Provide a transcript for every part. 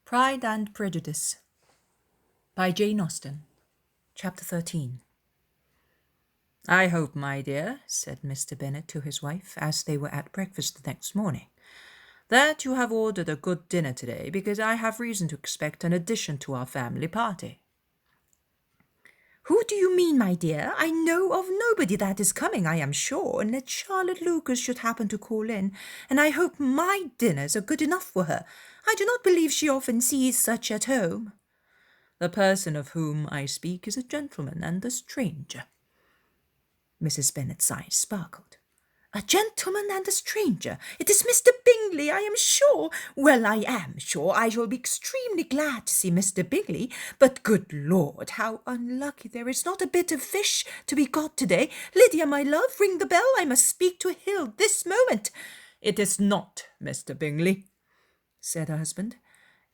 Pride and Prejudice by Jane Austen, Chapter 13. "I hope, my dear," said Mr. Bennet to his wife, as they were at breakfast the next morning, "that you have ordered a good dinner today, because I have reason to expect an addition to our family party." "Who do you mean, my dear? I know of nobody that is coming, I am sure, unless Charlotte Lucas should happen to call in, and I hope my dinners are good enough for her. I do not believe she often sees such at home." "The person of whom I speak is a gentleman and a stranger." Mrs. Bennet's eyes sparkled. "A gentleman and a stranger. It is Mr. Bingley, I am sure. Well, I am sure I shall be extremely glad to see Mr. Bingley, but good Lord, how unlucky there is not a bit of fish to be got today. Lydia, my love, ring the bell. I must speak to Hill this moment." "It is not Mr. Bingley," said her husband.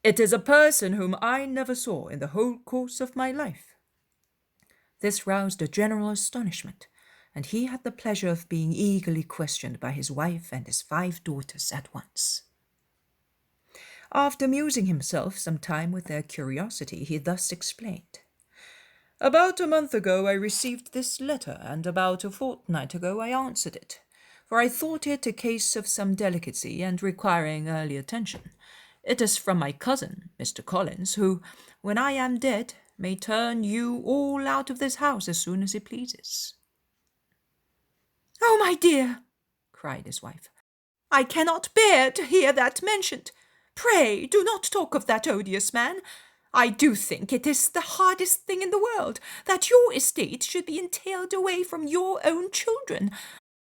"It is a person whom I never saw in the whole course of my life." This roused a general astonishment, and he had the pleasure of being eagerly questioned by his wife and his 5 daughters at once. After amusing himself some time with their curiosity, he thus explained. "About a month ago I received this letter, and about a fortnight ago I answered it, for I thought it a case of some delicacy and requiring early attention. It is from my cousin, Mr. Collins, who, when I am dead, may turn you all out of this house as soon as he pleases." "Oh, my dear," cried his wife, "I cannot bear to hear that mentioned. Pray do not talk of that odious man. I do think it is the hardest thing in the world that your estate should be entailed away from your own children,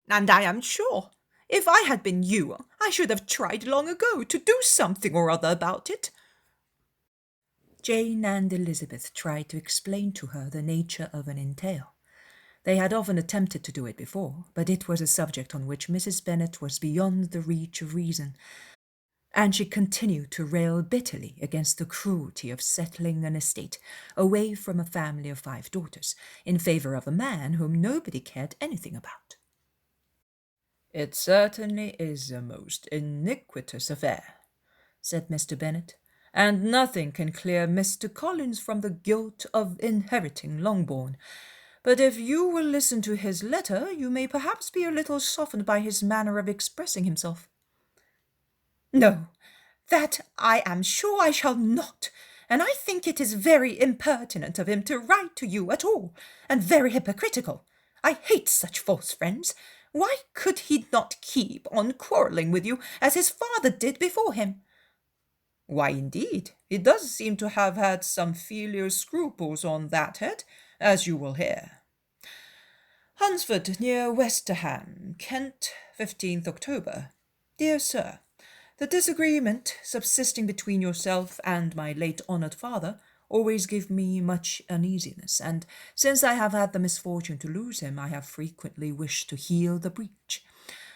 and I am sure, if I had been you, I should have tried long ago to do something or other about it." Jane and Elizabeth tried to explain to her the nature of an entail. They had often attempted to do it before, but it was a subject on which Mrs. Bennet was beyond the reach of reason, and she continued to rail bitterly against the cruelty of settling an estate away from a family of 5 daughters in favour of a man whom nobody cared anything about. "It certainly is a most iniquitous affair," said Mr. Bennet, "and nothing can clear Mr. Collins from the guilt of inheriting Longbourn. But if you will listen to his letter, you may perhaps be a little softened by his manner of expressing himself." "No, that I am sure I shall not, and I think it is very impertinent of him to write to you at all, and very hypocritical. I hate such false friends. Why could he not keep on quarrelling with you, as his father did before him?" "Why, indeed, he does seem to have had some filial scruples on that head, as you will hear. Hunsford, near Westerham, Kent, 15th October. Dear Sir, the disagreement subsisting between yourself and my late honoured father always gave me much uneasiness, and since I have had the misfortune to lose him, I have frequently wished to heal the breach.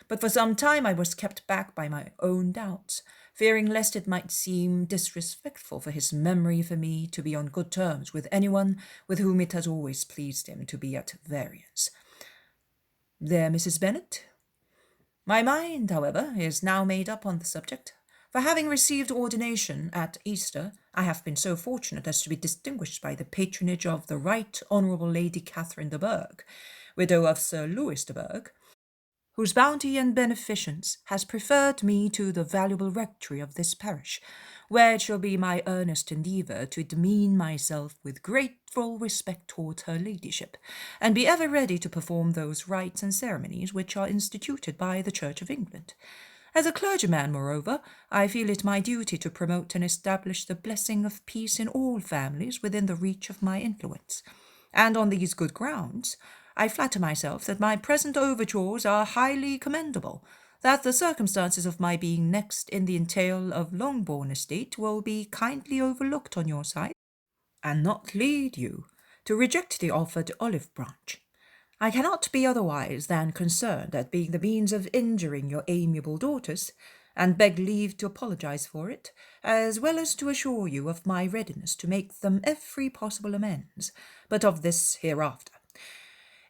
But for some time I was kept back by my own doubts, fearing lest it might seem disrespectful for his memory for me to be on good terms with anyone with whom it has always pleased him to be at variance. There, Mrs. Bennet. My mind, however, is now made up on the subject, for having received ordination at Easter, I have been so fortunate as to be distinguished by the patronage of the Right Honourable Lady Catherine de Bourgh, widow of Sir Louis de Bourgh, whose bounty and beneficence has preferred me to the valuable rectory of this parish, where it shall be my earnest endeavour to demean myself with grateful respect towards her ladyship, and be ever ready to perform those rites and ceremonies which are instituted by the Church of England. As a clergyman, moreover, I feel it my duty to promote and establish the blessing of peace in all families within the reach of my influence, and on these good grounds I flatter myself that my present overtures are highly commendable, that the circumstances of my being next in the entail of Longbourn Estate will be kindly overlooked on your side, and not lead you to reject the offered olive branch. I cannot be otherwise than concerned at being the means of injuring your amiable daughters, and beg leave to apologize for it, as well as to assure you of my readiness to make them every possible amends, but of this hereafter.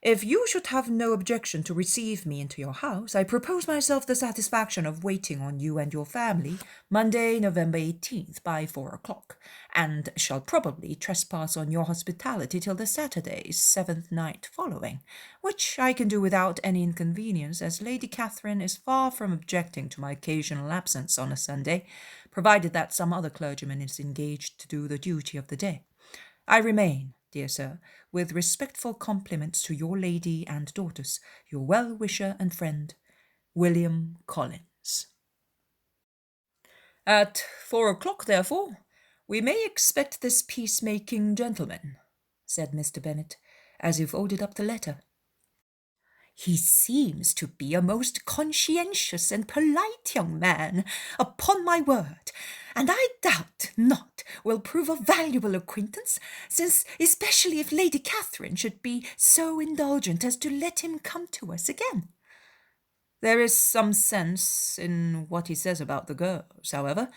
If you should have no objection to receive me into your house, I propose myself the satisfaction of waiting on you and your family Monday, November 18th by 4 o'clock, and shall probably trespass on your hospitality till the Saturday, 7th night following, which I can do without any inconvenience, as Lady Catherine is far from objecting to my occasional absence on a Sunday, provided that some other clergyman is engaged to do the duty of the day. I remain, dear sir, with respectful compliments to your lady and daughters, your well-wisher and friend, William Collins. At 4 o'clock, therefore, we may expect this peacemaking gentleman, said Mr. Bennet, as he folded up the letter. He seems to be a most conscientious and polite young man, upon my word, and I doubt not will prove a valuable acquaintance, since especially if Lady Catherine should be so indulgent as to let him come to us again. There is some sense in what he says about the girls, however,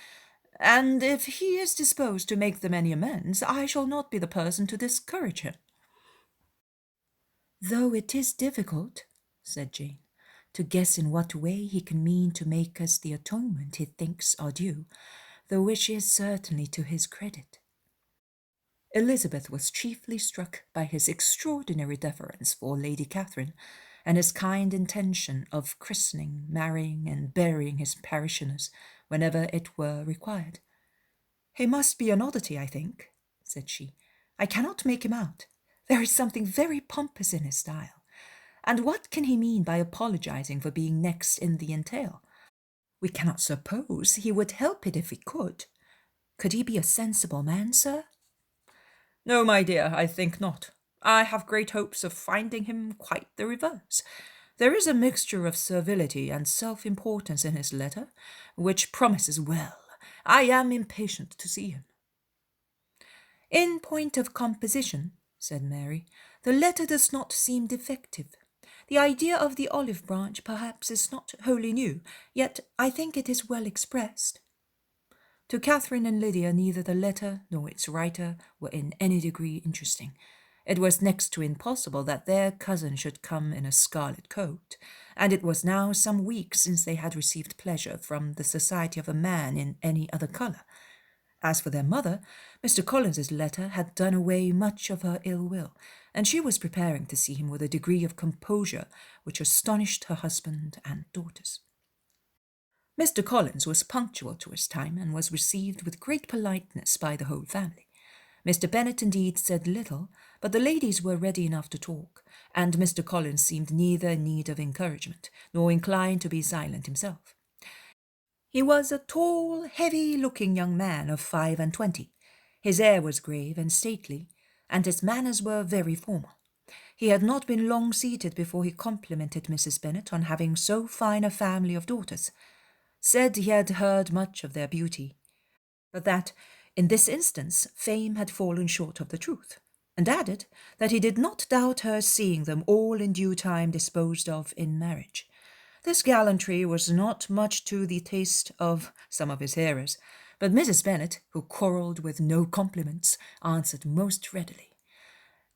and if he is disposed to make them any amends, I shall not be the person to discourage him. Though it is difficult, said Jane, to guess in what way he can mean to make us the atonement he thinks our due, the which is certainly to his credit. Elizabeth was chiefly struck by his extraordinary deference for Lady Catherine, and his kind intention of christening, marrying, and burying his parishioners whenever it were required. He must be an oddity, I think, said she. I cannot make him out. There is something very pompous in his style. And what can he mean by apologizing for being next in the entail? We cannot suppose he would help it if he could. Could he be a sensible man, sir? No, my dear, I think not. I have great hopes of finding him quite the reverse. There is a mixture of servility and self-importance in his letter, which promises well. I am impatient to see him. In point of composition, said Mary, the letter does not seem defective. The idea of the olive branch perhaps is not wholly new, yet I think it is well expressed. To Catherine and Lydia neither the letter nor its writer were in any degree interesting. It was next to impossible that their cousin should come in a scarlet coat, and it was now some weeks since they had received pleasure from the society of a man in any other colour. As for their mother, Mr. Collins's letter had done away much of her ill will, and she was preparing to see him with a degree of composure which astonished her husband and daughters. Mr. Collins was punctual to his time, and was received with great politeness by the whole family. Mr. Bennet indeed said little, but the ladies were ready enough to talk, and Mr. Collins seemed neither in need of encouragement, nor inclined to be silent himself. He was a tall, heavy-looking young man of 25. His air was grave and stately, and his manners were very formal. He had not been long seated before he complimented Mrs. Bennet on having so fine a family of daughters, said he had heard much of their beauty, but that, in this instance, fame had fallen short of the truth, and added that he did not doubt her seeing them all in due time disposed of in marriage. This gallantry was not much to the taste of some of his hearers, but Mrs. Bennet, who quarrelled with no compliments, answered most readily.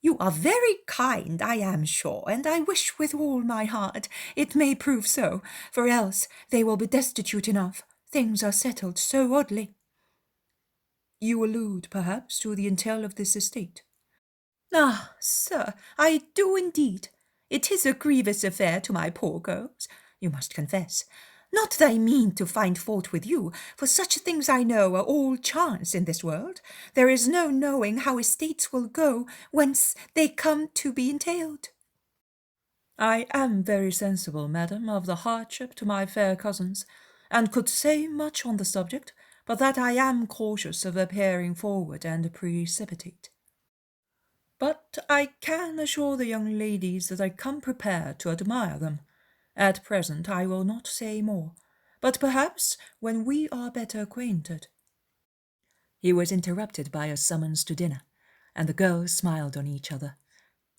You are very kind, I am sure, and I wish with all my heart it may prove so, for else they will be destitute enough. Things are settled so oddly. You allude, perhaps, to the entail of this estate? Ah, sir, I do indeed. It is a grievous affair to my poor girls, you must confess. Not that I mean to find fault with you, for such things I know are all chance in this world. There is no knowing how estates will go whence they come to be entailed. I am very sensible, madam, of the hardship to my fair cousins, and could say much on the subject, but that I am cautious of appearing forward and precipitate. But I can assure the young ladies that I come prepared to admire them. At present I will not say more, but perhaps when we are better acquainted. He was interrupted by a summons to dinner, and the girls smiled on each other.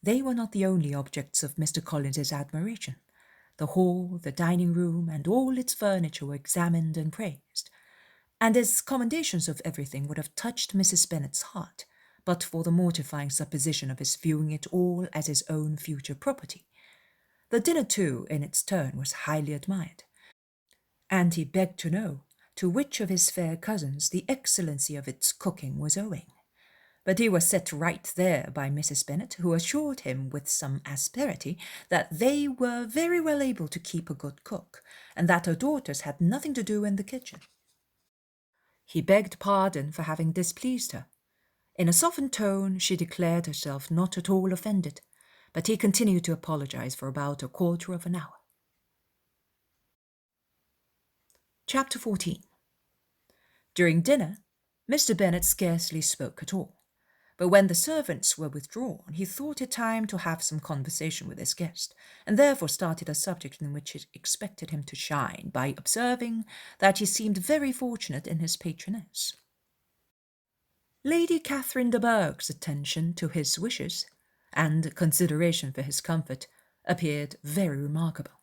They were not the only objects of Mr. Collins's admiration. The hall, the dining-room, and all its furniture were examined and praised, and his commendations of everything would have touched Mrs. Bennet's heart, but for the mortifying supposition of his viewing it all as his own future property. The dinner, too, in its turn, was highly admired, and he begged to know to which of his fair cousins the excellency of its cooking was owing. But he was set right there by Mrs. Bennet, who assured him with some asperity that they were very well able to keep a good cook, and that her daughters had nothing to do in the kitchen. He begged pardon for having displeased her. In a softened tone, she declared herself not at all offended, but he continued to apologize for about a quarter of an hour. Chapter 14. During dinner, Mr. Bennet scarcely spoke at all, but when the servants were withdrawn, he thought it time to have some conversation with his guest, and therefore started a subject in which he expected him to shine by observing that he seemed very fortunate in his patroness. Lady Catherine de Bourgh's attention to his wishes and consideration for his comfort appeared very remarkable.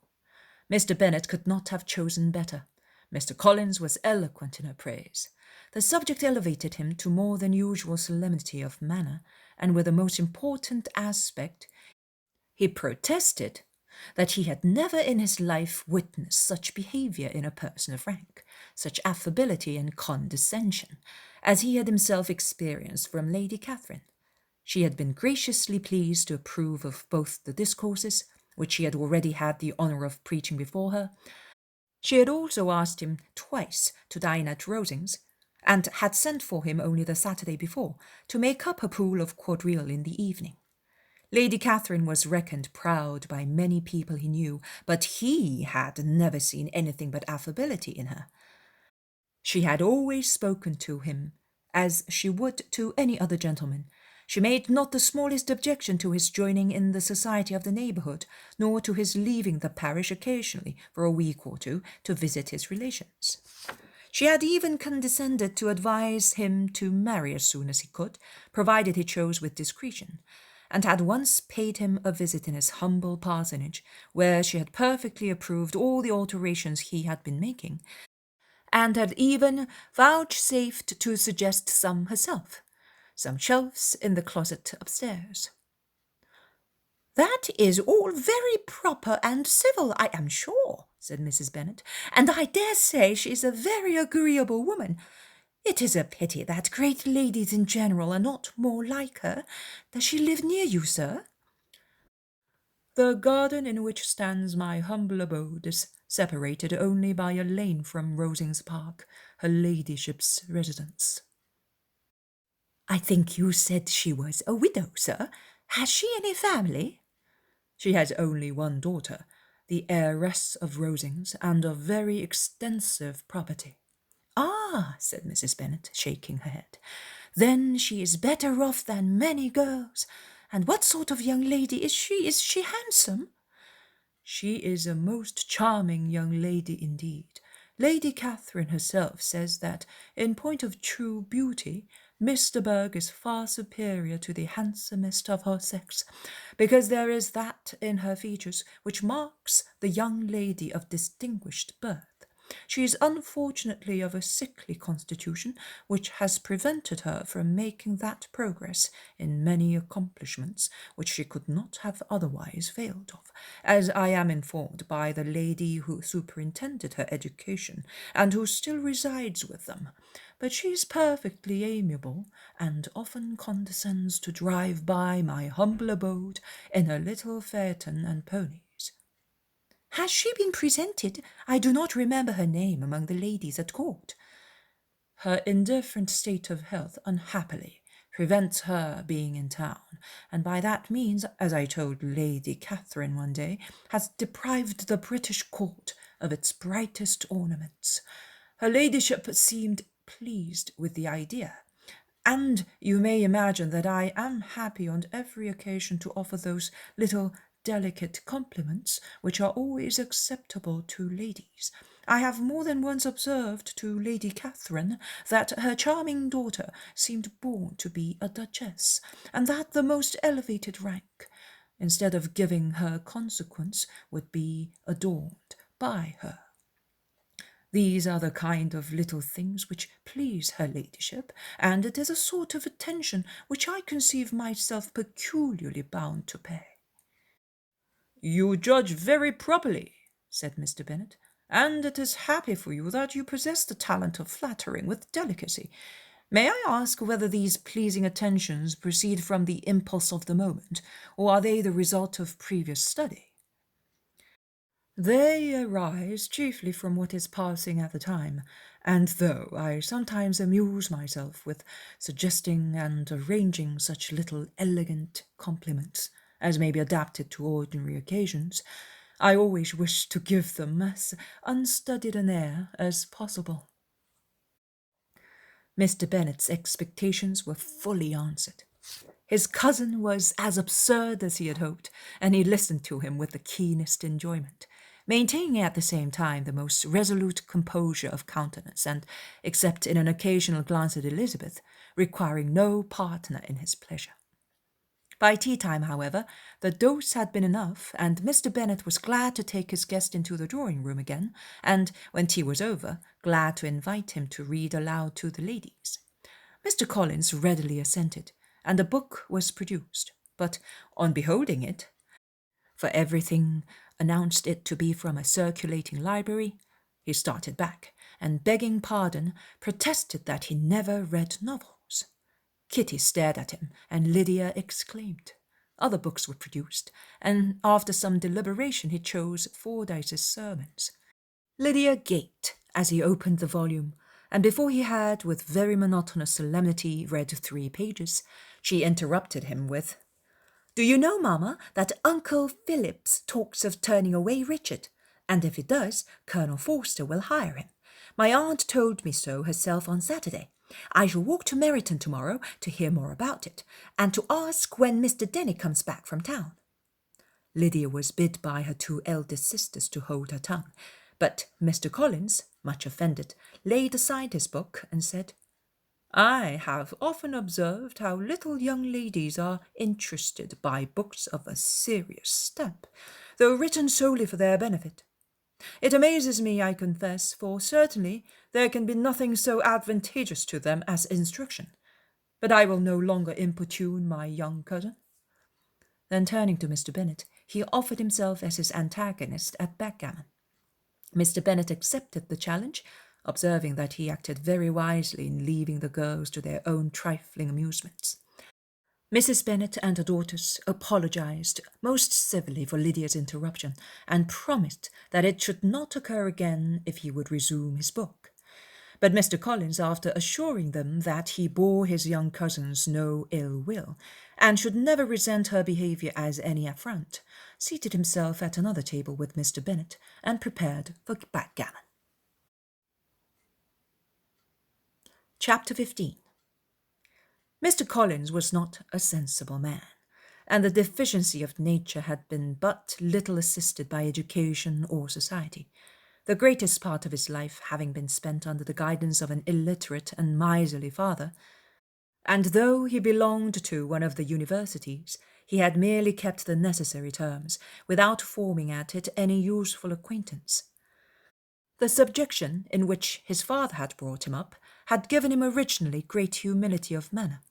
Mr. Bennet could not have chosen better. Mr. Collins was eloquent in her praise. The subject elevated him to more than usual solemnity of manner, and with a most important aspect, he protested that he had never in his life witnessed such behaviour in a person of rank, such affability and condescension, as he had himself experienced from Lady Catherine. She had been graciously pleased to approve of both the discourses, which she had already had the honour of preaching before her. She had also asked him twice to dine at Rosings, and had sent for him only the Saturday before, to make up her pool of quadrille in the evening. Lady Catherine was reckoned proud by many people he knew, but he had never seen anything but affability in her. She had always spoken to him as she would to any other gentleman. She made not the smallest objection to his joining in the society of the neighbourhood, nor to his leaving the parish occasionally for a week or two to visit his relations. She had even condescended to advise him to marry as soon as he could, provided he chose with discretion, and had once paid him a visit in his humble parsonage, where she had perfectly approved all the alterations he had been making, and had even vouchsafed to suggest some herself, some shelves in the closet upstairs. "That is all very proper and civil, I am sure," said Mrs. Bennet, "and I dare say she is a very agreeable woman. It is a pity that great ladies in general are not more like her. Does she live near you, sir?" "The garden in which stands my humble abode is separated only by a lane from Rosings Park, her ladyship's residence." "I think you said she was a widow, sir. Has she any family?" "She has only one daughter, the heiress of Rosings, and of very extensive property." "Ah," said Mrs. Bennet, shaking her head, "then she is better off than many girls. And what sort of young lady is she? Is she handsome?" "She is a most charming young lady indeed. Lady Catherine herself says that, in point of true beauty, Miss de Bourgh is far superior to the handsomest of her sex, because there is that in her features which marks the young lady of distinguished birth. She is unfortunately of a sickly constitution, which has prevented her from making that progress in many accomplishments which she could not have otherwise failed of, as I am informed by the lady who superintended her education, and who still resides with them. But she is perfectly amiable, and often condescends to drive by my humble abode in her little phaeton and ponies." "Has she been presented? I do not remember her name among the ladies at court." "Her indifferent state of health, unhappily, prevents her being in town, and by that means, as I told Lady Catherine one day, has deprived the British court of its brightest ornaments. Her ladyship seemed pleased with the idea, and you may imagine that I am happy on every occasion to offer those little delicate compliments which are always acceptable to ladies. I have more than once observed to Lady Catherine that her charming daughter seemed born to be a duchess, and that the most elevated rank, instead of giving her consequence, would be adorned by her." These are the kind of little things which please her ladyship, and it is a sort of attention which I conceive myself peculiarly bound to pay." "You judge very properly," said Mr. Bennet, "and it is happy for you that you possess the talent of flattering with delicacy. May I ask whether these pleasing attentions proceed from the impulse of the moment, or are they the result of previous study?" "They arise chiefly from what is passing at the time, and though I sometimes amuse myself with suggesting and arranging such little elegant compliments as may be adapted to ordinary occasions, I always wish to give them as unstudied an air as possible." Mr. Bennet's expectations were fully answered. His cousin was as absurd as he had hoped, and he listened to him with the keenest enjoyment, maintaining at the same time the most resolute composure of countenance, and, except in an occasional glance at Elizabeth, requiring no partner in his pleasure. By tea-time, however, the dose had been enough, and Mr. Bennet was glad to take his guest into the drawing-room again, and, when tea was over, glad to invite him to read aloud to the ladies. Mr. Collins readily assented, and a book was produced, but on beholding it, for everything announced it to be from a circulating library, he started back, and begging pardon, protested that he never read novels. Kitty stared at him, and Lydia exclaimed. Other books were produced, and after some deliberation he chose Fordyce's Sermons. Lydia gaped as he opened the volume, and before he had, with very monotonous solemnity, read 3 pages, she interrupted him with, "Do you know, Mamma, that Uncle Phillips talks of turning away Richard? And if he does, Colonel Forster will hire him. My aunt told me so herself on Saturday. I shall walk to Meryton tomorrow to hear more about it, and to ask when Mr. Denny comes back from town." Lydia was bid by her 2 eldest sisters to hold her tongue, but Mr. Collins, much offended, laid aside his book and said, "I have often observed how little young ladies are interested by books of a serious stamp, though written solely for their benefit. It amazes me, I confess, for certainly there can be nothing so advantageous to them as instruction. But I will no longer importune my young cousin." Then turning to Mr. Bennet, he offered himself as his antagonist at backgammon. Mr. Bennet accepted the challenge, observing that he acted very wisely in leaving the girls to their own trifling amusements. Mrs. Bennet and her daughters apologized most civilly for Lydia's interruption, and promised that it should not occur again if he would resume his book. But Mr. Collins, after assuring them that he bore his young cousins no ill will, and should never resent her behaviour as any affront, seated himself at another table with Mr. Bennet, and prepared for backgammon. Chapter 15. Mr. Collins was not a sensible man, and the deficiency of nature had been but little assisted by education or society, the greatest part of his life having been spent under the guidance of an illiterate and miserly father, and though he belonged to one of the universities, he had merely kept the necessary terms, without forming at it any useful acquaintance. The subjection in which his father had brought him up had given him originally great humility of manner,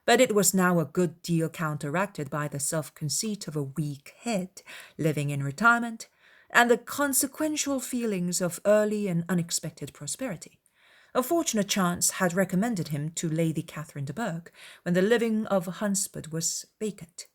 but it was now a good deal counteracted by the self-conceit of a weak head, living in retirement, and the consequential feelings of early and unexpected prosperity. A fortunate chance had recommended him to Lady Catherine de Bourgh when the living of Hunsford was vacant,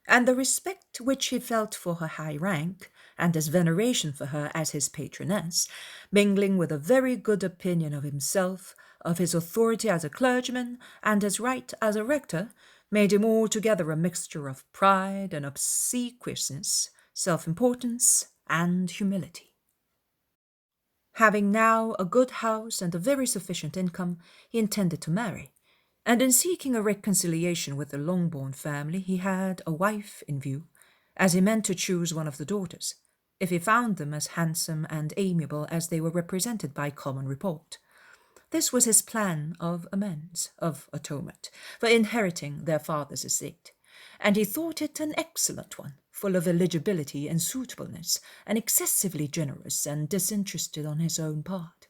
and the respect which he felt for her high rank, and his veneration for her as his patroness, mingling with a very good opinion of himself, of his authority as a clergyman, and his right as a rector, made him altogether a mixture of pride and obsequiousness, self-importance and humility. Having now a good house and a very sufficient income, he intended to marry, and in seeking a reconciliation with the Longbourn family he had a wife in view, as he meant to choose one of the daughters, if he found them as handsome and amiable as they were represented by common report. This was his plan of amends, of atonement, for inheriting their father's estate, and he thought it an excellent one, full of eligibility and suitableness, and excessively generous and disinterested on his own part.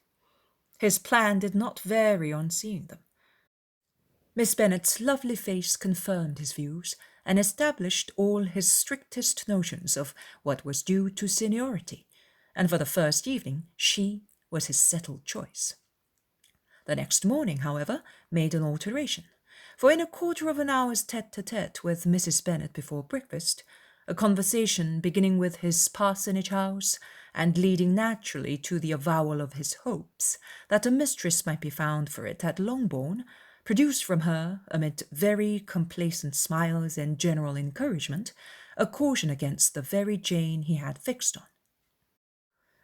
His plan did not vary on seeing them. Miss Bennet's lovely face confirmed his views, and established all his strictest notions of what was due to seniority, and for the first evening she was his settled choice. The next morning, however, made an alteration, for in a quarter of an hour's tete-a-tete with Mrs. Bennet before breakfast, a conversation beginning with his parsonage house, and leading naturally to the avowal of his hopes that a mistress might be found for it at Longbourn, produced from her, amid very complacent smiles and general encouragement, a caution against the very Jane he had fixed on.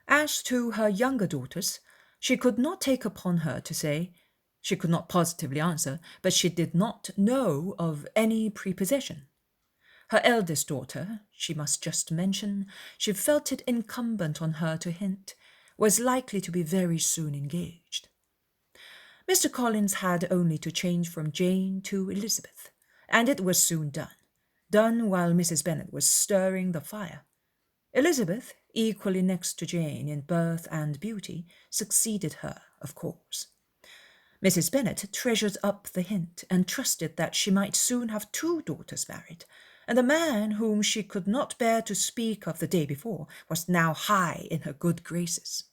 As to her younger daughters, she could not take upon her to say, she could not positively answer, but she did not know of any prepossession. Her eldest daughter, she must just mention, she felt it incumbent on her to hint, was likely to be very soon engaged. Mr. Collins had only to change from Jane to Elizabeth, and it was soon done while Mrs. Bennet was stirring the fire. Elizabeth, equally next to Jane in birth and beauty, succeeded her, of course. Mrs. Bennet treasured up the hint, and trusted that she might soon have 2 daughters married, and the man whom she could not bear to speak of the day before was now high in her good graces.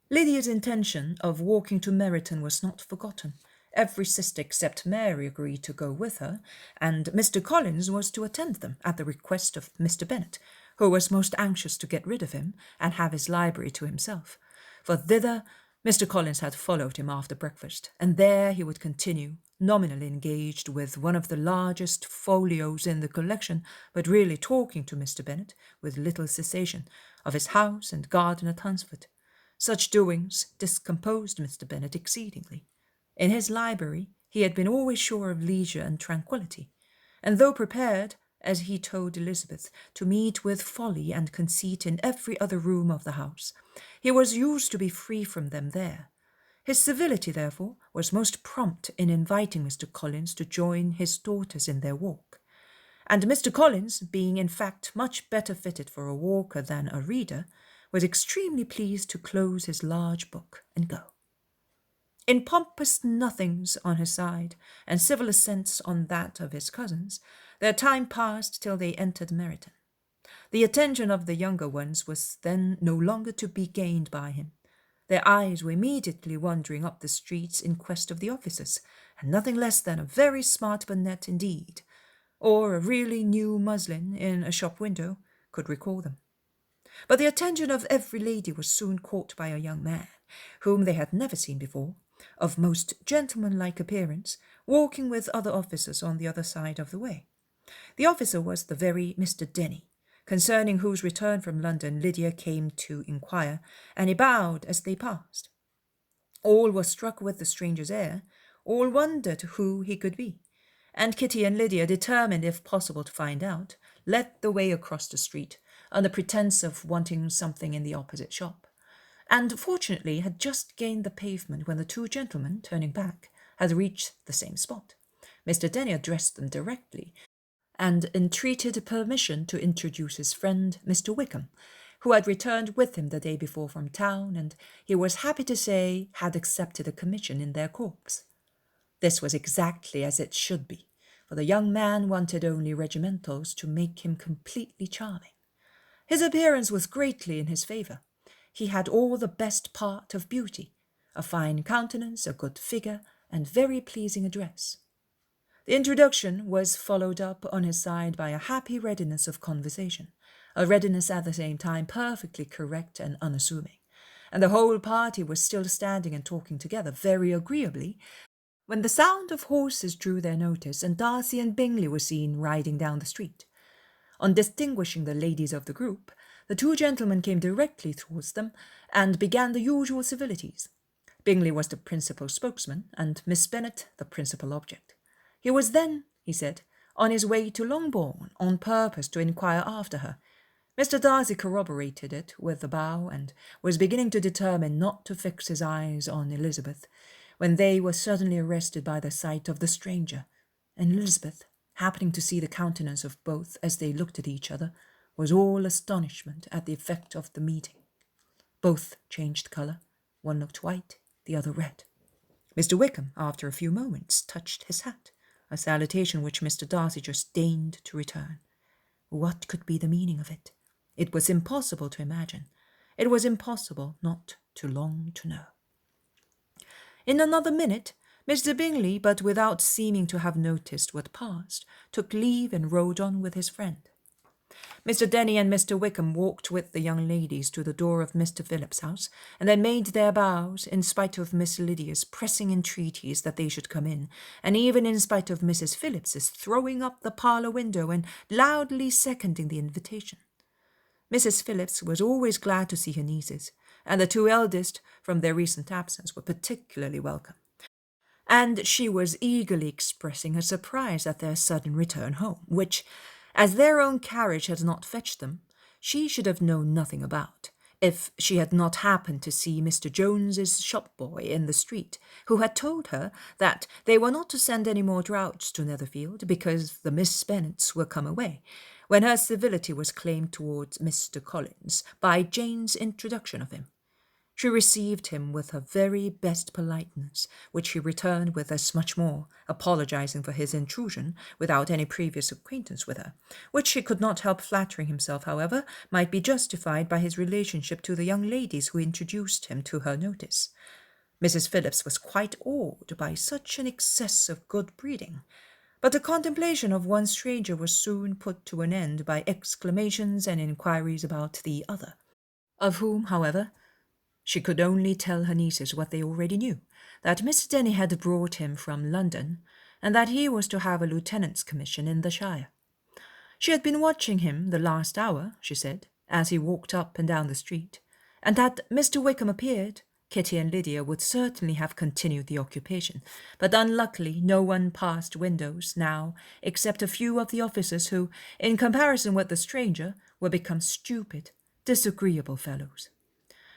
Lydia's intention of walking to Meryton was not forgotten. Every sister except Mary agreed to go with her, and Mr. Collins was to attend them at the request of Mr. Bennet, who was most anxious to get rid of him and have his library to himself, for thither Mr. Collins had followed him after breakfast, and there he would continue, nominally engaged with one of the largest folios in the collection, but really talking to Mr. Bennet, with little cessation, of his house and garden at Hunsford. Such doings discomposed Mr. Bennet exceedingly. In his library he had been always sure of leisure and tranquillity, and though prepared, as he told Elizabeth, to meet with folly and conceit in every other room of the house, he was used to be free from them there. His civility, therefore, was most prompt in inviting Mr. Collins to join his daughters in their walk, and Mr. Collins, being in fact much better fitted for a walker than a reader, was extremely pleased to close his large book and go. In pompous nothings on his side, and civil assents on that of his cousins, their time passed till they entered Meryton. The attention of the younger ones was then no longer to be gained by him. Their eyes were immediately wandering up the streets in quest of the officers, and nothing less than a very smart bonnet indeed, or a really new muslin in a shop window, could recall them. But the attention of every lady was soon caught by a young man, whom they had never seen before, of most gentlemanlike appearance, walking with other officers on the other side of the way. The officer was the very Mr. Denny, concerning whose return from London Lydia came to inquire, and he bowed as they passed. All were struck with the stranger's air, all wondered who he could be, and Kitty and Lydia, determined if possible to find out, led the way across the street, under pretence of wanting something in the opposite shop, and fortunately had just gained the pavement when the 2 gentlemen, turning back, had reached the same spot. Mr. Denny addressed them directly, and entreated permission to introduce his friend, Mr. Wickham, who had returned with him the day before from town, and he was happy to say had accepted a commission in their corps. This was exactly as it should be, for the young man wanted only regimentals to make him completely charming. His appearance was greatly in his favour. He had all the best part of beauty, a fine countenance, a good figure, and very pleasing address. The introduction was followed up on his side by a happy readiness of conversation, a readiness at the same time perfectly correct and unassuming, and the whole party was still standing and talking together very agreeably, when the sound of horses drew their notice, and Darcy and Bingley were seen riding down the street. On distinguishing the ladies of the group, the 2 gentlemen came directly towards them, and began the usual civilities. Bingley was the principal spokesman, and Miss Bennet the principal object. He was then, he said, on his way to Longbourn, on purpose to inquire after her. Mr. Darcy corroborated it with a bow, and was beginning to determine not to fix his eyes on Elizabeth, when they were suddenly arrested by the sight of the stranger, and Elizabeth happening to see the countenance of both as they looked at each other, was all astonishment at the effect of the meeting. Both changed colour. One looked white, the other red. Mr. Wickham, after a few moments, touched his hat, a salutation which Mr. Darcy just deigned to return. What could be the meaning of it? It was impossible to imagine. It was impossible not to long to know. In another minute, Mr. Bingley, but without seeming to have noticed what passed, took leave and rode on with his friend. Mr. Denny and Mr. Wickham walked with the young ladies to the door of Mr. Phillips's house, and then made their bows, in spite of Miss Lydia's pressing entreaties that they should come in, and even in spite of Mrs. Phillips's throwing up the parlour window and loudly seconding the invitation. Mrs. Phillips was always glad to see her nieces, and the two eldest, from their recent absence, were particularly welcome, and she was eagerly expressing her surprise at their sudden return home, which, as their own carriage had not fetched them, she should have known nothing about, if she had not happened to see Mr. Jones's shop-boy in the street, who had told her that they were not to send any more draughts to Netherfield, because the Miss Bennets were come away, when her civility was claimed towards Mr. Collins by Jane's introduction of him. She received him with her very best politeness, which he returned with as much more, apologizing for his intrusion without any previous acquaintance with her, which he could not help flattering himself, however, might be justified by his relationship to the young ladies who introduced him to her notice. Mrs. Phillips was quite awed by such an excess of good breeding, but the contemplation of one stranger was soon put to an end by exclamations and inquiries about the other, of whom, however, she could only tell her nieces what they already knew, that Mr. Denny had brought him from London, and that he was to have a lieutenant's commission in the shire. She had been watching him the last hour, she said, as he walked up and down the street, and that Mr. Wickham appeared, Kitty and Lydia would certainly have continued the occupation, but unluckily no one passed windows now except a few of the officers who, in comparison with the stranger, were become stupid, disagreeable fellows.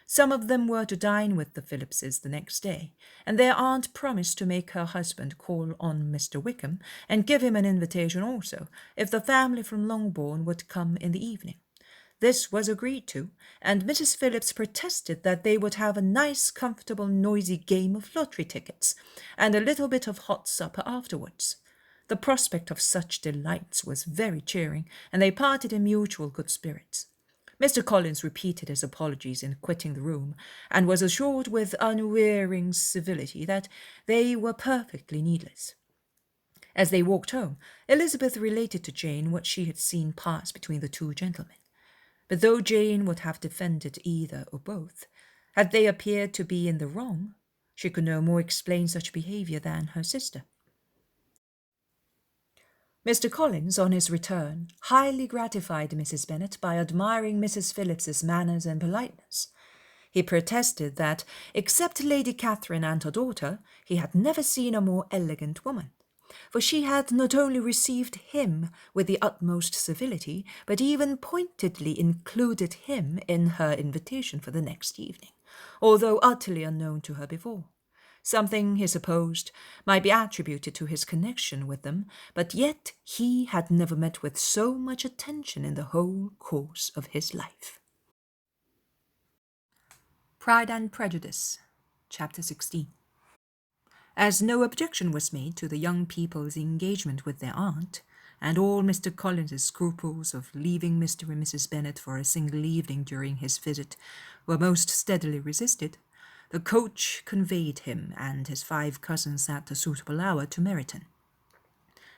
Some of them were to dine with the Phillipses the next day, and their aunt promised to make her husband call on Mr. Wickham and give him an invitation also, if the family from Longbourn would come in the evening. This was agreed to, and Mrs. Phillips protested that they would have a nice, comfortable, noisy game of lottery tickets, and a little bit of hot supper afterwards. The prospect of such delights was very cheering, and they parted in mutual good spirits. Mr. Collins repeated his apologies in quitting the room, and was assured with unwearying civility that they were perfectly needless. As they walked home, Elizabeth related to Jane what she had seen pass between the two gentlemen. But though Jane would have defended either or both, had they appeared to be in the wrong, she could no more explain such behaviour than her sister. Mr. Collins, on his return, highly gratified Mrs. Bennet by admiring Mrs. Phillips's manners and politeness. He protested that, except Lady Catherine and her daughter, he had never seen a more elegant woman, for she had not only received him with the utmost civility, but even pointedly included him in her invitation for the next evening, although utterly unknown to her before. Something, he supposed, might be attributed to his connection with them, but yet he had never met with so much attention in the whole course of his life. Pride and Prejudice, Chapter 16. As no objection was made to the young people's engagement with their aunt, and all Mr. Collins's scruples of leaving Mr. and Mrs. Bennet for a single evening during his visit were most steadily resisted, the coach conveyed him and his 5 cousins at a suitable hour to Meryton,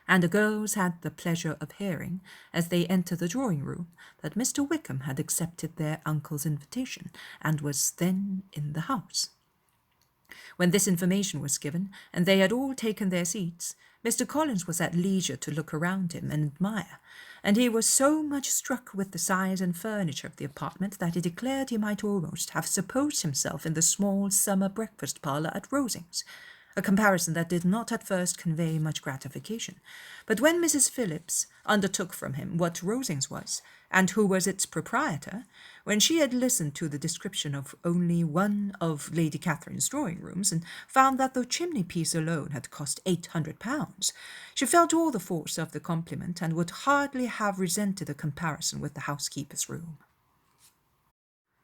and the girls had the pleasure of hearing, as they entered the drawing-room, that Mr. Wickham had accepted their uncle's invitation, and was then in the house. When this information was given, and they had all taken their seats, Mr. Collins was at leisure to look around him and admire, and he was so much struck with the size and furniture of the apartment that he declared he might almost have supposed himself in the small summer breakfast parlour at Rosings, a comparison that did not at first convey much gratification. But when Mrs. Phillips undertook from him what Rosings was, and who was its proprietor, when she had listened to the description of only one of Lady Catherine's drawing-rooms, and found that the chimney-piece alone had cost £800, she felt all the force of the compliment, and would hardly have resented a comparison with the housekeeper's room.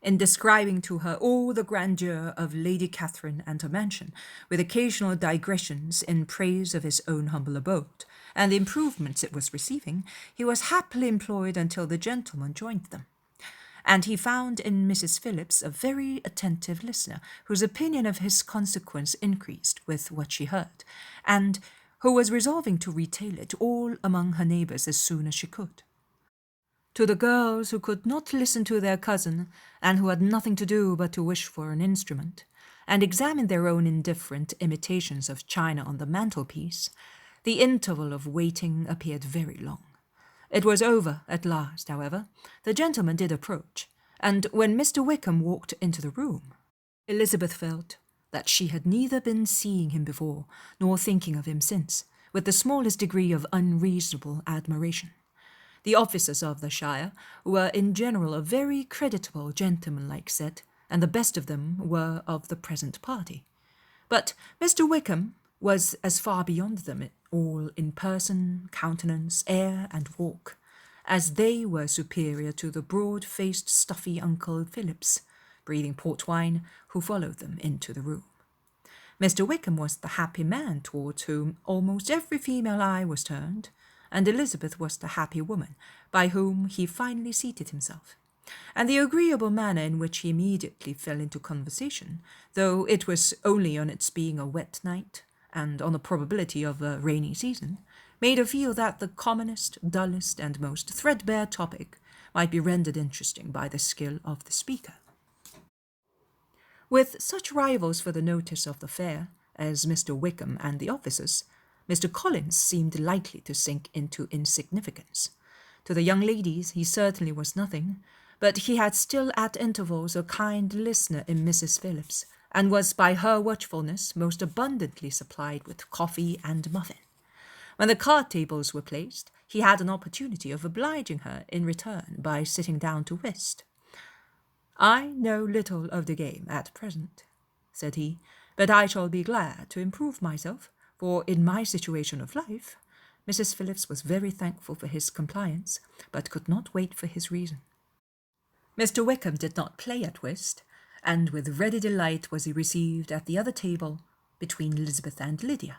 In describing to her all the grandeur of Lady Catherine and her mansion, with occasional digressions in praise of his own humble abode, and the improvements it was receiving, he was happily employed until the gentleman joined them. And he found in Mrs. Phillips a very attentive listener, whose opinion of his consequence increased with what she heard, and who was resolving to retail it all among her neighbours as soon as she could. To the girls who could not listen to their cousin, and who had nothing to do but to wish for an instrument, and examine their own indifferent imitations of china on the mantelpiece, the interval of waiting appeared very long. It was over at last, however. The gentleman did approach, and when Mr. Wickham walked into the room, Elizabeth felt that she had neither been seeing him before, nor thinking of him since, with the smallest degree of unreasonable admiration. The officers of the shire were in general a very creditable gentlemanlike set, and the best of them were of the present party. But Mr. Wickham was as far beyond them all in person, countenance, air, and walk, as they were superior to the broad-faced, stuffy Uncle Phillips, breathing port wine, who followed them into the room. Mr. Wickham was the happy man towards whom almost every female eye was turned, and Elizabeth was the happy woman by whom he finally seated himself. And the agreeable manner in which he immediately fell into conversation, though it was only on its being a wet night, and on the probability of a rainy season, made her feel that the commonest, dullest, and most threadbare topic might be rendered interesting by the skill of the speaker. With such rivals for the notice of the fair as Mr. Wickham and the officers, Mr. Collins seemed likely to sink into insignificance. To the young ladies he certainly was nothing, but he had still at intervals a kind listener in Mrs. Phillips, and was by her watchfulness most abundantly supplied with coffee and muffin. When the card tables were placed, he had an opportunity of obliging her in return by sitting down to whist. "I know little of the game at present," said he, "but I shall be glad to improve myself, for in my situation of life—" Mrs. Phillips was very thankful for his compliance, but could not wait for his reason. Mr. Wickham did not play at whist, and with ready delight was he received at the other table between Elizabeth and Lydia.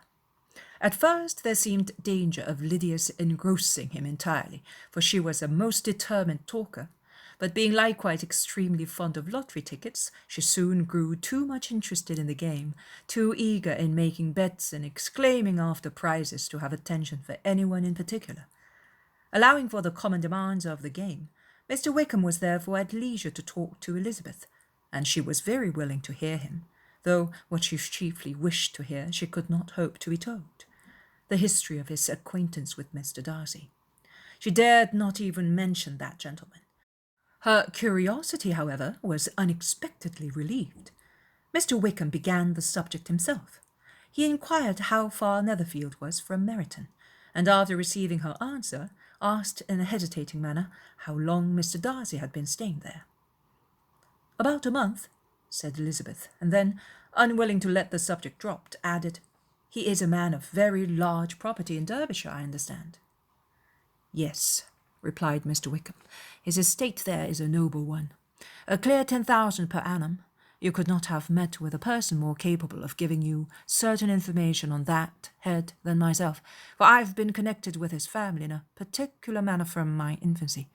At first there seemed danger of Lydia's engrossing him entirely, for she was a most determined talker, but being likewise extremely fond of lottery tickets, she soon grew too much interested in the game, too eager in making bets and exclaiming after prizes to have attention for anyone in particular. Allowing for the common demands of the game, Mr. Wickham was therefore at leisure to talk to Elizabeth, and she was very willing to hear him, though what she chiefly wished to hear she could not hope to be told: the history of his acquaintance with Mr. Darcy. She dared not even mention that gentleman. Her curiosity, however, was unexpectedly relieved. Mr. Wickham began the subject himself. He inquired how far Netherfield was from Meryton, and after receiving her answer, asked in a hesitating manner how long Mr. Darcy had been staying there. "About a month," said Elizabeth, and then, unwilling to let the subject drop, added, "He is a man of very large property in Derbyshire, I understand." "Yes," replied Mr. Wickham. "His estate there is a noble one. A clear 10,000 per annum. You could not have met with a person more capable of giving you certain information on that head than myself, for I have been connected with his family in a particular manner from my infancy."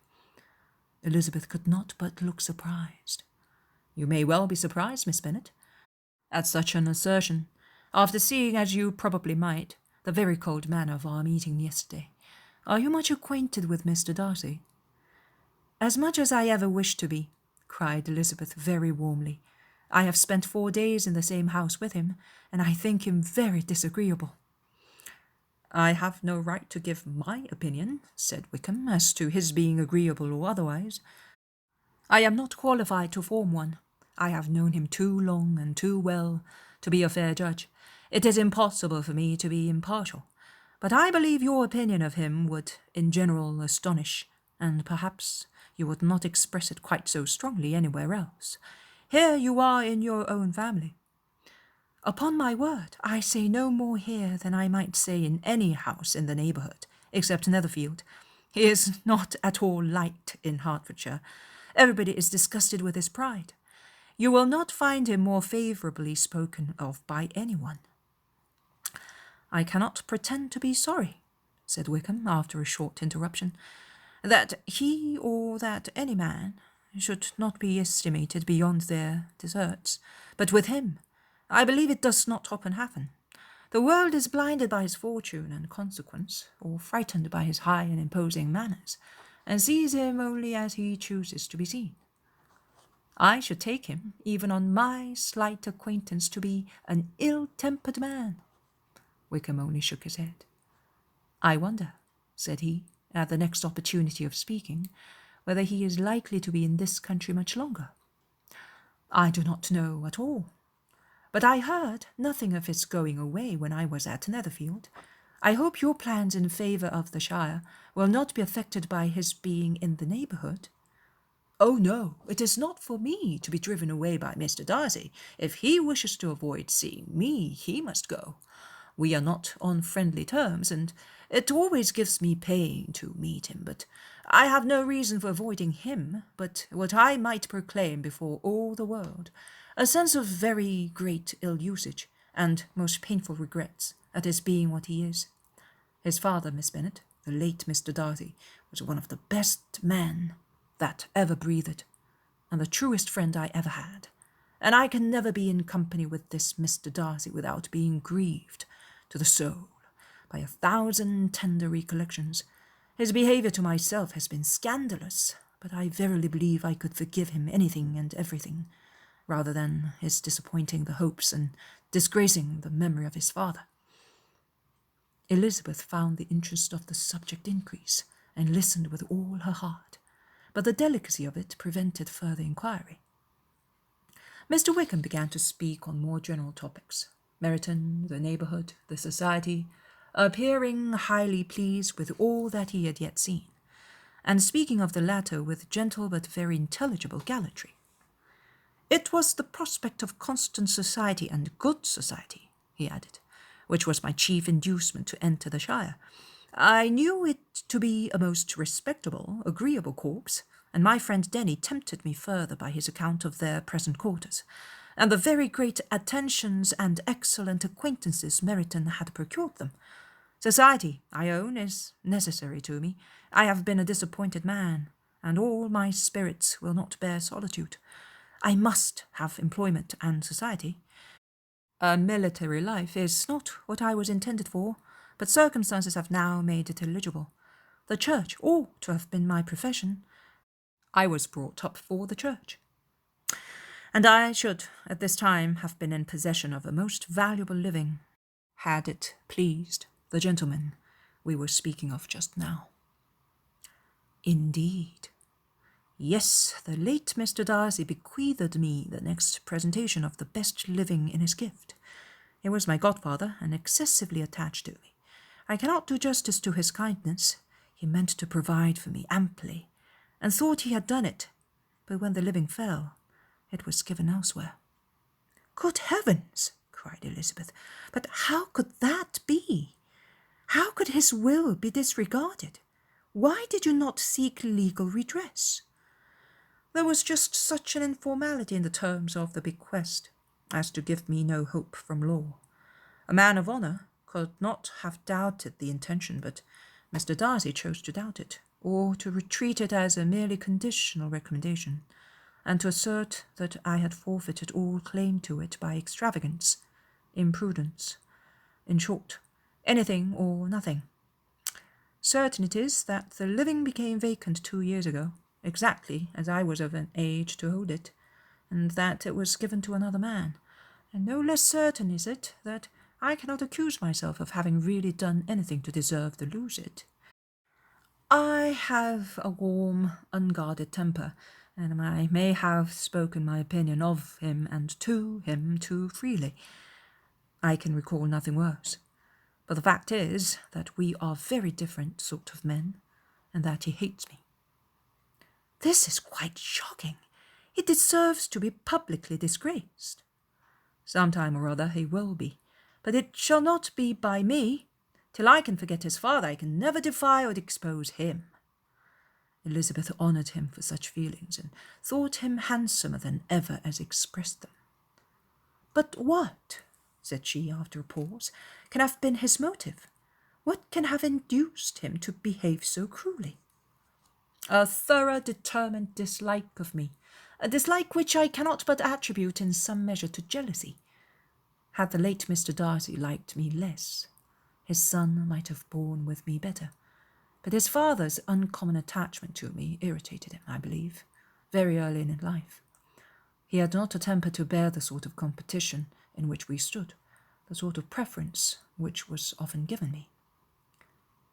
Elizabeth could not but look surprised. "You may well be surprised, Miss Bennet, at such an assertion, after seeing, as you probably might, the very cold manner of our meeting yesterday. Are you much acquainted with Mr. Darcy?" "As much as I ever wished to be," cried Elizabeth very warmly. "I have spent 4 days in the same house with him, and I think him very disagreeable." "I have no right to give my opinion," said Wickham, "as to his being agreeable or otherwise. I am not qualified to form one. I have known him too long and too well to be a fair judge, It is impossible for me to be impartial, but I believe your opinion of him would in general astonish, and perhaps you would not express it quite so strongly anywhere else. Here you are in your own family. Upon my word, I say no more here than I might say in any house in the neighbourhood, except Netherfield. He is not at all liked in Hertfordshire. Everybody is disgusted with his pride. You will not find him more favourably spoken of by anyone. I cannot pretend to be sorry, said Wickham, after a short interruption, that he or that any man should not be estimated beyond their deserts. But with him, I believe it does not often happen. The world is blinded by his fortune and consequence, or frightened by his high and imposing manners, and sees him only as he chooses to be seen. I should take him, even on my slight acquaintance, to be an ill-tempered man. Wickham only shook his head. I wonder, said he, at the next opportunity of speaking, whether he is likely to be in this country much longer. I do not know at all, but I heard nothing of his going away when I was at Netherfield. I hope your plans in favour of the Shire will not be affected by his being in the neighbourhood. Oh no, it is not for me to be driven away by Mr. Darcy. If he wishes to avoid seeing me, he must go. We are not on friendly terms, and it always gives me pain to meet him, but I have no reason for avoiding him but what I might proclaim before all the world, a sense of very great ill-usage, and most painful regrets at his being what he is. His father, Miss Bennet, the late Mr. Darcy, was one of the best men that ever breathed, and the truest friend I ever had, and I can never be in company with this Mr. Darcy without being grieved to the soul by 1,000 tender recollections. His behaviour to myself has been scandalous, but I verily believe I could forgive him anything and everything, rather than his disappointing the hopes and disgracing the memory of his father. Elizabeth found the interest of the subject increase, and listened with all her heart, but the delicacy of it prevented further inquiry. Mr. Wickham began to speak on more general topics, Meryton, the neighbourhood, the society, appearing highly pleased with all that he had yet seen, and speaking of the latter with gentle but very intelligible gallantry. It was the prospect of constant society and good society, he added, which was my chief inducement to enter the Shire. I knew it to be a most respectable, agreeable corps, and my friend Denny tempted me further by his account of their present quarters, and the very great attentions and excellent acquaintances Meryton had procured them. Society, I own, is necessary to me. I have been a disappointed man, and all my spirits will not bear solitude. I must have employment and society. A military life is not what I was intended for, but circumstances have now made it eligible. The church ought to have been my profession. I was brought up for the church, and I should at this time have been in possession of a most valuable living, had it pleased the gentleman we were speaking of just now. Indeed. Yes, the late Mr. Darcy bequeathed me the next presentation of the best living in his gift. He was my godfather, and excessively attached to me. I cannot do justice to his kindness. He meant to provide for me amply, and thought he had done it, but when the living fell, it was given elsewhere. Good heavens, cried Elizabeth, but how could that be? How could his will be disregarded? Why did you not seek legal redress? There was just such an informality in the terms of the bequest as to give me no hope from law. A man of honour could not have doubted the intention, but Mr. Darcy chose to doubt it, or to retreat it as a merely conditional recommendation, and to assert that I had forfeited all claim to it by extravagance, imprudence, in short, anything or nothing. Certain it is that the living became vacant 2 years ago, exactly as I was of an age to hold it, and that it was given to another man, and no less certain is it that I cannot accuse myself of having really done anything to deserve to lose it. I have a warm, unguarded temper, and I may have spoken my opinion of him and to him too freely. I can recall nothing worse. But the fact is that we are very different sort of men, and that he hates me. This is quite shocking. He deserves to be publicly disgraced. Some time or other he will be, but it shall not be by me. Till I can forget his father, I can never defy or expose him. Elizabeth honoured him for such feelings, and thought him handsomer than ever as expressed them. But what, said she after a pause, can have been his motive? What can have induced him to behave so cruelly? A thorough, determined dislike of me, a dislike which I cannot but attribute in some measure to jealousy. Had the late Mr. Darcy liked me less, his son might have borne with me better. But his father's uncommon attachment to me irritated him, I believe, very early in life. He had not a temper to bear the sort of competition in which we stood, the sort of preference which was often given me.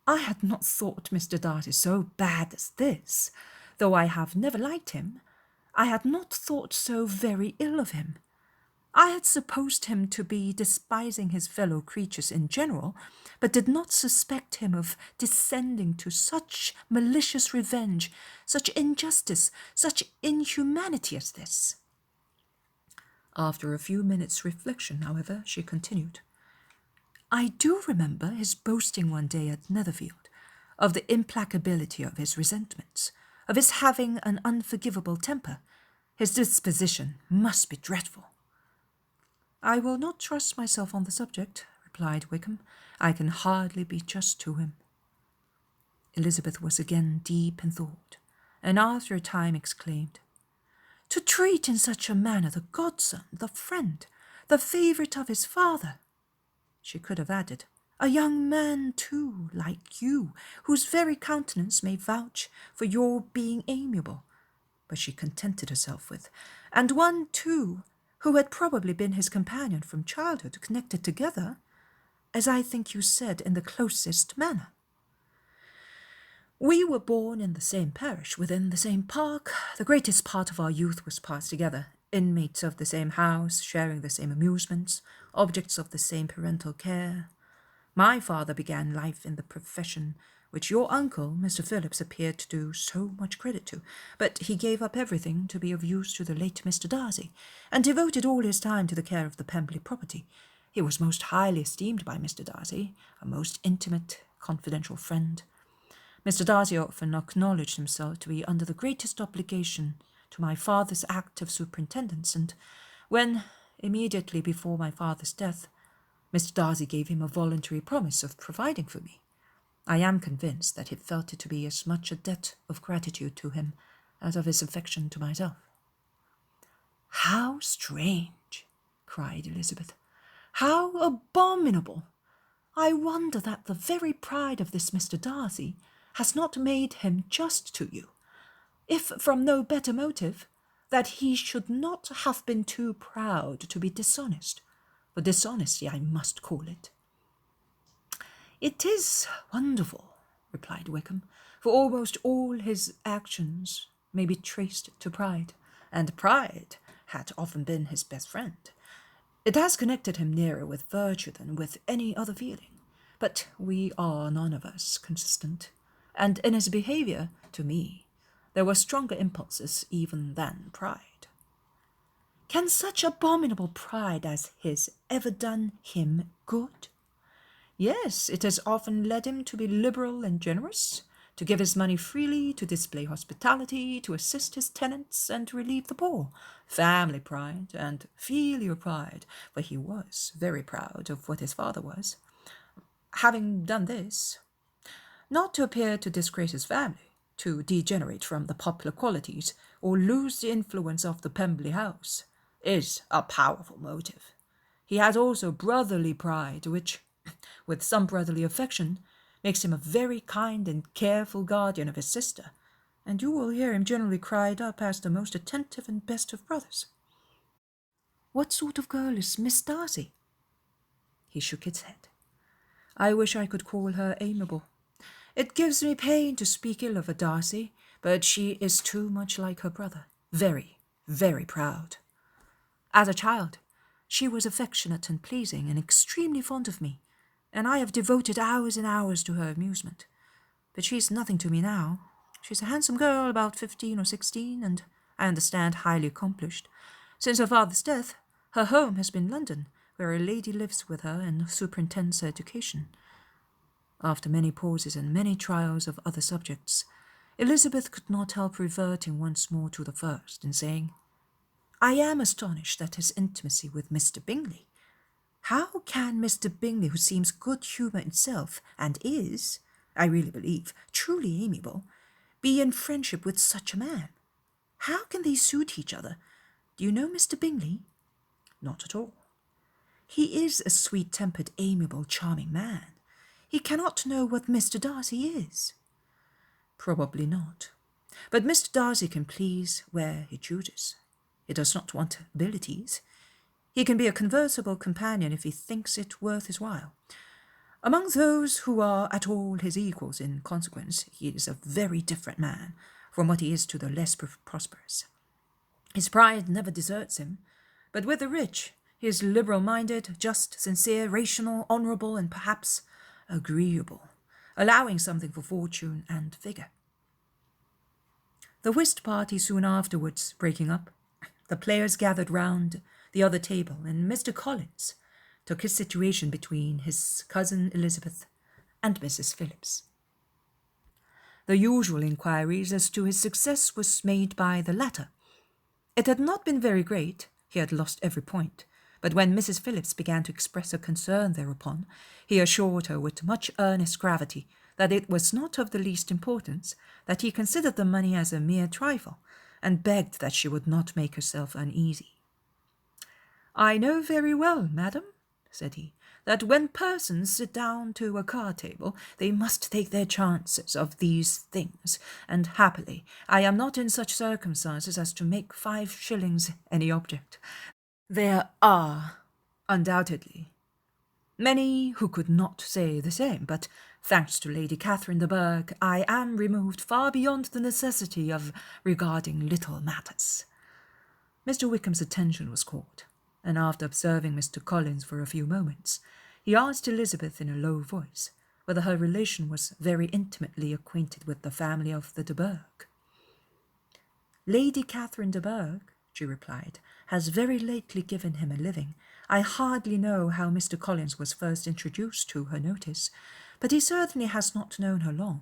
I had not thought Mr. Darcy so bad as this. Though I have never liked him, I had not thought so very ill of him. I had supposed him to be despising his fellow creatures in general, but did not suspect him of descending to such malicious revenge, such injustice, such inhumanity as this. After a few minutes' reflection, however, she continued, I do remember his boasting one day at Netherfield of the implacability of his resentments, of his having an unforgivable temper. His disposition must be dreadful. I will not trust myself on the subject, replied Wickham. I can hardly be just to him. Elizabeth was again deep in thought, and after a time exclaimed, To treat in such a manner the godson, the friend, the favourite of his father. She could have added, a young man, too, like you, whose very countenance may vouch for your being amiable. But she contented herself with, and one, too, who had probably been his companion from childhood, connected together, as I think you said, in the closest manner. We were born in the same parish, within the same park. The greatest part of our youth was passed together, inmates of the same house, sharing the same amusements, objects of the same parental care. My father began life in the profession which your uncle, Mr. Phillips, appeared to do so much credit to, but he gave up everything to be of use to the late Mr. Darcy, and devoted all his time to the care of the Pemberley property. He was most highly esteemed by Mr. Darcy, a most intimate, confidential friend. Mr. Darcy often acknowledged himself to be under the greatest obligation to my father's active superintendence, and when, immediately before my father's death, Mr. Darcy gave him a voluntary promise of providing for me, I am convinced that he felt it to be as much a debt of gratitude to him as of his affection to myself. How strange, cried Elizabeth. How abominable! I wonder that the very pride of this Mr. Darcy has not made him just to you, if from no better motive, that he should not have been too proud to be dishonest, for dishonesty I must call it. It is wonderful, replied Wickham, for almost all his actions may be traced to pride, and pride had often been his best friend. It has connected him nearer with virtue than with any other feeling, but we are none of us consistent, and in his behaviour to me there were stronger impulses even than pride. Can such abominable pride as his ever done him good? Yes, it has often led him to be liberal and generous, to give his money freely, to display hospitality, to assist his tenants, and to relieve the poor. Family pride and filial pride, for he was very proud of what his father was. Having done this, not to appear to disgrace his family, to degenerate from the popular qualities, or lose the influence of the Pemberley house, is a powerful motive. He has also brotherly pride, which, with some brotherly affection, makes him a very kind and careful guardian of his sister, and you will hear him generally cried up as the most attentive and best of brothers. What sort of girl is Miss Darcy? He shook his head. I wish I could call her amiable. It gives me pain to speak ill of a Darcy, but she is too much like her brother, very, very proud. As a child, She was affectionate and pleasing and extremely fond of me, and I have devoted hours and hours to her amusement. But she's nothing to me now. She's a handsome girl, about 15 or 16, and, I understand, highly accomplished. Since her father's death, her home has been London, where a lady lives with her and superintends her education. After many pauses and many trials of other subjects, Elizabeth could not help reverting once more to the first, and saying, I am astonished at his intimacy with Mr. Bingley. How can Mr. Bingley, who seems good humour itself, and is, I really believe, truly amiable, be in friendship with such a man? How can they suit each other? Do you know Mr. Bingley? Not at all. He is a sweet-tempered, amiable, charming man. He cannot know what Mr. Darcy is. Probably not. But Mr. Darcy can please where he chooses. He does not want abilities. He can be a conversable companion if he thinks it worth his while. Among those who are at all his equals in consequence, he is a very different man from what he is to the less prosperous. His pride never deserts him, but with the rich he is liberal-minded, just, sincere, rational, honourable, and perhaps agreeable, allowing something for fortune and vigour. The whist party soon afterwards breaking up, the players gathered round the other table, and Mr. Collins took his situation between his cousin Elizabeth and Mrs. Phillips. The usual inquiries as to his success was made by the latter. It had not been very great, he had lost every point, but when Mrs. Phillips began to express her concern thereupon, he assured her with much earnest gravity that it was not of the least importance, that he considered the money as a mere trifle, and begged that she would not make herself uneasy. I know very well, madam, said he, that when persons sit down to a card table, they must take their chances of these things, and happily I am not in such circumstances as to make 5 shillings any object. There are, undoubtedly, many who could not say the same, but thanks to Lady Catherine de Bourgh, I am removed far beyond the necessity of regarding little matters. Mr. Wickham's attention was caught, and after observing Mr. Collins for a few moments, he asked Elizabeth in a low voice whether her relation was very intimately acquainted with the family of the de Bourgh. Lady Catherine de Bourgh, she replied, has very lately given him a living. I hardly know how Mr. Collins was first introduced to her notice, but he certainly has not known her long.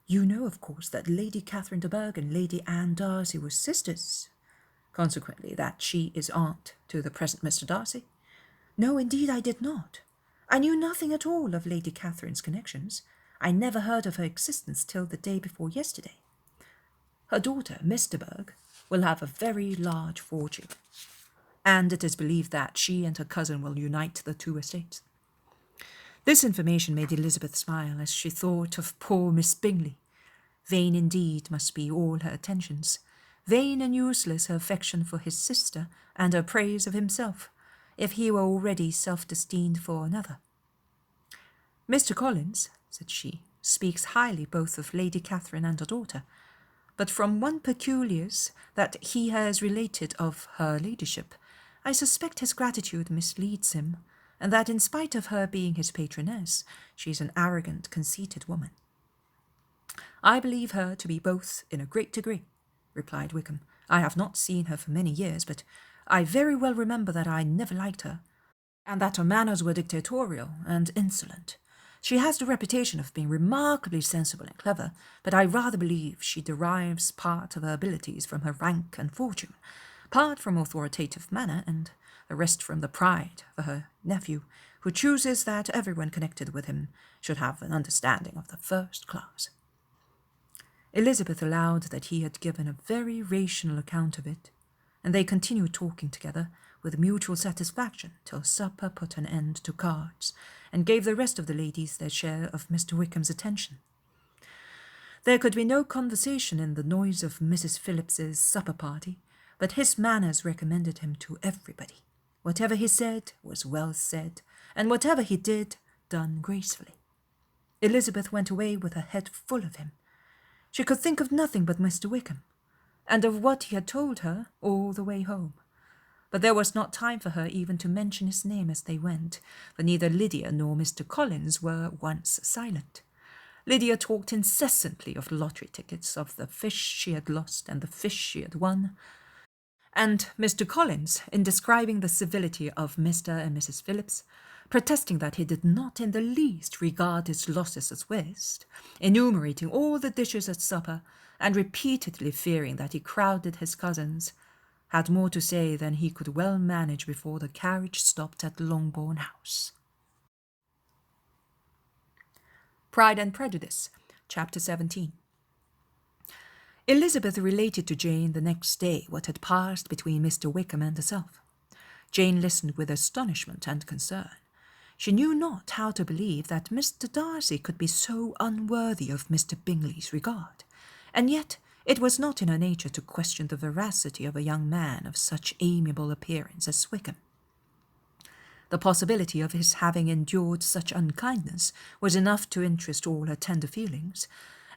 You know, of course, that Lady Catherine de Bourgh and Lady Anne Darcy were sisters, consequently that she is aunt to the present Mr. Darcy? No, indeed, I did not. I knew nothing at all of Lady Catherine's connections. I never heard of her existence till the day before yesterday. Her daughter, Miss de Bourgh, will have a very large fortune, and it is believed that she and her cousin will unite the 2 estates. This information made Elizabeth smile as she thought of poor Miss Bingley. Vain indeed must be all her attentions, vain and useless her affection for his sister and her praise of himself, if he were already self-destined for another. Mr. Collins, said she, speaks highly both of Lady Catherine and her daughter, but from one peculiars that he has related of her ladyship, I suspect his gratitude misleads him, and that in spite of her being his patroness, she is an arrogant, conceited woman. I believe her to be both in a great degree, replied Wickham. I have not seen her for many years, but I very well remember that I never liked her, and that her manners were dictatorial and insolent. She has the reputation of being remarkably sensible and clever, but I rather believe she derives part of her abilities from her rank and fortune, part from authoritative manner, and the rest from the pride of her nephew, who chooses that everyone connected with him should have an understanding of the first class. Elizabeth allowed that he had given a very rational account of it, and they continued talking together with mutual satisfaction till supper put an end to cards, and gave the rest of the ladies their share of Mr. Wickham's attention. There could be no conversation in the noise of Mrs. Phillips's supper party, but his manners recommended him to everybody. Whatever he said was well said, and whatever he did, done gracefully. Elizabeth went away with her head full of him. She could think of nothing but Mr. Wickham, and of what he had told her all the way home. But there was not time for her even to mention his name as they went, for neither Lydia nor Mr. Collins were once silent. Lydia talked incessantly of lottery tickets, of the fish she had lost and the fish she had won, and Mr. Collins, in describing the civility of Mr. and Mrs. Phillips, protesting that he did not in the least regard his losses as waste, enumerating all the dishes at supper, and repeatedly fearing that he crowded his cousins, had more to say than he could well manage before the carriage stopped at Longbourn House. Pride and Prejudice, Chapter 17. Elizabeth related to Jane the next day what had passed between Mr. Wickham and herself. Jane listened with astonishment and concern. She knew not how to believe that Mr. Darcy could be so unworthy of Mr. Bingley's regard, and yet it was not in her nature to question the veracity of a young man of such amiable appearance as Wickham. The possibility of his having endured such unkindness was enough to interest all her tender feelings,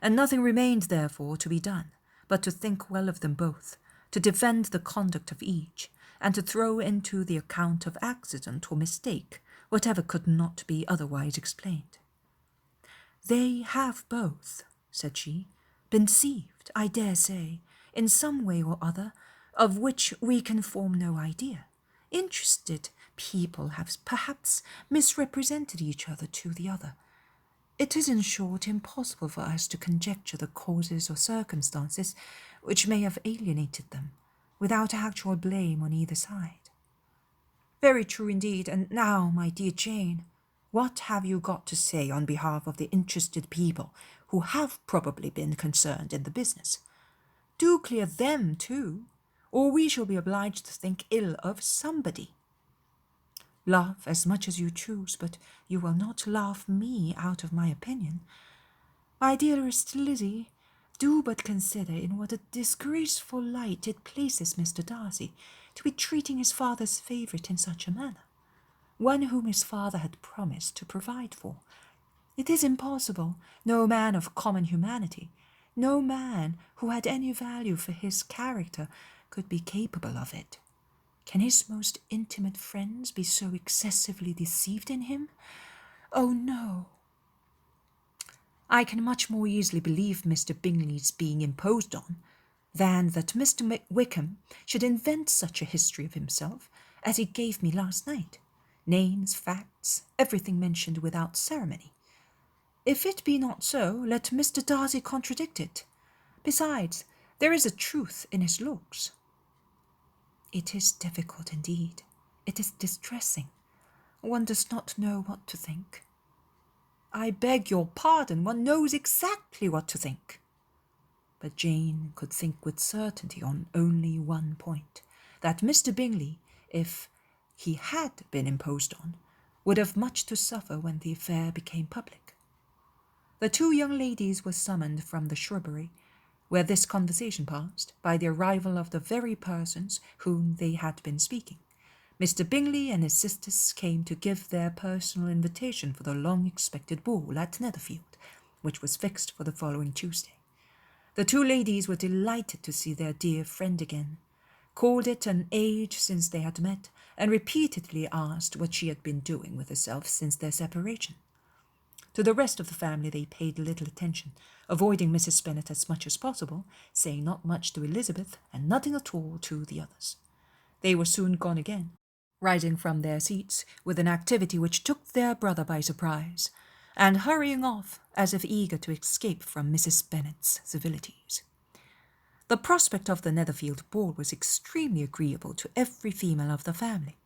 and nothing remained therefore to be done but to think well of them both, to defend the conduct of each, and to throw into the account of accident or mistake whatever could not be otherwise explained. "They have both," said she, "been deceived, I dare say, in some way or other, of which we can form no idea. Interested people have perhaps misrepresented each other to the other. It is, in short, impossible for us to conjecture the causes or circumstances which may have alienated them, without actual blame on either side." "Very true indeed. And now, my dear Jane, what have you got to say on behalf of the interested people who have probably been concerned in the business? Do clear them too, or we shall be obliged to think ill of somebody." "Laugh as much as you choose, but you will not laugh me out of my opinion. My dearest Lizzie, do but consider in what a disgraceful light it places Mr. Darcy to be treating his father's favourite in such a manner, one whom his father had promised to provide for. It is impossible no man of common humanity, no man who had any value for his character, could be capable of it. Can his most intimate friends be so excessively deceived in him? Oh, no. I can much more easily believe Mr. Bingley's being imposed on than that Mr. Wickham should invent such a history of himself as he gave me last night. Names, facts, everything mentioned without ceremony. If it be not so, let Mr. Darcy contradict it. Besides, there is a truth in his looks. It is difficult indeed. It is distressing. One does not know what to think. I beg your pardon, one knows exactly what to think. But Jane could think with certainty on only one point, that Mr. Bingley, if he had been imposed on, would have much to suffer when the affair became public. The two young ladies were summoned from the shrubbery, where this conversation passed, by the arrival of the very persons whom they had been speaking. Mr. Bingley and his sisters came to give their personal invitation for the long-expected ball at Netherfield, which was fixed for the following Tuesday. The two ladies were delighted to see their dear friend again, called it an age since they had met, and repeatedly asked what she had been doing with herself since their separation. To the rest of the family they paid little attention, avoiding Mrs. Bennet as much as possible, saying not much to Elizabeth and nothing at all to the others. They were soon gone again, rising from their seats with an activity which took their brother by surprise, and hurrying off as if eager to escape from Mrs. Bennet's civilities. The prospect of the Netherfield ball was extremely agreeable to every female of the family.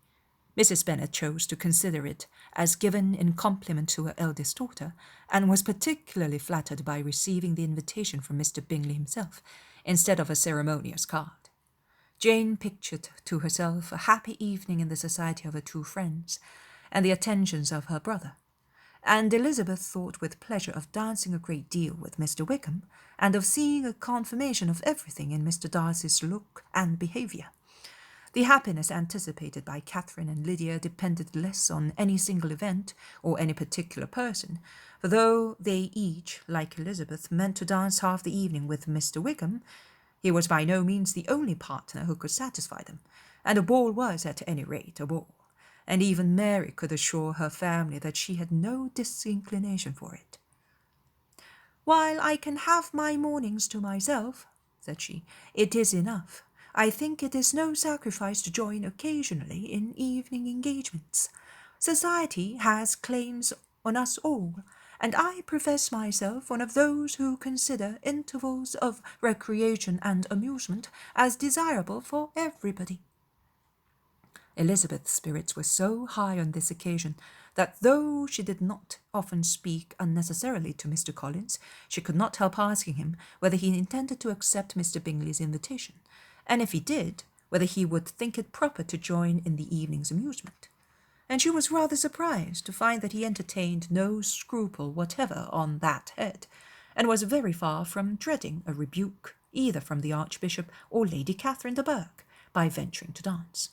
Mrs. Bennet chose to consider it as given in compliment to her eldest daughter, and was particularly flattered by receiving the invitation from Mr. Bingley himself, instead of a ceremonious card. Jane pictured to herself a happy evening in the society of her two friends, and the attentions of her brother, and Elizabeth thought with pleasure of dancing a great deal with Mr. Wickham, and of seeing a confirmation of everything in Mr. Darcy's look and behaviour. The happiness anticipated by Catherine and Lydia depended less on any single event or any particular person, for though they each, like Elizabeth, meant to dance half the evening with Mr. Wickham, he was by no means the only partner who could satisfy them, and a ball was at any rate a ball, and even Mary could assure her family that she had no disinclination for it. "While I can have my mornings to myself," said she, "it is enough. I think it is no sacrifice to join occasionally in evening engagements. Society has claims on us all, and I profess myself one of those who consider intervals of recreation and amusement as desirable for everybody." Elizabeth's spirits were so high on this occasion that though she did not often speak unnecessarily to Mr. Collins, she could not help asking him whether he intended to accept Mr. Bingley's invitation, and if he did, whether he would think it proper to join in the evening's amusement. And she was rather surprised to find that he entertained no scruple whatever on that head, and was very far from dreading a rebuke either from the Archbishop or Lady Catherine de Bourgh by venturing to dance.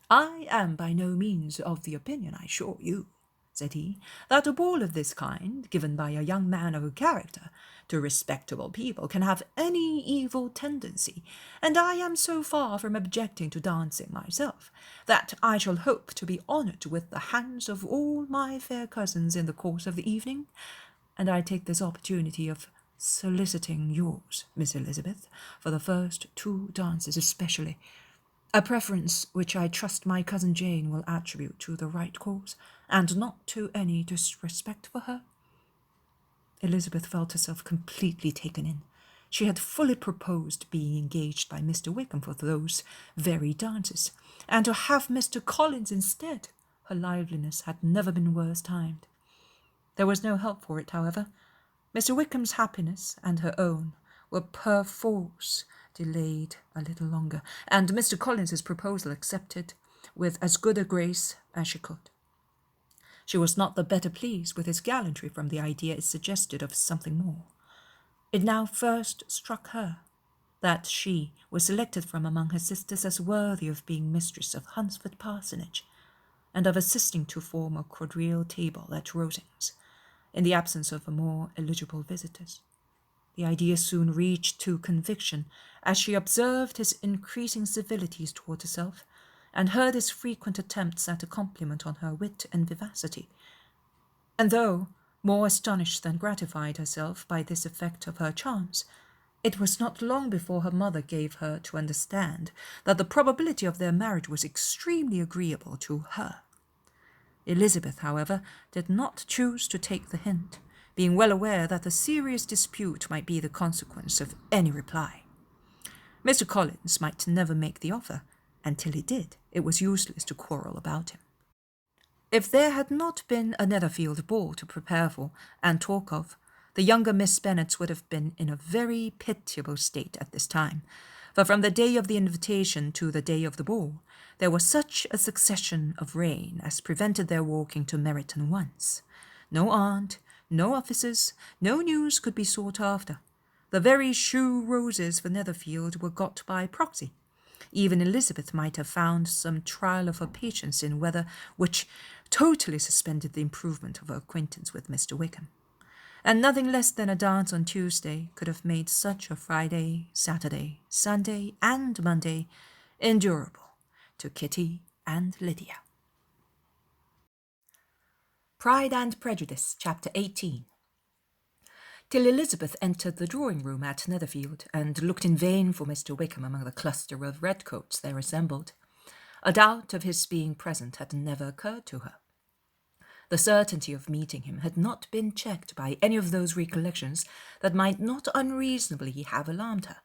"I am by no means of the opinion, I assure you," said he, "that a ball of this kind, given by a young man of character to respectable people, can have any evil tendency, and I am so far from objecting to dancing myself, that I shall hope to be honoured with the hands of all my fair cousins in the course of the evening, and I take this opportunity of soliciting yours, Miss Elizabeth, for the first 2 dances especially, a preference which I trust my cousin Jane will attribute to the right cause, and not to any disrespect for her." Elizabeth felt herself completely taken in. She had fully proposed being engaged by Mr. Wickham for those very dances, and to have Mr. Collins instead, her liveliness had never been worse timed. There was no help for it, however. Mr. Wickham's happiness and her own were perforce delayed a little longer, and Mr. Collins's proposal accepted with as good a grace as she could. She was not the better pleased with his gallantry from the idea it suggested of something more. It now first struck her that she was selected from among her sisters as worthy of being mistress of Hunsford Parsonage, and of assisting to form a quadrille table at Rosings, in the absence of more eligible visitors. The idea soon reached to conviction, as she observed his increasing civilities toward herself, and heard his frequent attempts at a compliment on her wit and vivacity. And though more astonished than gratified herself by this effect of her charms, it was not long before her mother gave her to understand that the probability of their marriage was extremely agreeable to her. Elizabeth, however, did not choose to take the hint, being well aware that a serious dispute might be the consequence of any reply. Mr. Collins might never make the offer, and till he did, it was useless to quarrel about him. If there had not been a Netherfield ball to prepare for and talk of, the younger Miss Bennets would have been in a very pitiable state at this time, for from the day of the invitation to the day of the ball, there was such a succession of rain as prevented their walking to Meryton once. No aunt, no officers, no news could be sought after. The very shoe roses for Netherfield were got by proxy. Even Elizabeth might have found some trial of her patience in weather which totally suspended the improvement of her acquaintance with Mr. Wickham. And nothing less than a dance on Tuesday could have made such a Friday, Saturday, Sunday, and Monday endurable to Kitty and Lydia. Pride and Prejudice, Chapter 18. Till Elizabeth entered the drawing-room at Netherfield, and looked in vain for Mr. Wickham among the cluster of redcoats there assembled, a doubt of his being present had never occurred to her. The certainty of meeting him had not been checked by any of those recollections that might not unreasonably have alarmed her.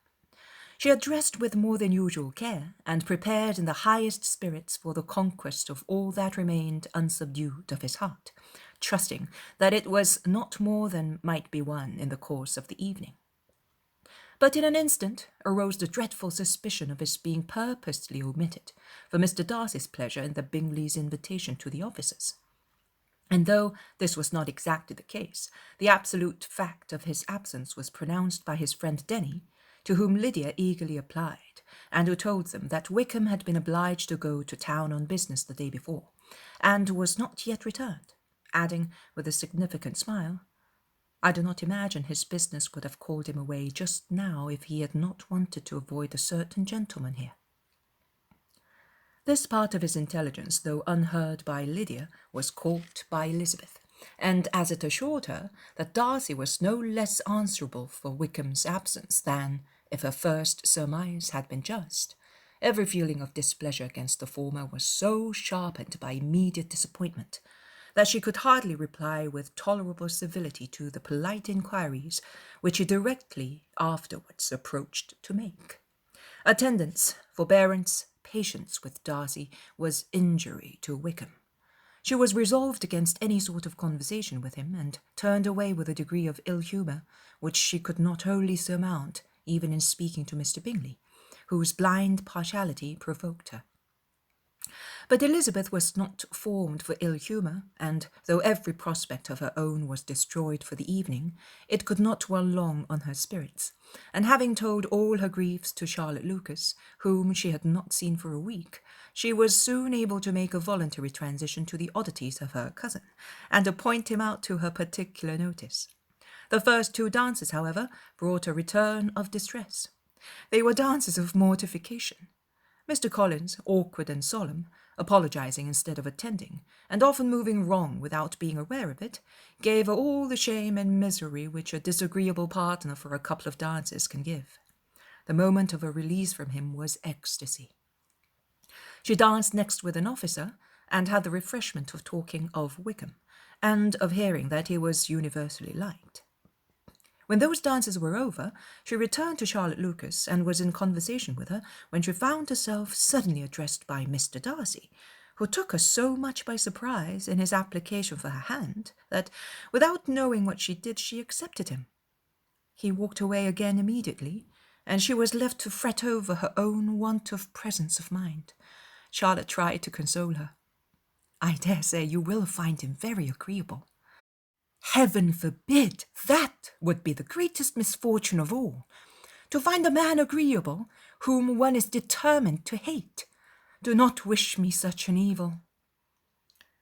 She had dressed with more than usual care, and prepared in the highest spirits for the conquest of all that remained unsubdued of his heart, trusting that it was not more than might be won in the course of the evening. But in an instant arose the dreadful suspicion of his being purposely omitted for Mr. Darcy's pleasure in the Bingleys' invitation to the officers. And though this was not exactly the case, the absolute fact of his absence was pronounced by his friend Denny, to whom Lydia eagerly applied, and who told them that Wickham had been obliged to go to town on business the day before, and was not yet returned, adding with a significant smile, "I do not imagine his business would have called him away just now if he had not wanted to avoid a certain gentleman here." This part of his intelligence, though unheard by Lydia, was caught by Elizabeth, and as it assured her that Darcy was no less answerable for Wickham's absence than if her first surmise had been just, every feeling of displeasure against the former was so sharpened by immediate disappointment that she could hardly reply with tolerable civility to the polite inquiries which he directly afterwards approached to make. Attendance, forbearance, patience with Darcy was injury to Wickham. She was resolved against any sort of conversation with him, and turned away with a degree of ill humour which she could not wholly surmount, even in speaking to Mr. Bingley, whose blind partiality provoked her. But Elizabeth was not formed for ill humour, and though every prospect of her own was destroyed for the evening, it could not dwell long on her spirits, and having told all her griefs to Charlotte Lucas, whom she had not seen for a week, she was soon able to make a voluntary transition to the oddities of her cousin, and to point him out to her particular notice. The first two dances, however, brought a return of distress. They were dances of mortification. Mr. Collins, awkward and solemn, apologizing instead of attending, and often moving wrong without being aware of it, gave her all the shame and misery which a disagreeable partner for a couple of dances can give. The moment of her release from him was ecstasy. She danced next with an officer, and had the refreshment of talking of Wickham, and of hearing that he was universally liked. When those dances were over, she returned to Charlotte Lucas, and was in conversation with her, when she found herself suddenly addressed by Mr. Darcy, who took her so much by surprise in his application for her hand, that, without knowing what she did, she accepted him. He walked away again immediately, and she was left to fret over her own want of presence of mind. Charlotte tried to console her. "I dare say you will find him very agreeable." "Heaven forbid! That would be the greatest misfortune of all. To find a man agreeable whom one is determined to hate. Do not wish me such an evil."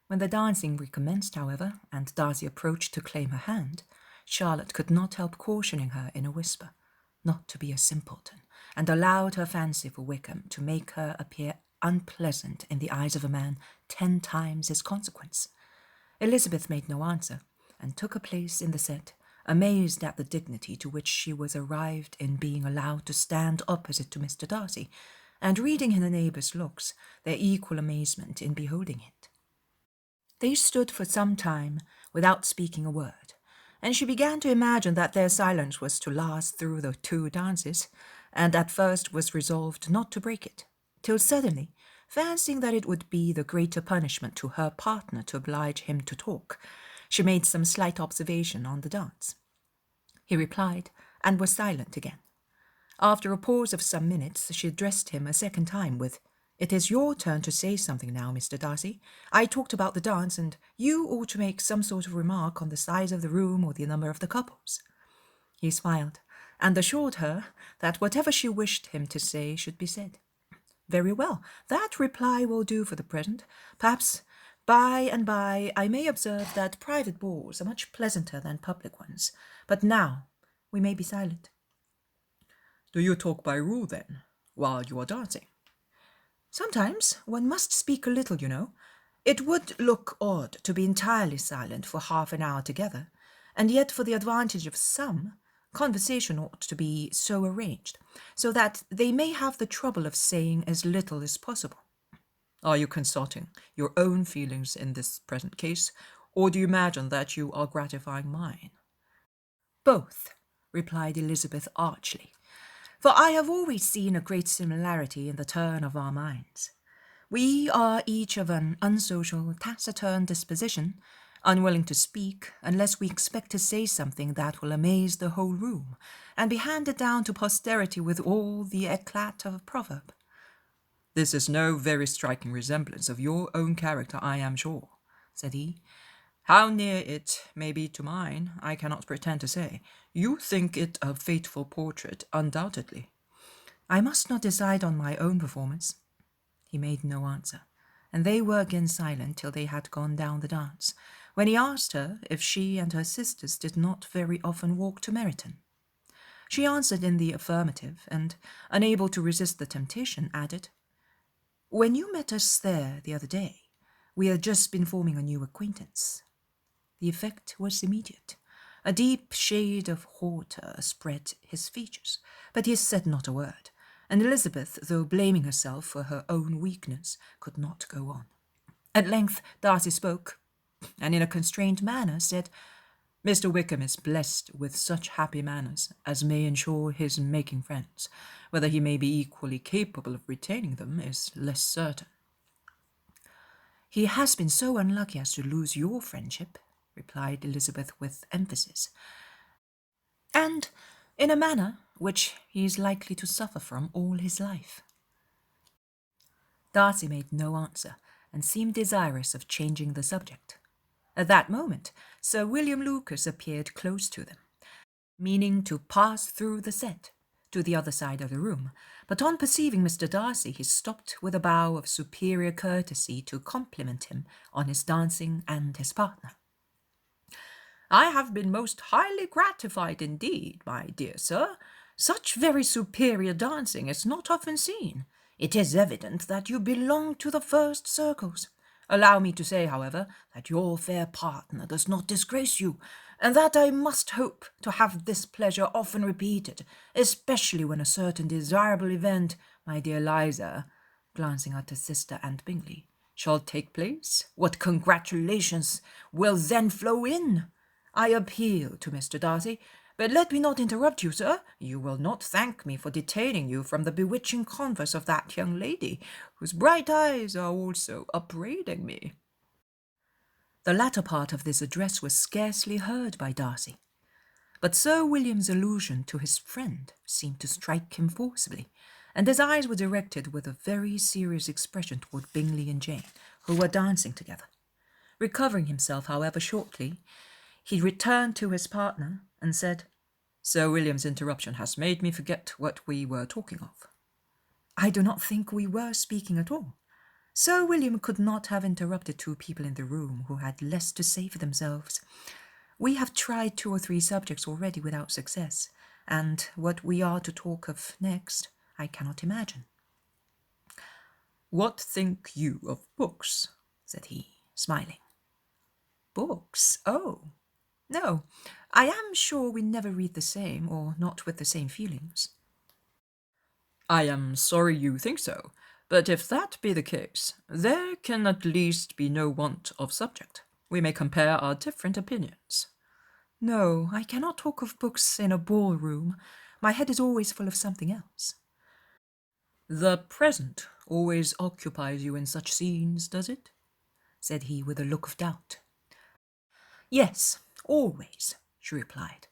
When the dancing recommenced, however, and Darcy approached to claim her hand, Charlotte could not help cautioning her in a whisper not to be a simpleton, and allowed her fancy for Wickham to make her appear unpleasant in the eyes of a man 10 times his consequence. Elizabeth made no answer, and took a place in the set, amazed at the dignity to which she was arrived in being allowed to stand opposite to Mr. Darcy, and reading in the neighbours' looks their equal amazement in beholding it. They stood for some time without speaking a word, and she began to imagine that their silence was to last through the 2 dances, and at first was resolved not to break it, till suddenly, fancying that it would be the greater punishment to her partner to oblige him to talk, she made some slight observation on the dance. He replied, and was silent again. After a pause of some minutes, she addressed him a second time with, "It is your turn to say something now, Mr. Darcy. I talked about the dance, and you ought to make some sort of remark on the size of the room or the number of the couples." He smiled, and assured her that whatever she wished him to say should be said. "Very well, that reply will do for the present. Perhaps by and by I may observe that private balls are much pleasanter than public ones. But now we may be silent." "Do you talk by rule, then, while you are dancing?" "Sometimes one must speak a little, you know. It would look odd to be entirely silent for half an hour together, and yet for the advantage of some, conversation ought to be so arranged, so that they may have the trouble of saying as little as possible." "Are you consulting your own feelings in this present case, or do you imagine that you are gratifying mine?" "Both," replied Elizabeth archly, "for I have always seen a great similarity in the turn of our minds. We are each of an unsocial, taciturn disposition, unwilling to speak unless we expect to say something that will amaze the whole room, and be handed down to posterity with all the eclat of a proverb." "This is no very striking resemblance of your own character, I am sure," said he. "How near it may be to mine, I cannot pretend to say. You think it a faithful portrait, undoubtedly." "I must not decide on my own performance." He made no answer, and they were again silent till they had gone down the dance, when he asked her if she and her sisters did not very often walk to Meryton. She answered in the affirmative, and, unable to resist the temptation, added, When you met us there the other day, we had just been forming a new acquaintance. The effect was immediate. A deep shade of hauteur spread his features, but he said not a word, and Elizabeth, though blaming herself for her own weakness, could not go on. At length Darcy spoke, and in a constrained manner said, Mr. Wickham is blessed with such happy manners as may ensure his making friends. Whether he may be equally capable of retaining them is less certain. He has been so unlucky as to lose your friendship, replied Elizabeth with emphasis, and in a manner which he is likely to suffer from all his life. Darcy made no answer, and seemed desirous of changing the subject. At that moment, Sir William Lucas appeared close to them, meaning to pass through the set to the other side of the room, but on perceiving Mr. Darcy, he stopped with a bow of superior courtesy to compliment him on his dancing and his partner. I have been most highly gratified indeed, my dear sir. Such very superior dancing is not often seen. It is evident that you belong to the first circles. Allow me to say, however, that your fair partner does not disgrace you, and that I must hope to have this pleasure often repeated, especially when a certain desirable event, my dear Liza, glancing at her sister and Bingley, shall take place. What congratulations will then flow in! I appeal to Mr. Darcy, but let me not interrupt you, sir. You will not thank me for detaining you from the bewitching converse of that young lady, whose bright eyes are also upbraiding me. The latter part of this address was scarcely heard by Darcy, but Sir William's allusion to his friend seemed to strike him forcibly, and his eyes were directed with a very serious expression toward Bingley and Jane, who were dancing together. Recovering himself, however, shortly, he returned to his partner and said, Sir William's interruption has made me forget what we were talking of. I do not think we were speaking at all. Sir William could not have interrupted two people in the room who had less to say for themselves. We have tried 2 or 3 subjects already without success, and what we are to talk of next, I cannot imagine. What think you of books? Said he, smiling. Books? Oh, no, I am sure we never read the same, or not with the same feelings. I am sorry you think so, but if that be the case, there can at least be no want of subject. We may compare our different opinions. No, I cannot talk of books in a ballroom. My head is always full of something else. The present always occupies you in such scenes, does it? Said he with a look of doubt. Yes, always, she replied,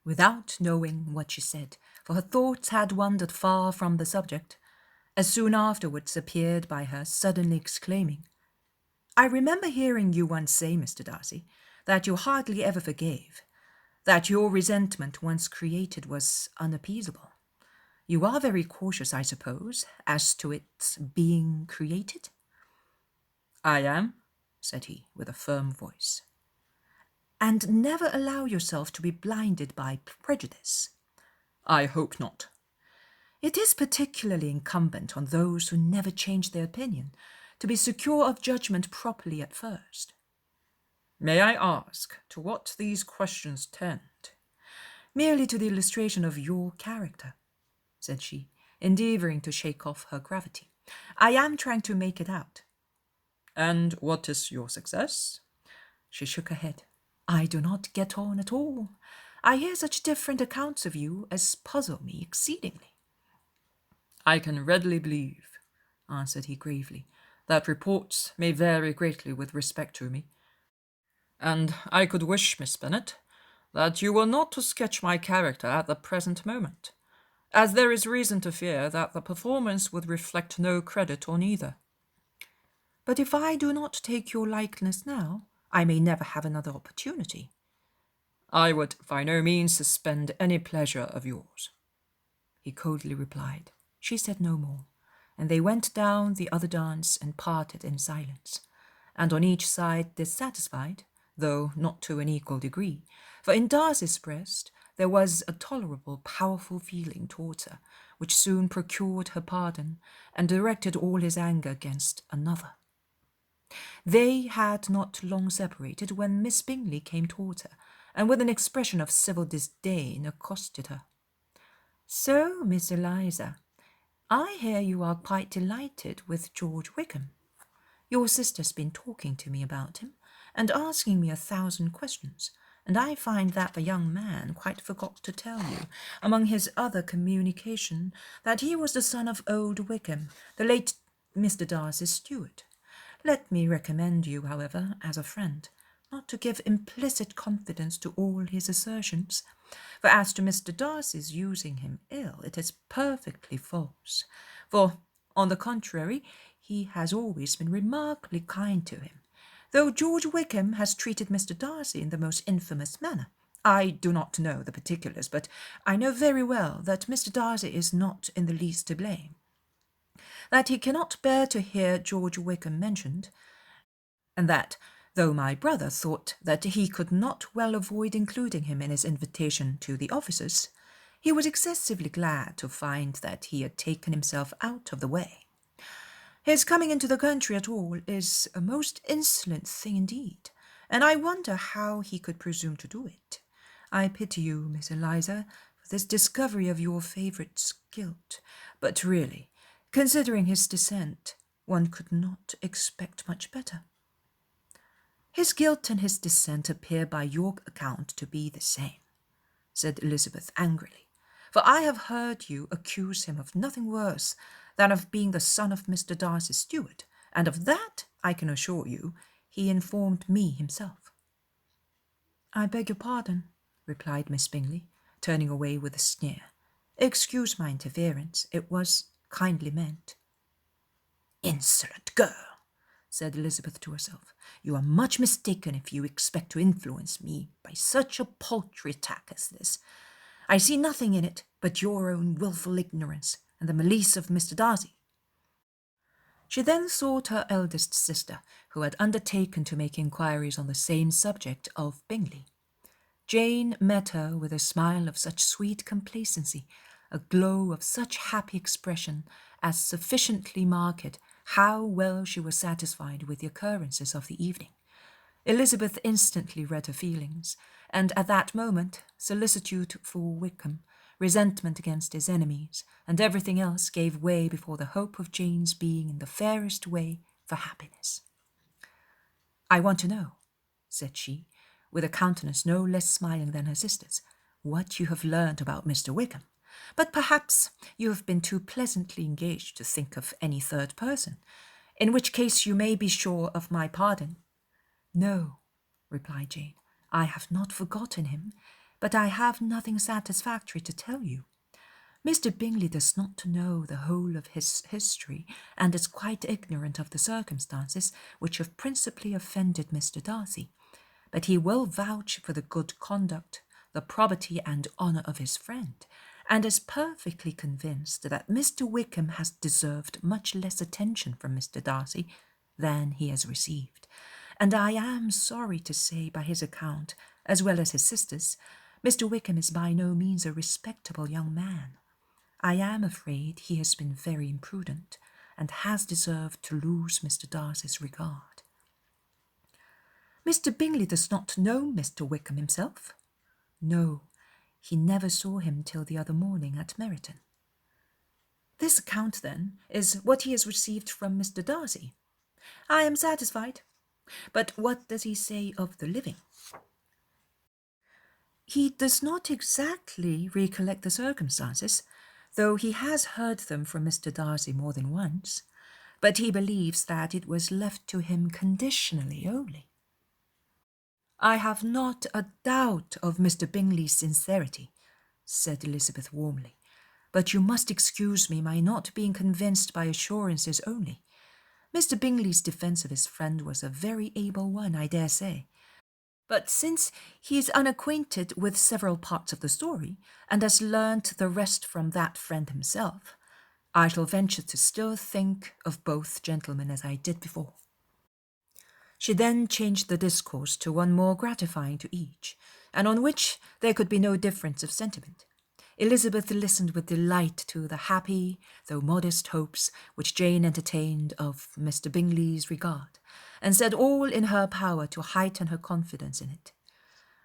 without knowing what she said, for her thoughts had wandered far from the subject, as soon afterwards appeared by her suddenly exclaiming, I remember hearing you once say, Mr. Darcy, that you hardly ever forgave, that your resentment once created was unappeasable. You are very cautious, I suppose, as to its being created? I am, said he, with a firm voice. And never allow yourself to be blinded by prejudice? I hope not. It is particularly incumbent on those who never change their opinion to be secure of judgment properly at first. May I ask to what these questions tend? Merely to the illustration of your character, said she, endeavouring to shake off her gravity. I am trying to make it out. And what is your success? She shook her head. I do not get on at all. I hear such different accounts of you as puzzle me exceedingly. I can readily believe, answered he gravely, that reports may vary greatly with respect to me. And I could wish, Miss Bennet, that you were not to sketch my character at the present moment, as there is reason to fear that the performance would reflect no credit on either. But if I do not take your likeness now, I may never have another opportunity. I would by no means suspend any pleasure of yours, he coldly replied. She said no more, and they went down the other dance and parted in silence, and on each side dissatisfied, though not to an equal degree, for in Darcy's breast There was a tolerable, powerful feeling towards her, which soon procured her pardon and directed all his anger against another. They had not long separated when Miss Bingley came towards her, and with an expression of civil disdain accosted her. "So, Miss Eliza, I hear you are quite delighted with George Wickham. Your sister's been talking to me about him, and asking me 1,000 questions, and I find that the young man quite forgot to tell you, among his other communication, that he was the son of old Wickham, the late Mr. Darcy's steward. Let me recommend you, however, as a friend, not to give implicit confidence to all his assertions, for as to Mr. Darcy's using him ill, it is perfectly false, for, on the contrary, he has always been remarkably kind to him, though George Wickham has treated Mr. Darcy in the most infamous manner. I do not know the particulars, but I know very well that Mr. Darcy is not in the least to blame, that he cannot bear to hear George Wickham mentioned, and that, though my brother thought that he could not well avoid including him in his invitation to the officers, he was excessively glad to find that he had taken himself out of the way. His coming into the country at all is a most insolent thing indeed, and I wonder how he could presume to do it. I pity you, Miss Eliza, for this discovery of your favourite's guilt, but really, considering his descent, one could not expect much better. His guilt and his descent appear by your account to be the same, said Elizabeth angrily, for I have heard you accuse him of nothing worse than of being the son of Mr. Darcy's steward, and of that, I can assure you, he informed me himself. I beg your pardon, replied Miss Bingley, turning away with a sneer. Excuse my interference, it was kindly meant. Insolent girl, said Elizabeth to herself. You are much mistaken if you expect to influence me by such a paltry attack as this. I see nothing in it but your own wilful ignorance and the malice of Mr. Darcy. She then sought her eldest sister, who had undertaken to make inquiries on the same subject of Bingley. Jane met her with a smile of such sweet complacency, a glow of such happy expression, as sufficiently marked how well she was satisfied with the occurrences of the evening. Elizabeth instantly read her feelings, and at that moment solicitude for Wickham, resentment against his enemies, and everything else gave way before the hope of Jane's being in the fairest way for happiness. I want to know, said she, with a countenance no less smiling than her sister's, what you have learned about Mr. Wickham. But perhaps you have been too pleasantly engaged to think of any third person, in which case you may be sure of my pardon. No, replied Jane, I have not forgotten him, but I have nothing satisfactory to tell you. Mr. Bingley does not know the whole of his history, and is quite ignorant of the circumstances which have principally offended Mr. Darcy, but he will vouch for the good conduct, the probity and honour of his friend, and is perfectly convinced that Mr. Wickham has deserved much less attention from Mr. Darcy than he has received, and I am sorry to say by his account, as well as his sister's, Mr. Wickham is by no means a respectable young man. I am afraid he has been very imprudent, and has deserved to lose Mr. Darcy's regard. Mr. Bingley does not know Mr. Wickham himself? No, he never saw him till the other morning at Meryton. This account, then, is what he has received from Mr. Darcy. I am satisfied. But what does he say of the living? He does not exactly recollect the circumstances, though he has heard them from Mr. Darcy more than once, but he believes that it was left to him conditionally only. I have not a doubt of Mr. Bingley's sincerity, said Elizabeth warmly, but you must excuse me my not being convinced by assurances only. Mr. Bingley's defence of his friend was a very able one, I dare say. But since he is unacquainted with several parts of the story, and has learnt the rest from that friend himself, I shall venture to still think of both gentlemen as I did before. She then changed the discourse to one more gratifying to each, and on which there could be no difference of sentiment. Elizabeth listened with delight to the happy, though modest hopes which Jane entertained of Mr. Bingley's regard, and said all in her power to heighten her confidence in it.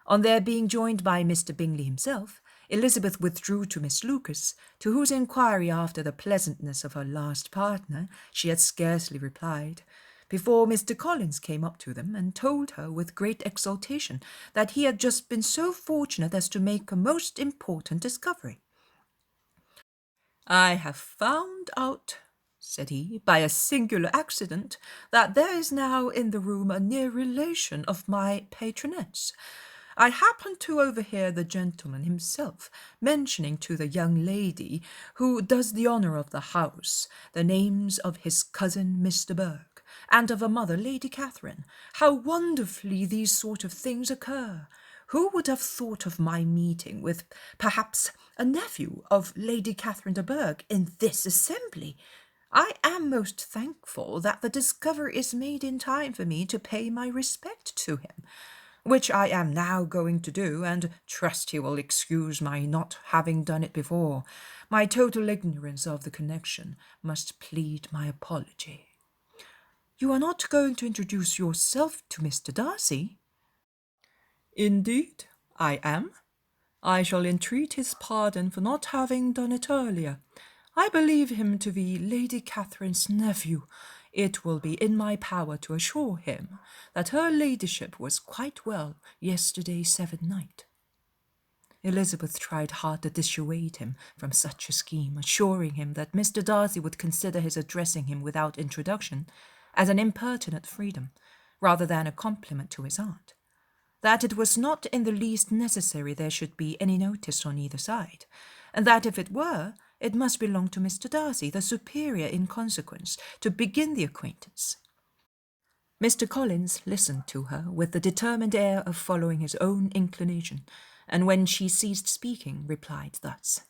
On their being joined by Mr. Bingley himself, Elizabeth withdrew to Miss Lucas, to whose inquiry after the pleasantness of her last partner she had scarcely replied, before Mr. Collins came up to them and told her with great exultation that he had just been so fortunate as to make a most important discovery. "I have found out," said he, "by a singular accident, that there is now in the room a near relation of my patroness. I happened to overhear the gentleman himself mentioning to the young lady who does the honour of the house the names of his cousin Mr. Burke, and of a mother, Lady Catherine. How wonderfully these sort of things occur! Who would have thought of my meeting with, perhaps, a nephew of Lady Catherine de Bourgh in this assembly? I am most thankful that the discovery is made in time for me to pay my respect to him, which I am now going to do, and trust he will excuse my not having done it before. My total ignorance of the connection must plead my apology." "You are not going to introduce yourself to Mr. Darcy?" "Indeed, I am. I shall entreat his pardon for not having done it earlier. I believe him to be Lady Catherine's nephew. It will be in my power to assure him that her ladyship was quite well yesterday sevennight." Elizabeth tried hard to dissuade him from such a scheme, assuring him that Mr. Darcy would consider his addressing him without introduction as an impertinent freedom, rather than a compliment to his aunt, that it was not in the least necessary there should be any notice on either side, and that if it were, it must belong to Mr. Darcy, the superior in consequence, to begin the acquaintance. Mr. Collins listened to her with the determined air of following his own inclination, and when she ceased speaking, replied thus: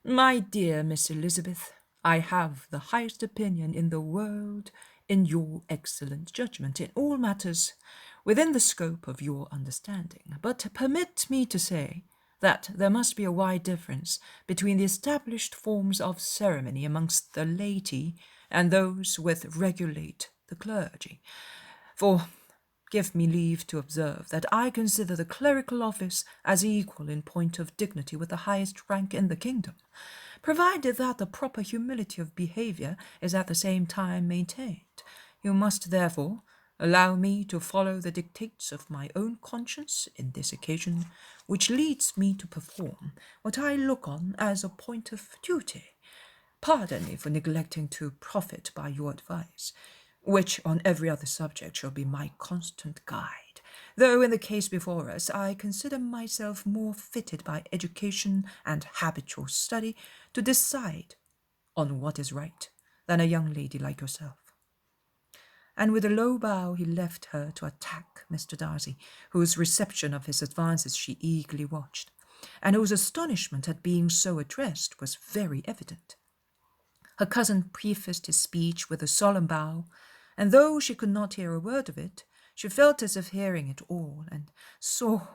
"My dear Miss Elizabeth, I have the highest opinion in the world in your excellent judgment in all matters within the scope of your understanding, but permit me to say that there must be a wide difference between the established forms of ceremony amongst the laity and those which regulate the clergy. For give me leave to observe that I consider the clerical office as equal in point of dignity with the highest rank in the kingdom, provided that the proper humility of behaviour is at the same time maintained. You must, therefore, allow me to follow the dictates of my own conscience in this occasion, which leads me to perform what I look on as a point of duty. Pardon me for neglecting to profit by your advice, which on every other subject shall be my constant guide, though in the case before us I consider myself more fitted by education and habitual study to decide on what is right than a young lady like yourself." And with a low bow he left her to attack Mr. Darcy, whose reception of his advances she eagerly watched, and whose astonishment at being so addressed was very evident. Her cousin prefaced his speech with a solemn bow, and though she could not hear a word of it, she felt as if hearing it all, and saw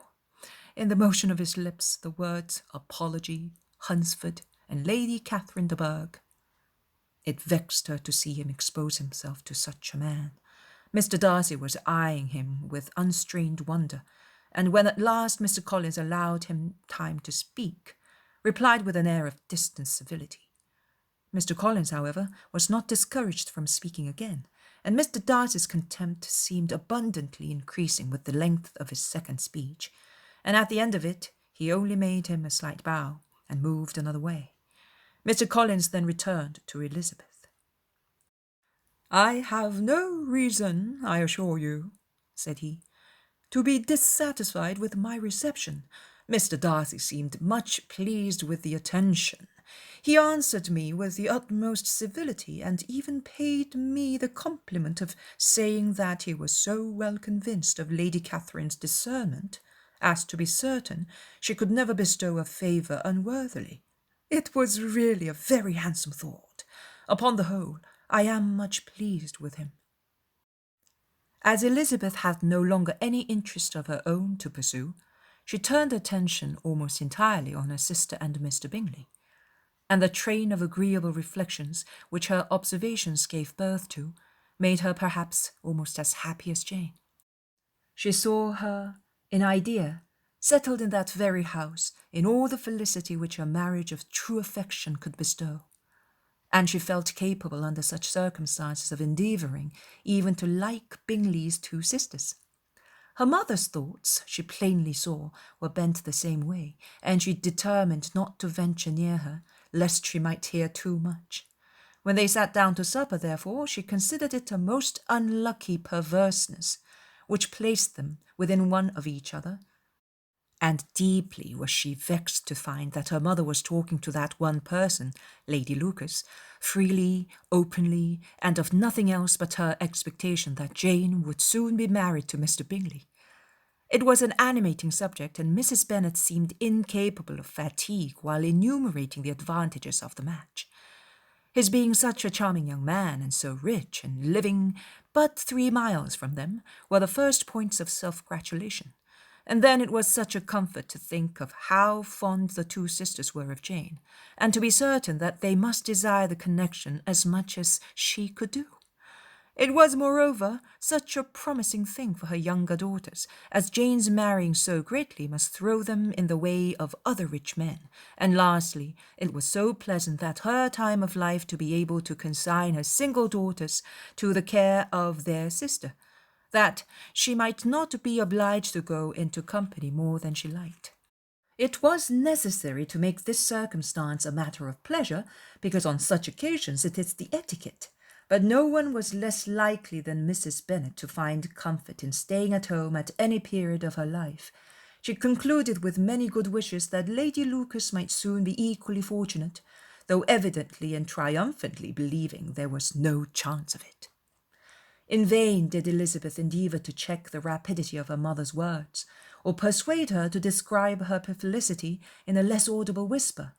in the motion of his lips the words apology, Hunsford, and Lady Catherine de Bourgh. It vexed her to see him expose himself to such a man. Mr. Darcy was eyeing him with unstrained wonder, and when at last Mr. Collins allowed him time to speak, replied with an air of distant civility. Mr. Collins, however, was not discouraged from speaking again, and Mr. Darcy's contempt seemed abundantly increasing with the length of his second speech, and at the end of it he only made him a slight bow and moved another way. Mr. Collins then returned to Elizabeth. "I have no reason, I assure you," said he, "to be dissatisfied with my reception. Mr. Darcy seemed much pleased with the attention. He answered me with the utmost civility, and even paid me the compliment of saying that he was so well convinced of Lady Catherine's discernment as to be certain she could never bestow a favour unworthily. It was really a very handsome thought. Upon the whole, I am much pleased with him." As Elizabeth had no longer any interest of her own to pursue, she turned attention almost entirely on her sister and Mr. Bingley, and the train of agreeable reflections which her observations gave birth to made her perhaps almost as happy as Jane. She saw her, in idea, settled in that very house, in all the felicity which a marriage of true affection could bestow, and she felt capable under such circumstances of endeavouring even to like Bingley's two sisters. Her mother's thoughts, she plainly saw, were bent the same way, and she determined not to venture near her, lest she might hear too much. When they sat down to supper, therefore, she considered it a most unlucky perverseness which placed them within one of each other, and deeply was she vexed to find that her mother was talking to that one person, Lady Lucas, freely, openly, and of nothing else but her expectation that Jane would soon be married to Mr. Bingley. It was an animating subject, and Mrs. Bennet seemed incapable of fatigue while enumerating the advantages of the match. His being such a charming young man, and so rich, and living but 3 miles from them, were the first points of self-gratulation. And then it was such a comfort to think of how fond the two sisters were of Jane, and to be certain that they must desire the connection as much as she could do. It was, moreover, such a promising thing for her younger daughters, as Jane's marrying so greatly must throw them in the way of other rich men, and lastly, it was so pleasant at her time of life to be able to consign her single daughters to the care of their sister, that she might not be obliged to go into company more than she liked. It was necessary to make this circumstance a matter of pleasure, because on such occasions it is the etiquette. But no one was less likely than Mrs. Bennet to find comfort in staying at home at any period of her life. She concluded with many good wishes that Lady Lucas might soon be equally fortunate, though evidently and triumphantly believing there was no chance of it. In vain did Elizabeth endeavour to check the rapidity of her mother's words, or persuade her to describe her felicity in a less audible whisper,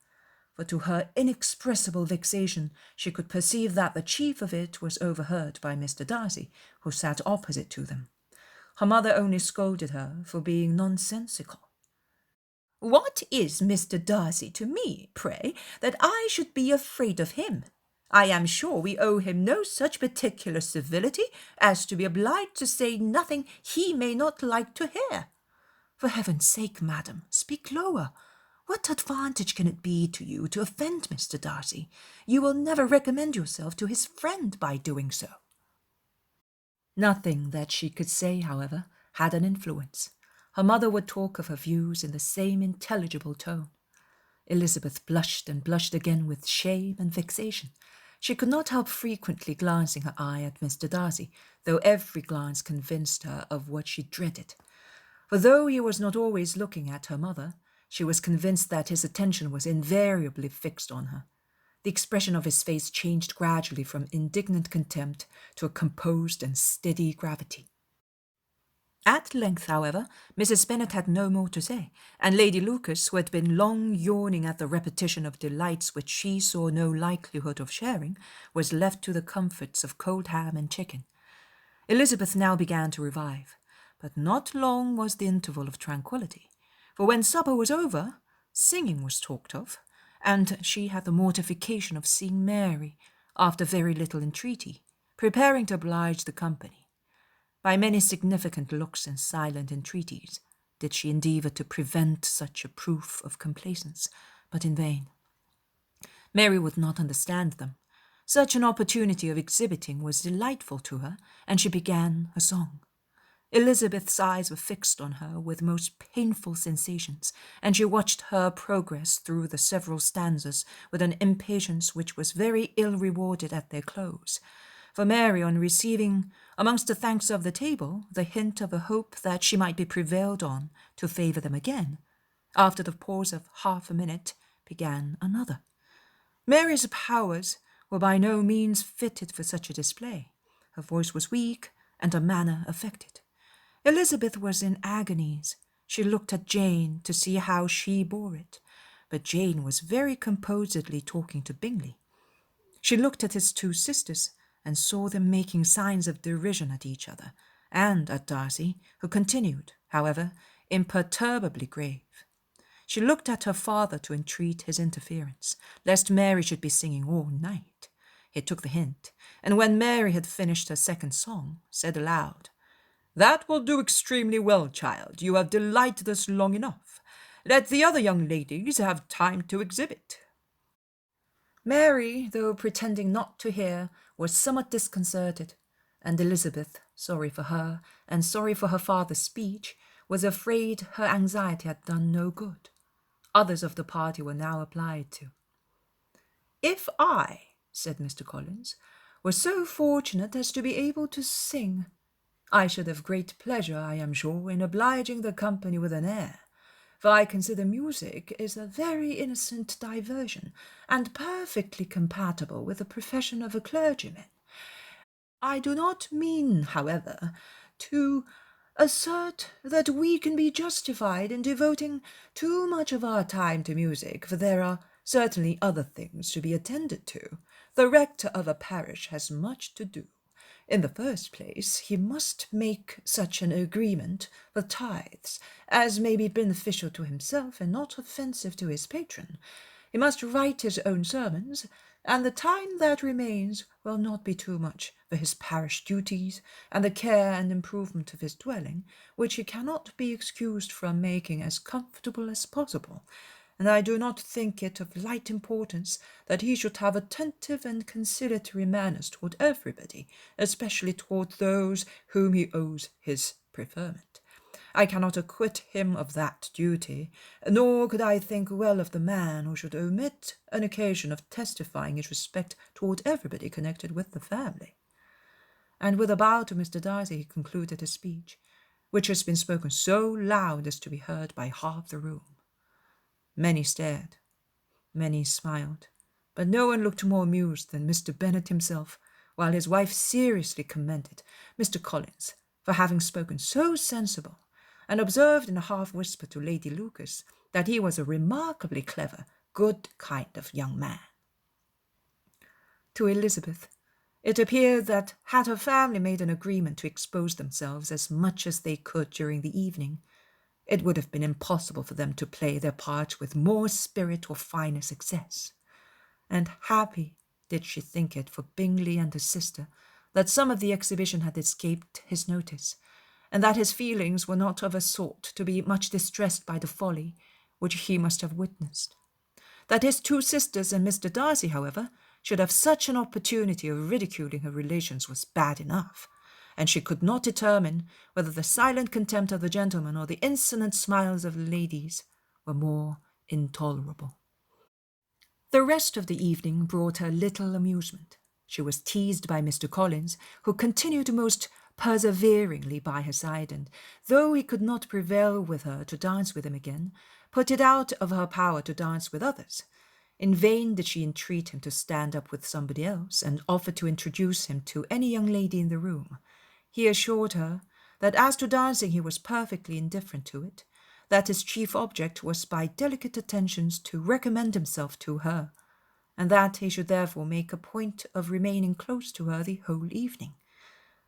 for to her inexpressible vexation she could perceive that the chief of it was overheard by Mr. Darcy, who sat opposite to them. Her mother only scolded her for being nonsensical. "What is Mr. Darcy to me, pray, that I should be afraid of him? I am sure we owe him no such particular civility as to be obliged to say nothing he may not like to hear. For heaven's sake, madam, speak lower. What advantage can it be to you to offend Mr. Darcy? You will never recommend yourself to his friend by doing so." Nothing that she could say, however, had an influence. Her mother would talk of her views in the same intelligible tone. Elizabeth blushed and blushed again with shame and vexation. She could not help frequently glancing her eye at Mr. Darcy, though every glance convinced her of what she dreaded. For though he was not always looking at her mother, she was convinced that his attention was invariably fixed on her. The expression of his face changed gradually from indignant contempt to a composed and steady gravity. At length, however, Mrs. Bennet had no more to say, and Lady Lucas, who had been long yawning at the repetition of delights which she saw no likelihood of sharing, was left to the comforts of cold ham and chicken. Elizabeth now began to revive, but not long was the interval of tranquillity, for when supper was over, singing was talked of, and she had the mortification of seeing Mary, after very little entreaty, preparing to oblige the company. By many significant looks and silent entreaties did she endeavour to prevent such a proof of complaisance, but in vain. Mary would not understand them. Such an opportunity of exhibiting was delightful to her, and she began a song. Elizabeth's eyes were fixed on her with most painful sensations, and she watched her progress through the several stanzas with an impatience which was very ill rewarded at their close. For Mary, on receiving, amongst the thanks of the table, the hint of a hope that she might be prevailed on to favour them again, after the pause of half a minute, began another. Mary's powers were by no means fitted for such a display. Her voice was weak, and her manner affected. Elizabeth was in agonies. She looked at Jane to see how she bore it, but Jane was very composedly talking to Bingley. She looked at his two sisters, and saw them making signs of derision at each other, and at Darcy, who continued, however, imperturbably grave. She looked at her father to entreat his interference, lest Mary should be singing all night. He took the hint, and when Mary had finished her second song, said aloud, "That will do extremely well, child. You have delighted us long enough. Let the other young ladies have time to exhibit." Mary, though pretending not to hear, was somewhat disconcerted, and Elizabeth, sorry for her, and sorry for her father's speech, was afraid her anxiety had done no good. Others of the party were now applied to. "If I," said Mr. Collins, "were so fortunate as to be able to sing, I should have great pleasure, I am sure, in obliging the company with an air, for I consider music is a very innocent diversion, and perfectly compatible with the profession of a clergyman. I do not mean, however, to assert that we can be justified in devoting too much of our time to music, for there are certainly other things to be attended to. The rector of a parish has much to do. In the first place, he must make such an agreement for tithes as may be beneficial to himself and not offensive to his patron. He must write his own sermons, and the time that remains will not be too much for his parish duties and the care and improvement of his dwelling, which he cannot be excused from making as comfortable as possible. And I do not think it of light importance that he should have attentive and conciliatory manners toward everybody, especially toward those whom he owes his preferment. I cannot acquit him of that duty, nor could I think well of the man who should omit an occasion of testifying his respect toward everybody connected with the family." And with a bow to Mr. Darcy he concluded his speech, which has been spoken so loud as to be heard by half the room. Many stared, many smiled, but no one looked more amused than Mr. Bennet himself, while his wife seriously commended Mr. Collins for having spoken so sensible, and observed in a half-whisper to Lady Lucas that he was a remarkably clever, good kind of young man. To Elizabeth, it appeared that had her family made an agreement to expose themselves as much as they could during the evening, it would have been impossible for them to play their part with more spirit or finer success. And happy did she think it for Bingley and his sister that some of the exhibition had escaped his notice, and that his feelings were not of a sort to be much distressed by the folly which he must have witnessed. That his two sisters and Mr. Darcy, however, should have such an opportunity of ridiculing her relations was bad enough, and she could not determine whether the silent contempt of the gentlemen or the insolent smiles of the ladies were more intolerable. The rest of the evening brought her little amusement. She was teased by Mr. Collins, who continued most perseveringly by her side, and, though he could not prevail with her to dance with him again, put it out of her power to dance with others. In vain did she entreat him to stand up with somebody else, and offer to introduce him to any young lady in the room. He assured her that as to dancing he was perfectly indifferent to it, that his chief object was by delicate attentions to recommend himself to her, and that he should therefore make a point of remaining close to her the whole evening.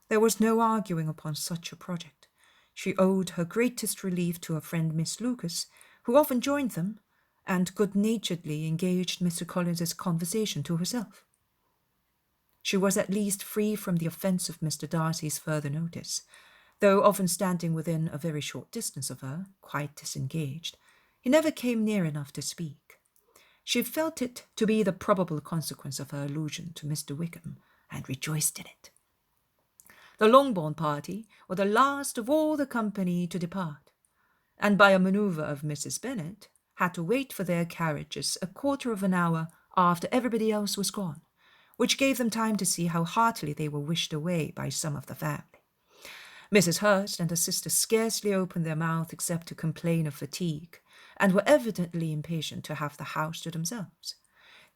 There was no arguing upon such a project. She owed her greatest relief to her friend Miss Lucas, who often joined them, and good-naturedly engaged Mr. Collins's conversation to herself. She was at least free from the offence of Mr. Darcy's further notice, though often standing within a very short distance of her, quite disengaged. He never came near enough to speak. She felt it to be the probable consequence of her allusion to Mr. Wickham, and rejoiced in it. The Longbourn party were the last of all the company to depart, and by a manoeuvre of Mrs. Bennet, had to wait for their carriages a quarter of an hour after everybody else was gone, which gave them time to see how heartily they were wished away by some of the family. Mrs. Hurst and her sister scarcely opened their mouth except to complain of fatigue, and were evidently impatient to have the house to themselves.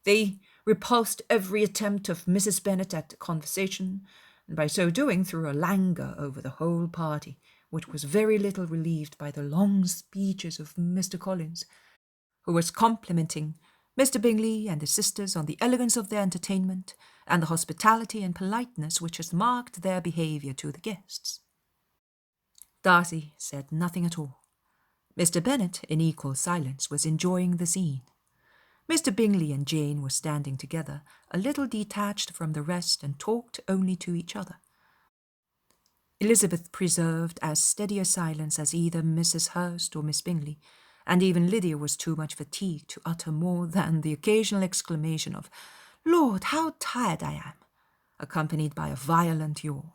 They repulsed every attempt of Mrs. Bennet at conversation, and by so doing threw a languor over the whole party, which was very little relieved by the long speeches of Mr. Collins, who was complimenting Mr. Bingley and his sisters on the elegance of their entertainment, and the hospitality and politeness which has marked their behaviour to the guests. Darcy said nothing at all, Mr. Bennet, in equal silence, was enjoying the scene. Mr. Bingley and Jane were standing together, a little detached from the rest, and talked only to each other. Elizabeth preserved as steady a silence as either Mrs. Hurst or Miss Bingley, and even Lydia was too much fatigued to utter more than the occasional exclamation of, "Lord, how tired I am!" accompanied by a violent yawn.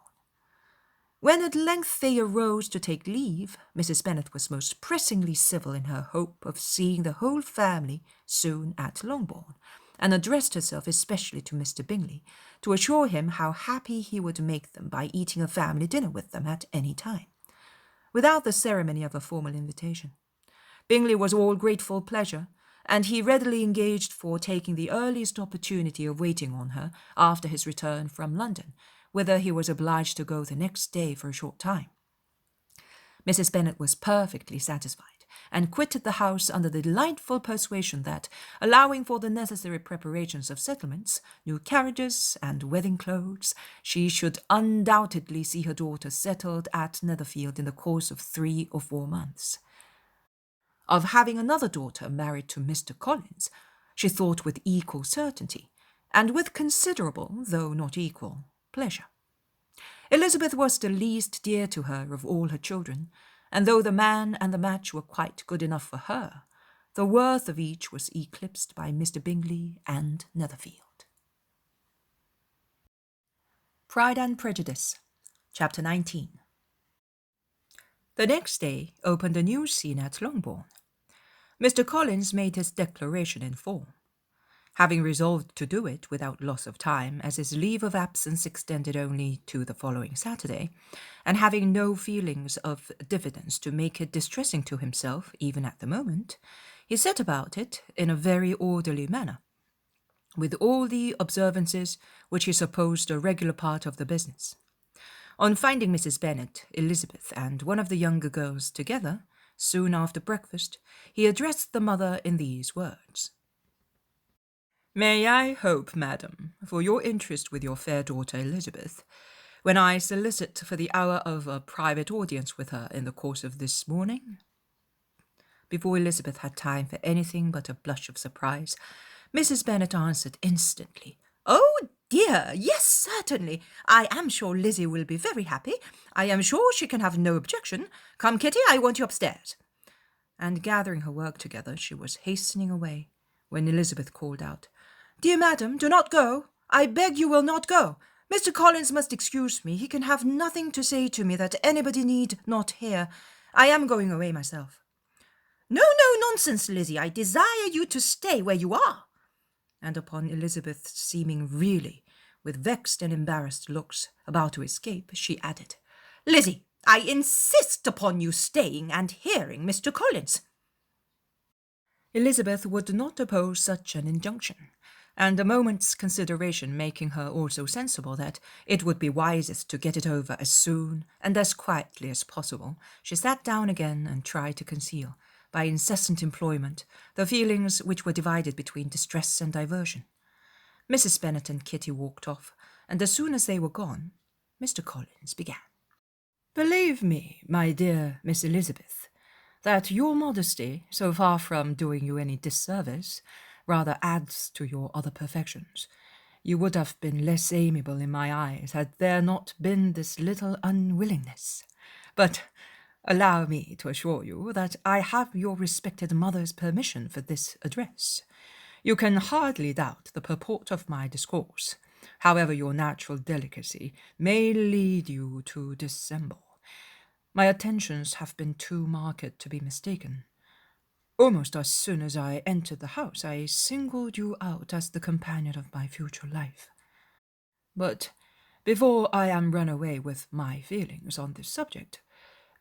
When at length they arose to take leave, Mrs. Bennet was most pressingly civil in her hope of seeing the whole family soon at Longbourn, and addressed herself especially to Mr. Bingley, to assure him how happy he would make them by eating a family dinner with them at any time, without the ceremony of a formal invitation. Bingley was all grateful pleasure, and he readily engaged for taking the earliest opportunity of waiting on her after his return from London, whither he was obliged to go the next day for a short time. Mrs. Bennet was perfectly satisfied, and quitted the house under the delightful persuasion that, allowing for the necessary preparations of settlements, new carriages, and wedding clothes, she should undoubtedly see her daughter settled at Netherfield in the course of 3 or 4 months. Of having another daughter married to Mr. Collins, she thought with equal certainty, and with considerable, though not equal, pleasure. Elizabeth was the least dear to her of all her children, and though the man and the match were quite good enough for her, the worth of each was eclipsed by Mr. Bingley and Netherfield. Pride and Prejudice, Chapter 19. The next day opened a new scene at Longbourn. Mr. Collins made his declaration in form. Having resolved to do it without loss of time, as his leave of absence extended only to the following Saturday, and having no feelings of diffidence to make it distressing to himself, even at the moment, he set about it in a very orderly manner, with all the observances which he supposed a regular part of the business. On finding Mrs. Bennet, Elizabeth, and one of the younger girls together, soon after breakfast, he addressed the mother in these words: "May I hope, madam, for your interest with your fair daughter Elizabeth, when I solicit for the hour of a private audience with her in the course of this morning?" Before Elizabeth had time for anything but a blush of surprise, Mrs. Bennet answered instantly, "Oh dear, yes, certainly. I am sure Lizzie will be very happy. I am sure she can have no objection. Come, Kitty, I want you upstairs." And gathering her work together, she was hastening away, when Elizabeth called out, "Dear madam, do not go. I beg you will not go. Mr. Collins must excuse me. He can have nothing to say to me that anybody need not hear. I am going away myself." "No, no, nonsense, Lizzie. I desire you to stay where you are." And upon Elizabeth seeming really, with vexed and embarrassed looks, about to escape, she added, "Lizzie, I insist upon you staying and hearing Mr. Collins." Elizabeth would not oppose such an injunction, and a moment's consideration making her also sensible that it would be wisest to get it over as soon and as quietly as possible, she sat down again and tried to conceal, by incessant employment, the feelings which were divided between distress and diversion. Mrs. Bennet and Kitty walked off, and as soon as they were gone, Mr. Collins began. "Believe me, my dear Miss Elizabeth, that your modesty, so far from doing you any disservice, rather adds to your other perfections. You would have been less amiable in my eyes had there not been this little unwillingness. But allow me to assure you that I have your respected mother's permission for this address. You can hardly doubt the purport of my discourse, however your natural delicacy may lead you to dissemble. My attentions have been too marked to be mistaken. Almost as soon as I entered the house, I singled you out as the companion of my future life. But before I am run away with my feelings on this subject,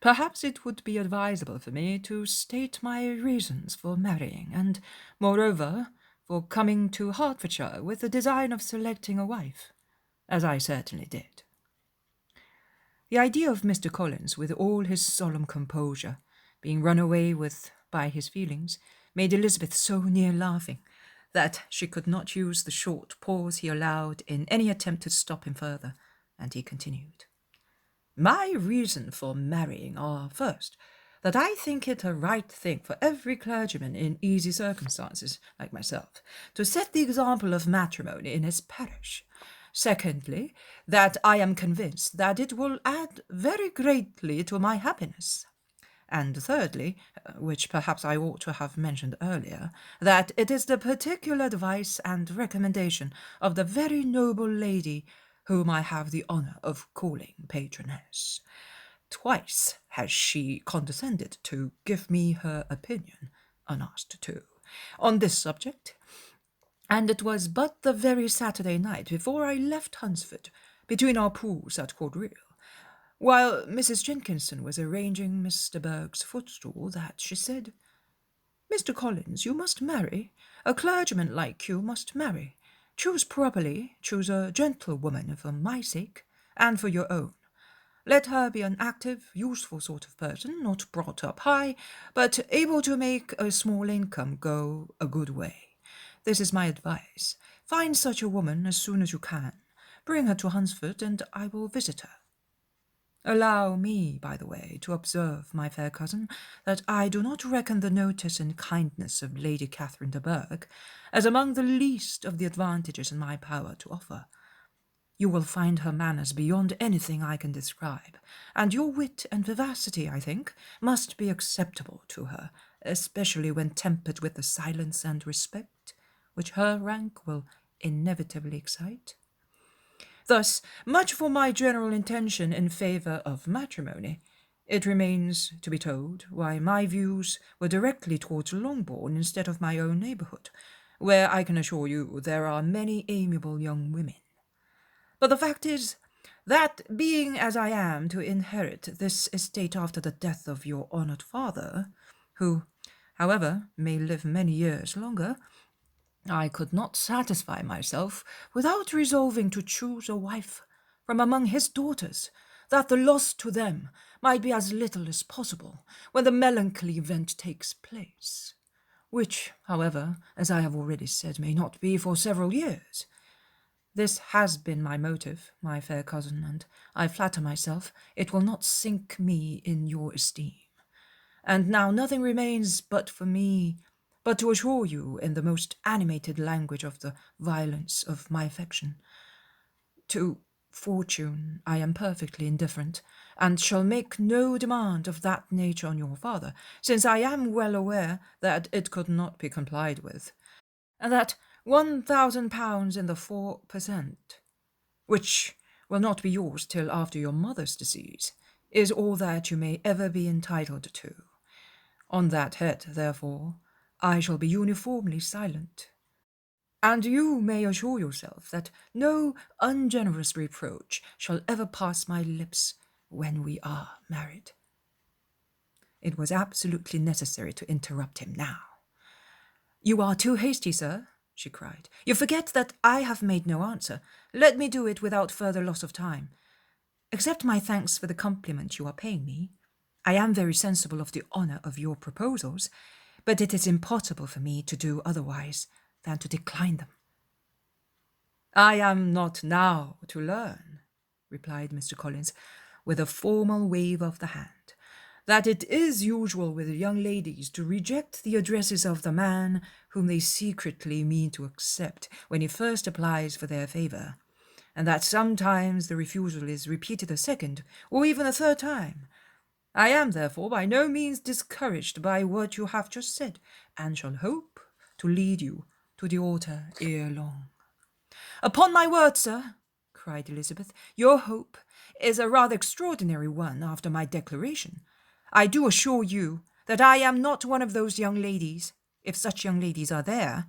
perhaps it would be advisable for me to state my reasons for marrying, and, moreover, for coming to Hertfordshire with the design of selecting a wife, as I certainly did." The idea of Mr. Collins, with all his solemn composure, being run away with by his feelings, made Elizabeth so near laughing that she could not use the short pause he allowed in any attempt to stop him further, and he continued, "My reason for marrying are, first, that I think it a right thing for every clergyman in easy circumstances, like myself, to set the example of matrimony in his parish. Secondly, that I am convinced that it will add very greatly to my happiness. And thirdly, which perhaps I ought to have mentioned earlier, that it is the particular advice and recommendation of the very noble lady whom I have the honour of calling patroness. Twice has she condescended to give me her opinion, unasked too, on this subject, and it was but the very Saturday night before I left Hunsford, between our pools at Quadrille, while Mrs. Jenkinson was arranging Mr. Berg's footstool, that she said, "Mr. Collins, you must marry. A clergyman like you must marry. Choose properly, choose a gentlewoman for my sake, and for your own. Let her be an active, useful sort of person, not brought up high, but able to make a small income go a good way. This is my advice. Find such a woman as soon as you can. Bring her to Hunsford, and I will visit her. Allow me, by the way, to observe, my fair cousin, that I do not reckon the notice and kindness of Lady Catherine de Bourgh as among the least of the advantages in my power to offer. You will find her manners beyond anything I can describe, and your wit and vivacity, I think, must be acceptable to her, especially when tempered with the silence and respect which her rank will inevitably excite. Thus, much for my general intention in favour of matrimony. It remains to be told why my views were directly towards Longbourn instead of my own neighbourhood, where I can assure you there are many amiable young women. But the fact is, that being as I am to inherit this estate after the death of your honoured father, who, however, may live many years longer, I could not satisfy myself without resolving to choose a wife from among his daughters, that the loss to them might be as little as possible when the melancholy event takes place, which, however, as I have already said, may not be for several years. This has been my motive, my fair cousin, and I flatter myself it will not sink me in your esteem. And now nothing remains but for me but to assure you in the most animated language of the violence of my affection. To fortune I am perfectly indifferent, and shall make no demand of that nature on your father, since I am well aware that it could not be complied with, and that £1,000 in the 4%, which will not be yours till after your mother's decease, is all that you may ever be entitled to. On that head, therefore, I shall be uniformly silent, and you may assure yourself that no ungenerous reproach shall ever pass my lips when we are married." It was absolutely necessary to interrupt him now. "You are too hasty, sir," she cried. "You forget that I have made no answer. Let me do it without further loss of time. Accept my thanks for the compliment you are paying me. I am very sensible of the honour of your proposals, but it is impossible for me to do otherwise than to decline them." "I am not now to learn," replied Mr. Collins, with a formal wave of the hand, "that it is usual with young ladies to reject the addresses of the man whom they secretly mean to accept when he first applies for their favour, and that sometimes the refusal is repeated a second or even a third time. I am, therefore, by no means discouraged by what you have just said, and shall hope to lead you to the altar ere long." "Upon my word, sir," cried Elizabeth, "your hope is a rather extraordinary one after my declaration. I do assure you that I am not one of those young ladies, if such young ladies are there,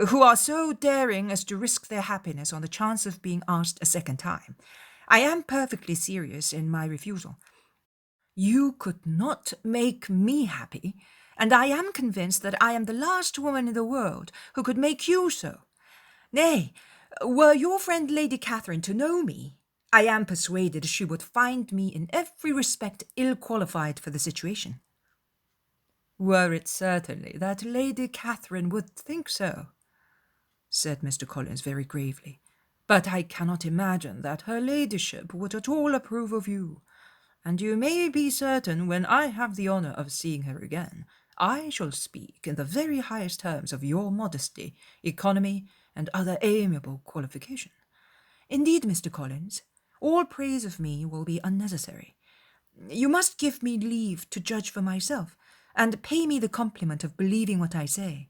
who are so daring as to risk their happiness on the chance of being asked a second time. I am perfectly serious in my refusal. You could not make me happy, and I am convinced that I am the last woman in the world who could make you so. Nay, were your friend Lady Catherine to know me, I am persuaded she would find me in every respect ill qualified for the situation." "Were it certainly that Lady Catherine would think so," said Mr. Collins very gravely, "but I cannot imagine that her ladyship would at all approve of you. and you may be certain when I have the honour of seeing her again, I shall speak in the very highest terms of your modesty, economy, and other amiable qualification. Indeed, Mr. Collins, all praise of me will be unnecessary. You must give me leave to judge for myself, and pay me the compliment of believing what I say.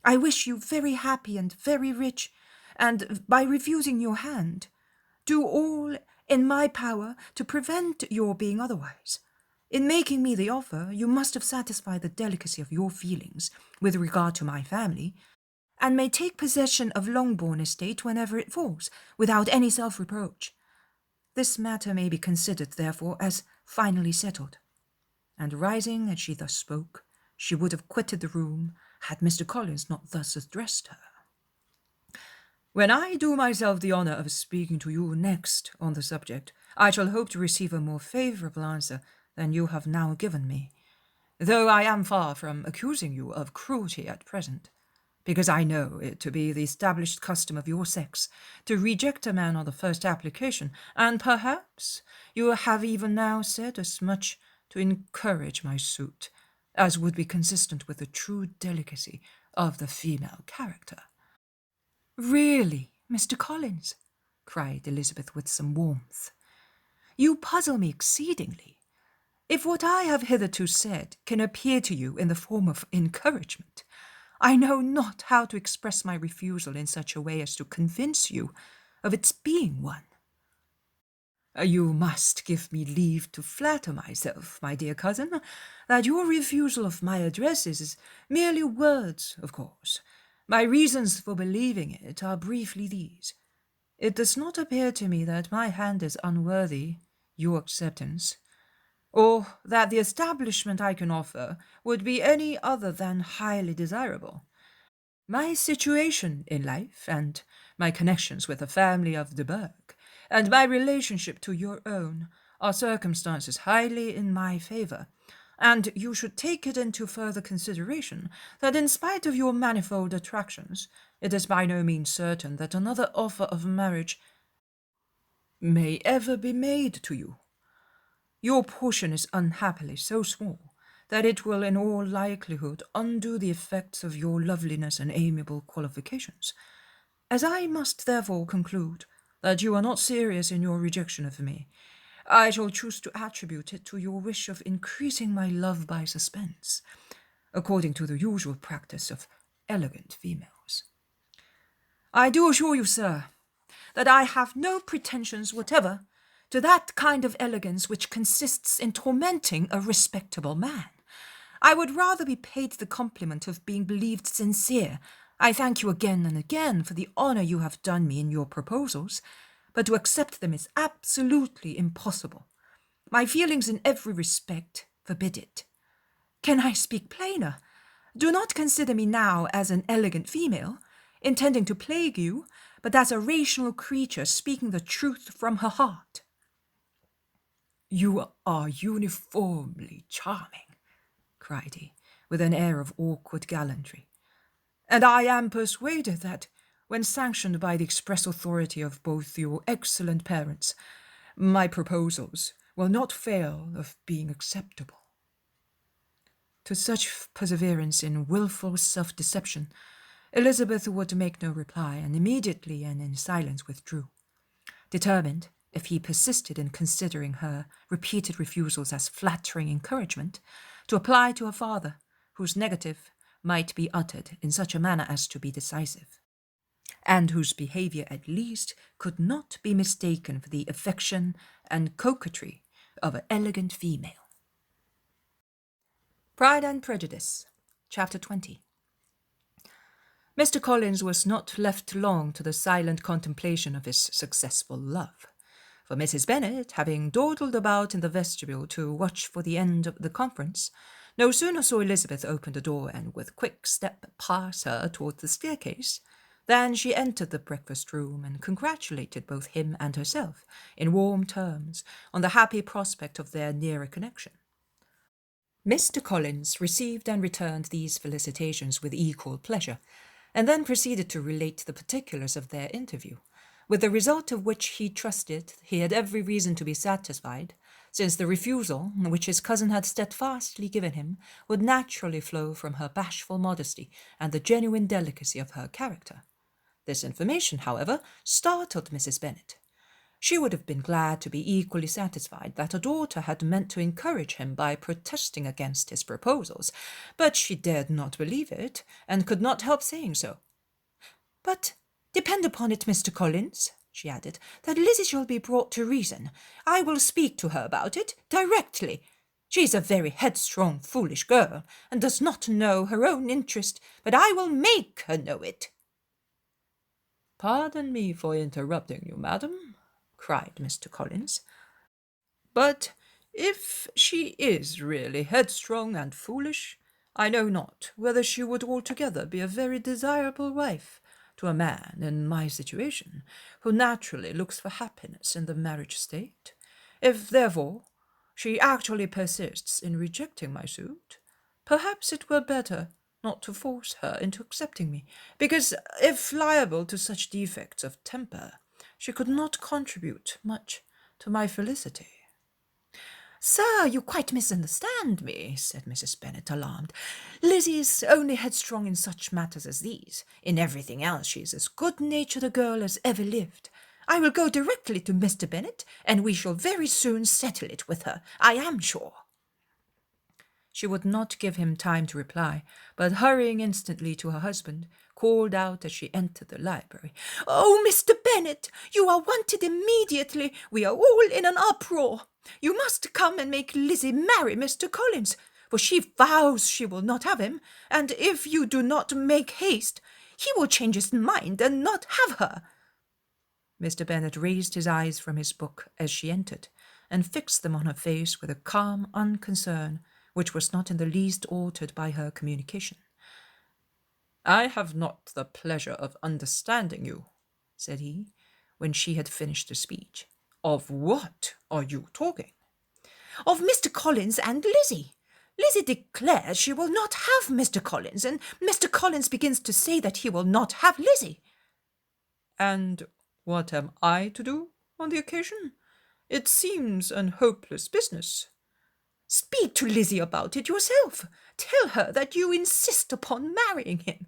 I wish you very happy and very rich, and by refusing your hand, do all in my power to prevent your being otherwise. In making me the offer, you must have satisfied the delicacy of your feelings with regard to my family, and may take possession of Longbourn Estate whenever it falls, without any self-reproach. This matter may be considered, therefore, as finally settled. And rising as she thus spoke, she would have quitted the room had Mr. Collins not thus addressed her. When I do myself the honour of speaking to you next on the subject, I shall hope to receive a more favourable answer than you have now given me, though I am far from accusing you of cruelty at present, because I know it to be the established custom of your sex to reject a man on the first application, and perhaps you have even now said as much to encourage my suit as would be consistent with the true delicacy of the female character. Really, Mr. Collins, cried Elizabeth with some warmth, you puzzle me exceedingly. If what I have hitherto said can appear to you in the form of encouragement, I know not how to express my refusal in such a way as to convince you of its being one. You must give me leave to flatter myself, my dear cousin, that your refusal of my addresses is merely words, of course. My reasons for believing it are briefly these. It does not appear to me that my hand is unworthy your acceptance, or that the establishment I can offer would be any other than highly desirable. My situation in life, and my connections with the family of de Burgh, and my relationship to your own, are circumstances highly in my favour, and you should take it into further consideration that in spite of your manifold attractions, it is by no means certain that another offer of marriage may ever be made to you. Your portion is unhappily so small that it will in all likelihood undo the effects of your loveliness and amiable qualifications. As I must therefore conclude that you are not serious in your rejection of me, I shall choose to attribute it to your wish of increasing my love by suspense, according to the usual practice of elegant females. I do assure you, sir, that I have no pretensions whatever to that kind of elegance which consists in tormenting a respectable man. I would rather be paid the compliment of being believed sincere. I thank you again and again for the honour you have done me in your proposals, but to accept them is absolutely impossible. My feelings in every respect forbid it. Can I speak plainer? Do not consider me now as an elegant female, intending to plague you, but as a rational creature speaking the truth from her heart. You are uniformly charming, cried he, with an air of awkward gallantry, and I am persuaded that, when sanctioned by the express authority of both your excellent parents, my proposals will not fail of being acceptable. To such perseverance in wilful self-deception, Elizabeth would make no reply, and immediately and in silence withdrew, determined, if he persisted in considering her repeated refusals as flattering encouragement, to apply to her father, whose negative might be uttered in such a manner as to be decisive, and whose behaviour at least could not be mistaken for the affection and coquetry of an elegant female. Pride and Prejudice, Chapter 20. Mr. Collins was not left long to the silent contemplation of his successful love, for Mrs. Bennet, having dawdled about in the vestibule to watch for the end of the conference, no sooner saw Elizabeth open the door and with quick step pass her towards the staircase, than she entered the breakfast-room and congratulated both him and herself in warm terms on the happy prospect of their nearer connection. Mr. Collins received and returned these felicitations with equal pleasure, and then proceeded to relate the particulars of their interview, with the result of which he trusted he had every reason to be satisfied, since the refusal which his cousin had steadfastly given him would naturally flow from her bashful modesty and the genuine delicacy of her character. This information, however, startled Mrs. Bennet. She would have been glad to be equally satisfied that her daughter had meant to encourage him by protesting against his proposals, but she dared not believe it, and could not help saying so. "But depend upon it, Mr. Collins," she added, "that Lizzie shall be brought to reason. I will speak to her about it directly. She is a very headstrong, foolish girl, and does not know her own interest, but I will make her know it." "Pardon me for interrupting you, madam," cried Mr. Collins, "but if she is really headstrong and foolish, I know not whether she would altogether be a very desirable wife to a man in my situation, who naturally looks for happiness in the marriage state. If, therefore, she actually persists in rejecting my suit, perhaps it were better not to force her into accepting me, because if liable to such defects of temper, she could not contribute much to my felicity." "Sir, you quite misunderstand me," said Mrs. Bennet, alarmed. "Lizzie is only headstrong in such matters as these. In everything else she is as good-natured a girl as ever lived. I will go directly to Mr. Bennet, and we shall very soon settle it with her, I am sure." She would not give him time to reply, but hurrying instantly to her husband, called out as she entered the library, "Oh, Mr. Bennet, you are wanted immediately. We are all in an uproar. You must come and make Lizzie marry Mr. Collins, for she vows she will not have him, and if you do not make haste, he will change his mind and not have her." Mr. Bennet raised his eyes from his book as she entered, and fixed them on her face with a calm unconcern which was not in the least altered by her communication. "I have not the pleasure of understanding you," said he, when she had finished the speech. "Of what are you talking?" "Of Mr. Collins and Lizzie. Lizzie declares she will not have Mr. Collins, and Mr. Collins begins to say that he will not have Lizzie." "And what am I to do on the occasion? It seems an hopeless business." "Speak to Lizzie about it yourself. Tell her that you insist upon marrying him."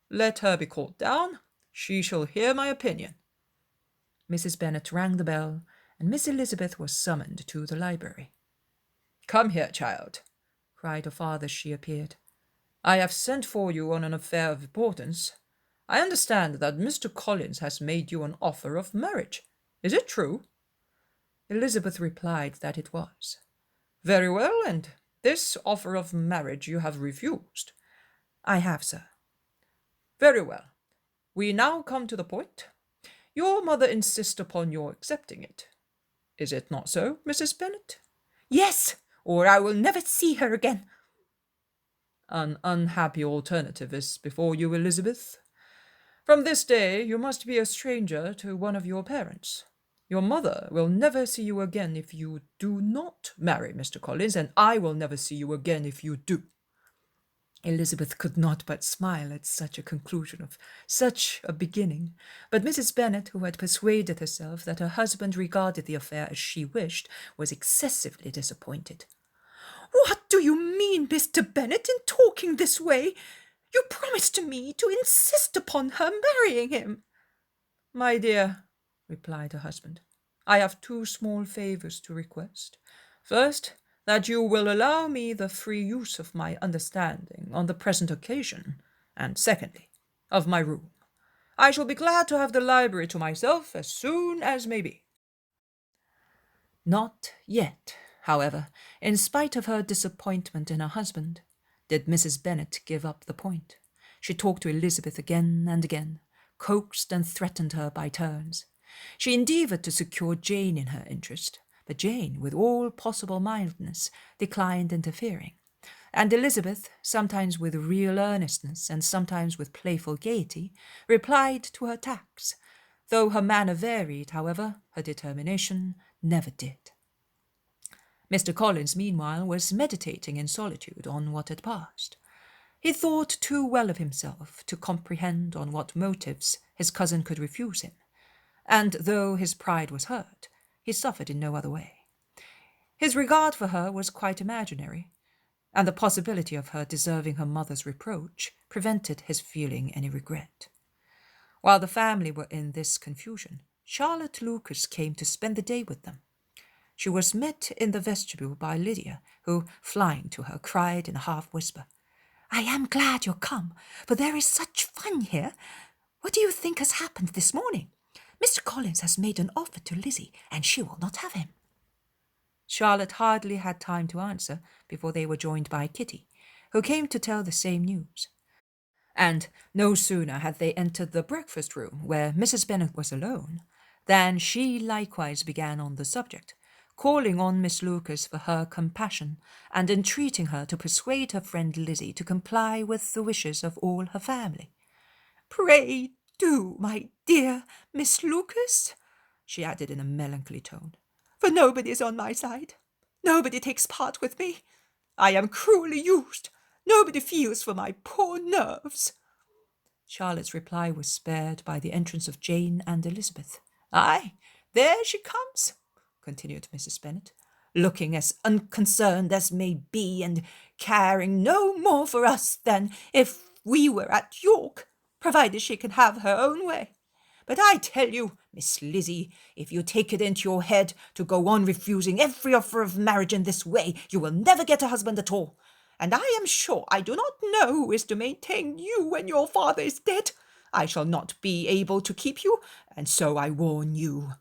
"Let her be called down. She shall hear my opinion." Mrs. Bennet rang the bell, and Miss Elizabeth was summoned to the library. "Come here, child," cried her father as she appeared. "I have sent for you on an affair of importance. I understand that Mr. Collins has made you an offer of marriage. Is it true?" Elizabeth replied that it was. "Very well, and this offer of marriage you have refused." "I have, sir." "Very well. We now come to the point. Your mother insists upon your accepting it. Is it not so, Mrs. Bennet?" "Yes, or I will never see her again." "An unhappy alternative is before you, Elizabeth. From this day you must be a stranger to one of your parents. Your mother will never see you again if you do not marry Mr. Collins, and I will never see you again if you do." Elizabeth could not but smile at such a conclusion of such a beginning, but Mrs. Bennet, who had persuaded herself that her husband regarded the affair as she wished, was excessively disappointed. "What do you mean, Mr. Bennet, in talking this way? You promised me to insist upon her marrying him." "My dear," replied her husband, "I have two small favours to request. First, that you will allow me the free use of my understanding on the present occasion, and secondly, of my room. I shall be glad to have the library to myself as soon as may be." Not yet, however, in spite of her disappointment in her husband, did Mrs. Bennet give up the point. She talked to Elizabeth again and again, coaxed and threatened her by turns. She endeavoured to secure Jane in her interest, but Jane, with all possible mildness, declined interfering, and Elizabeth, sometimes with real earnestness and sometimes with playful gaiety, replied to her attacks. Though her manner varied, however, her determination never did. Mr. Collins, meanwhile, was meditating in solitude on what had passed. He thought too well of himself to comprehend on what motives his cousin could refuse him, and though his pride was hurt, he suffered in no other way. His regard for her was quite imaginary, and the possibility of her deserving her mother's reproach prevented his feeling any regret. While the family were in this confusion, Charlotte Lucas came to spend the day with them. She was met in the vestibule by Lydia, who, flying to her, cried in a half-whisper, "I am glad you're come, for there is such fun here. What do you think has happened this morning? Mr. Collins has made an offer to Lizzie, and she will not have him." Charlotte hardly had time to answer before they were joined by Kitty, who came to tell the same news. And no sooner had they entered the breakfast room, where Mrs. Bennet was alone, than she likewise began on the subject, calling on Miss Lucas for her compassion, and entreating her to persuade her friend Lizzie to comply with the wishes of all her family. "Pray do, my dear Miss Lucas," she added in a melancholy tone, "for nobody is on my side. Nobody takes part with me. I am cruelly used. Nobody feels for my poor nerves." Charlotte's reply was spared by the entrance of Jane and Elizabeth. "Aye, there she comes," continued Mrs. Bennet, "looking as unconcerned as may be, and caring no more for us than if we were at York, provided she can have her own way. But I tell you, Miss Lizzie, if you take it into your head to go on refusing every offer of marriage in this way, you will never get a husband at all. And I am sure I do not know who is to maintain you when your father is dead. I shall not be able to keep you, and so I warn you.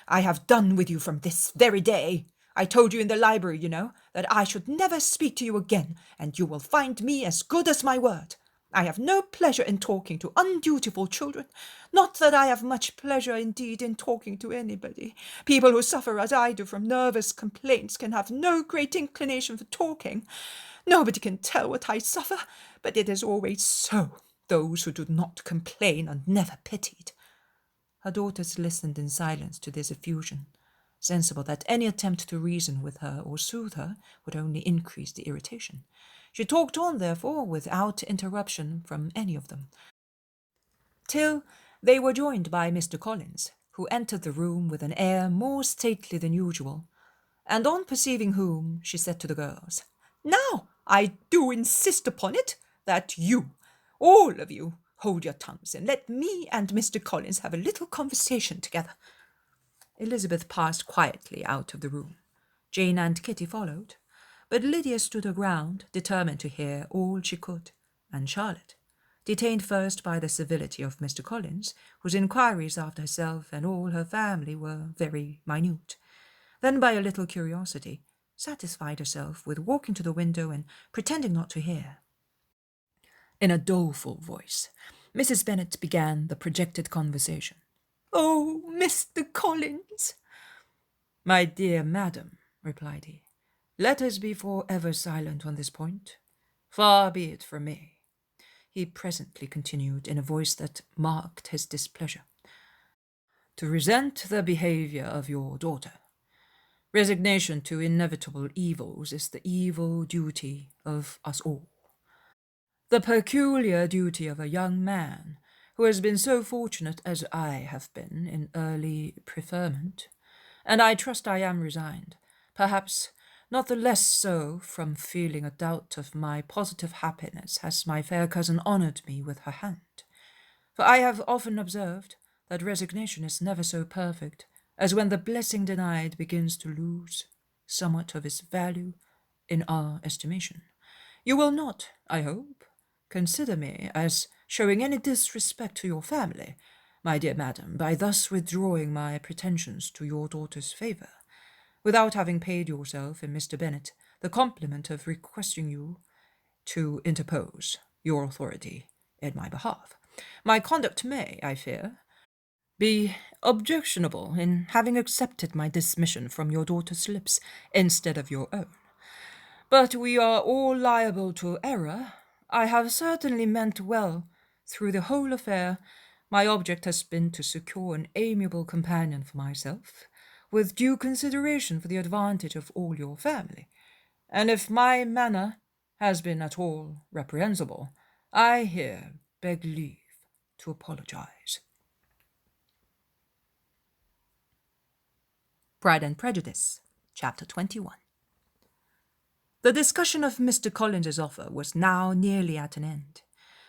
I have done with you from this very day. I told you in the library, you know, that I should never speak to you again, and you will find me as good as my word. I have no pleasure in talking to undutiful children. Not that I have much pleasure indeed in talking to anybody. People who suffer as I do from nervous complaints can have no great inclination for talking. Nobody can tell what I suffer, but it is always so. Those who do not complain are never pitied." Her daughters listened in silence to this effusion, sensible that any attempt to reason with her or soothe her would only increase the irritation. She talked on, therefore, without interruption from any of them, till they were joined by Mr. Collins, who entered the room with an air more stately than usual, and on perceiving whom, she said to the girls, "Now, I do insist upon it that you, all of you, hold your tongues, and let me and Mr. Collins have a little conversation together." Elizabeth passed quietly out of the room. Jane and Kitty followed, but Lydia stood her ground, determined to hear all she could, and Charlotte, detained first by the civility of Mr. Collins, whose inquiries after herself and all her family were very minute, then by a little curiosity, satisfied herself with walking to the window and pretending not to hear. In a doleful voice, Mrs. Bennet began the projected conversation. "Oh, Mr. Collins!" "My dear madam," replied he, "let us be for ever silent on this point. Far be it from me," he presently continued in a voice that marked his displeasure, "to resent the behaviour of your daughter. Resignation to inevitable evils is the evil duty of us all. The peculiar duty of a young man who has been so fortunate as I have been in early preferment, and I trust I am resigned, perhaps not the less so from feeling a doubt of my positive happiness has my fair cousin honoured me with her hand. For I have often observed that resignation is never so perfect as when the blessing denied begins to lose somewhat of its value in our estimation. You will not, I hope, consider me as showing any disrespect to your family, my dear madam, by thus withdrawing my pretensions to your daughter's favour, without having paid yourself and Mr. Bennet the compliment of requesting you to interpose your authority in my behalf. My conduct may, I fear, be objectionable in having accepted my dismission from your daughter's lips instead of your own. But we are all liable to error. I have certainly meant well through the whole affair. My object has been to secure an amiable companion for myself, with due consideration for the advantage of all your family. And if my manner has been at all reprehensible, I here beg leave to apologize." Pride and Prejudice, Chapter 21. The discussion of Mr. Collins's offer was now nearly at an end,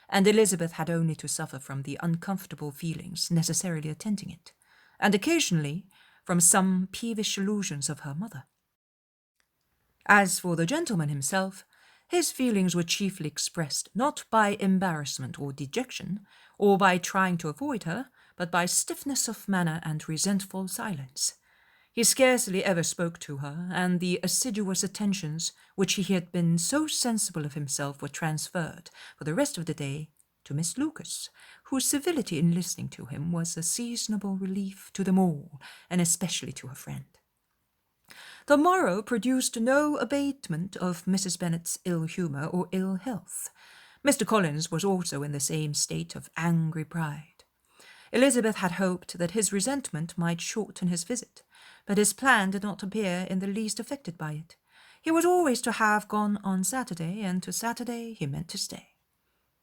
and Elizabeth had only to suffer from the uncomfortable feelings necessarily attending it, and occasionally from some peevish allusions of her mother. As for the gentleman himself, his feelings were chiefly expressed not by embarrassment or dejection, or by trying to avoid her, but by stiffness of manner and resentful silence. He scarcely ever spoke to her, and the assiduous attentions which he had been so sensible of himself were transferred, for the rest of the day, to Miss Lucas, whose civility in listening to him was a seasonable relief to them all, and especially to her friend. The morrow produced no abatement of Mrs. Bennet's ill humour or ill health. Mr. Collins was also in the same state of angry pride. Elizabeth had hoped that his resentment might shorten his visit, but his plan did not appear in the least affected by it. He was always to have gone on Saturday, and to Saturday he meant to stay.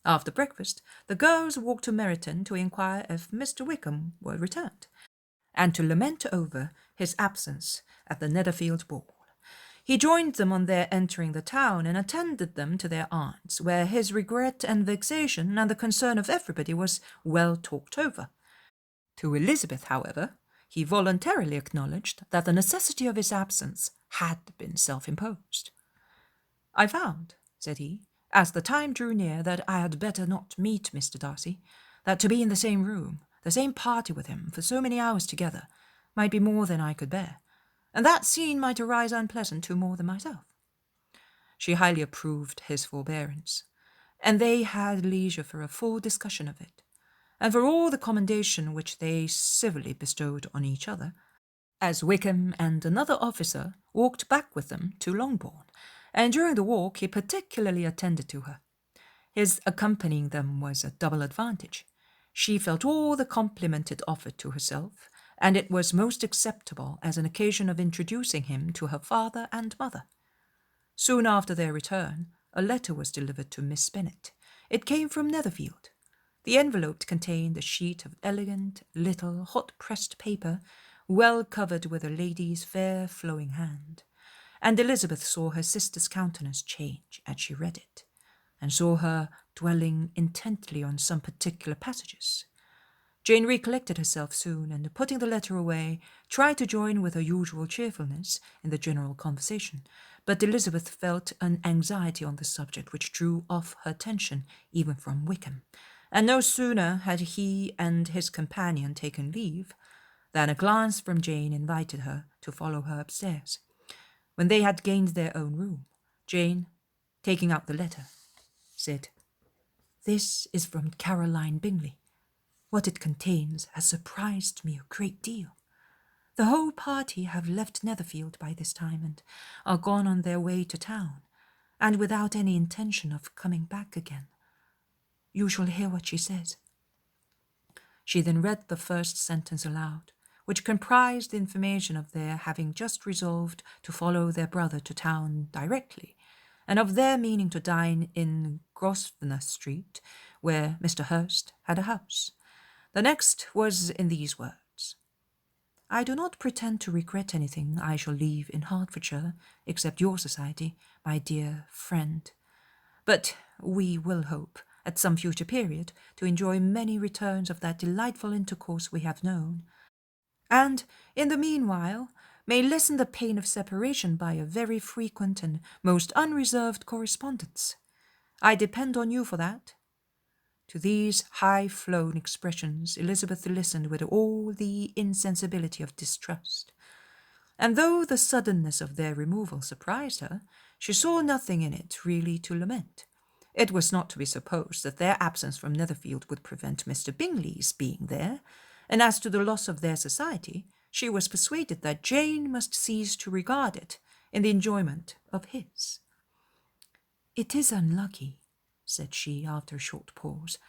After breakfast, the girls walked to Meryton to inquire if Mr. Wickham were returned, and to lament over his absence at the Netherfield ball. He joined them on their entering the town, and attended them to their aunt's, where his regret and vexation and the concern of everybody was well talked over. To Elizabeth, however, he voluntarily acknowledged that the necessity of his absence had been self-imposed. "I found," said he, "as the time drew near, that I had better not meet Mr. Darcy, that to be in the same room, the same party with him, for so many hours together, might be more than I could bear, and that scene might arise unpleasant to more than myself." She highly approved his forbearance, and they had leisure for a full discussion of it, and for all the commendation which they civilly bestowed on each other, as Wickham and another officer walked back with them to Longbourn, and during the walk he particularly attended to her. His accompanying them was a double advantage. She felt all the compliment it offered to herself, and it was most acceptable as an occasion of introducing him to her father and mother. Soon after their return, a letter was delivered to Miss Bennet. It came from Netherfield. The envelope contained a sheet of elegant, little, hot-pressed paper, well covered with a lady's fair, flowing hand, and Elizabeth saw her sister's countenance change as she read it, and saw her dwelling intently on some particular passages. Jane recollected herself soon, and putting the letter away, tried to join with her usual cheerfulness in the general conversation, but Elizabeth felt an anxiety on the subject which drew off her attention even from Wickham, and no sooner had he and his companion taken leave than a glance from Jane invited her to follow her upstairs. When they had gained their own room, Jane, taking out the letter, said, "This is from Caroline Bingley. What it contains has surprised me a great deal. The whole party have left Netherfield by this time, and are gone on their way to town, and without any intention of coming back again. You shall hear what she says." She then read the first sentence aloud, which comprised the information of their having just resolved to follow their brother to town directly, and of their meaning to dine in Grosvenor Street, where Mr. Hurst had a house. The next was in these words: "I do not pretend to regret anything I shall leave in Hertfordshire, except your society, my dear friend. But we will hope, at some future period, to enjoy many returns of that delightful intercourse we have known, and, in the meanwhile, may lessen the pain of separation by a very frequent and most unreserved correspondence. I depend on you for that." To these high-flown expressions Elizabeth listened with all the insensibility of distrust, and though the suddenness of their removal surprised her, she saw nothing in it really to lament. It was not to be supposed that their absence from Netherfield would prevent Mr. Bingley's being there, and as to the loss of their society, she was persuaded that Jane must cease to regard it in the enjoyment of his. "It is unlucky," said she after a short pause.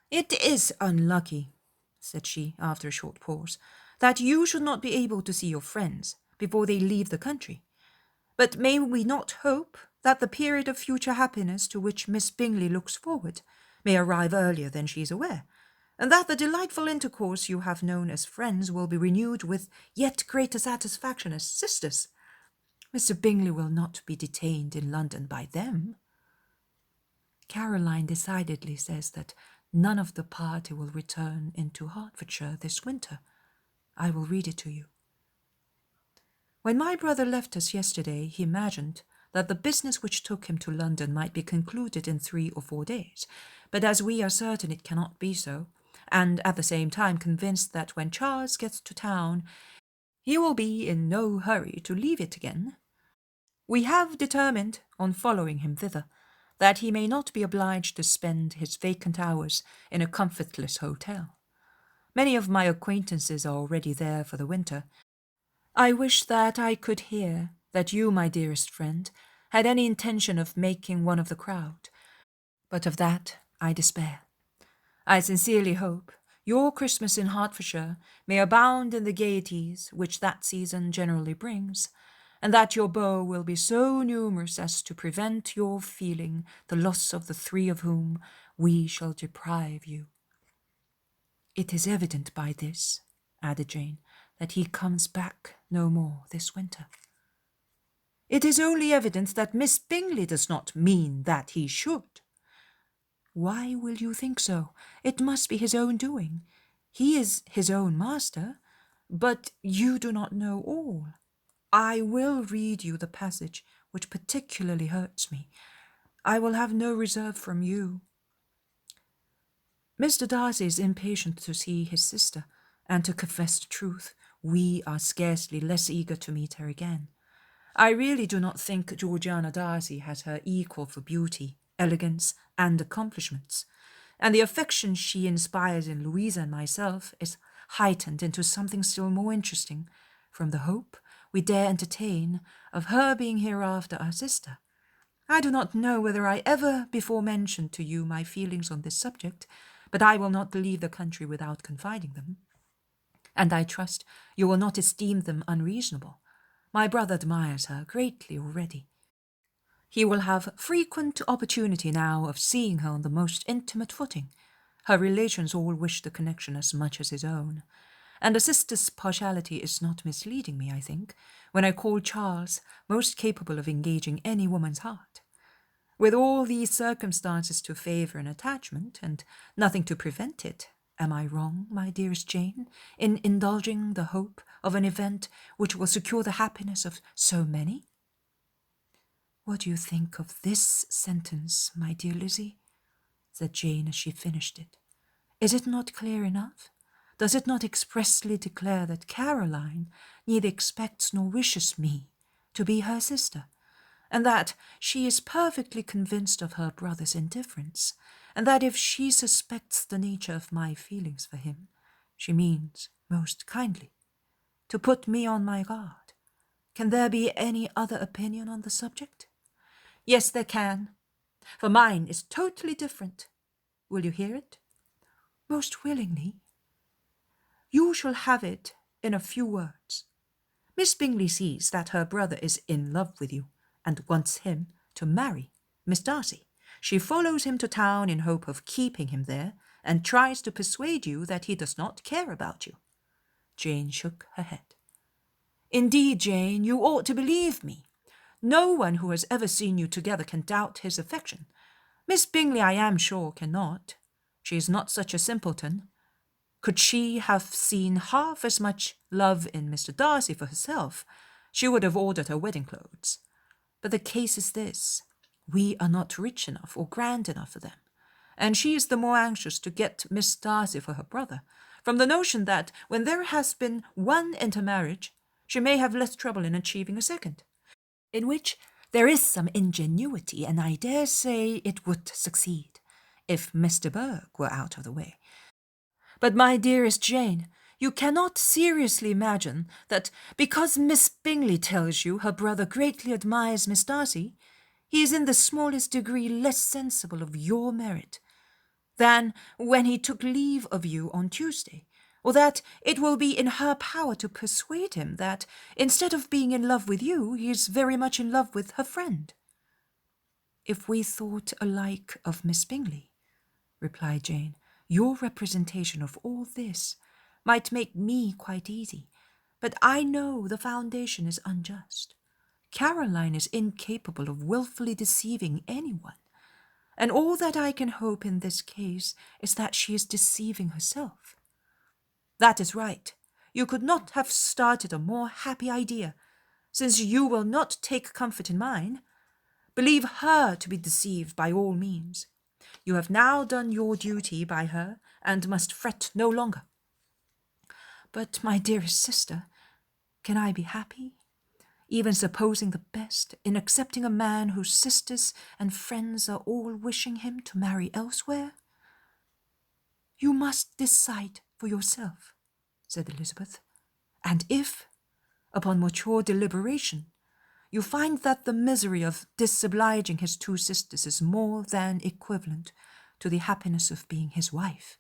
"It is unlucky," said she after a short pause, "that you should not be able to see your friends before they leave the country. But may we not hope that the period of future happiness to which Miss Bingley looks forward may arrive earlier than she is aware, and that the delightful intercourse you have known as friends will be renewed with yet greater satisfaction as sisters? Mr. Bingley will not be detained in London by them. Caroline decidedly says that none of the party will return into Hertfordshire this winter. I will read it to you. When my brother left us yesterday, he imagined that the business which took him to London might be concluded in 3 or 4 days, but as we are certain it cannot be so, and at the same time convinced that when Charles gets to town, he will be in no hurry to leave it again, we have determined on following him thither, that he may not be obliged to spend his vacant hours in a comfortless hotel. Many of my acquaintances are already there for the winter. I wish that I could hear that you, my dearest friend, had any intention of making one of the crowd, but of that I despair. I sincerely hope your Christmas in Hertfordshire may abound in the gaieties which that season generally brings, and that your beaux will be so numerous as to prevent your feeling the loss of the 3 of whom we shall deprive you. It is evident by this, added Jane, that he comes back no more this winter. It is only evident that Miss Bingley does not mean that he should. Why will you think so? It must be his own doing. He is his own master, but you do not know all. I will read you the passage which particularly hurts me. I will have no reserve from you. Mr. Darcy is impatient to see his sister, and to confess the truth, we are scarcely less eager to meet her again. I really do not think Georgiana Darcy has her equal for beauty, elegance, and accomplishments, and the affection she inspires in Louisa and myself is heightened into something still more interesting from the hope we dare entertain of her being hereafter our sister. I do not know whether I ever before mentioned to you my feelings on this subject, but I will not leave the country without confiding them, and I trust you will not esteem them unreasonable. My brother admires her greatly already. He will have frequent opportunity now of seeing her on the most intimate footing. Her relations all wish the connection as much as his own, and a sister's partiality is not misleading me, I think, when I call Charles most capable of engaging any woman's heart. With all these circumstances to favour an attachment, and nothing to prevent it, am I wrong, my dearest Jane, in indulging the hope of an event which will secure the happiness of so many? What do you think of this sentence, my dear Lizzie? Said Jane as she finished it. Is it not clear enough? Does it not expressly declare that Caroline neither expects nor wishes me to be her sister, and that she is perfectly convinced of her brother's indifference, and that if she suspects the nature of my feelings for him, she means most kindly to put me on my guard? Can there be any other opinion on the subject? Yes, there can, for mine is totally different. Will you hear it? Most willingly. You shall have it in a few words. Miss Bingley sees that her brother is in love with you, and wants him to marry Miss Darcy. She follows him to town in hope of keeping him there, and tries to persuade you that he does not care about you. Jane shook her head. Indeed, Jane, you ought to believe me. No one who has ever seen you together can doubt his affection. Miss Bingley, I am sure, cannot. She is not such a simpleton. Could she have seen half as much love in Mr. Darcy for herself, she would have ordered her wedding clothes. But the case is this. We are not rich enough or grand enough for them, and she is the more anxious to get Miss Darcy for her brother, from the notion that when there has been one intermarriage, she may have less trouble in achieving a second, in which there is some ingenuity, and I dare say it would succeed, if Mr. Burke were out of the way. But, my dearest Jane, you cannot seriously imagine that because Miss Bingley tells you her brother greatly admires Miss Darcy, he is in the smallest degree less sensible of your merit than when he took leave of you on Tuesday, or that it will be in her power to persuade him that, instead of being in love with you, he is very much in love with her friend. If we thought alike of Miss Bingley, replied Jane, your representation of all this might make me quite easy, but I know the foundation is unjust. Caroline is incapable of wilfully deceiving anyone, and all that I can hope in this case is that she is deceiving herself. That is right. You could not have started a more happy idea, since you will not take comfort in mine. Believe her to be deceived by all means. You have now done your duty by her, and must fret no longer. But, my dearest sister, can I be happy, even supposing the best, in accepting a man whose sisters and friends are all wishing him to marry elsewhere? You must decide for yourself, said Elizabeth, and if, upon mature deliberation, you find that the misery of disobliging his two sisters is more than equivalent to the happiness of being his wife,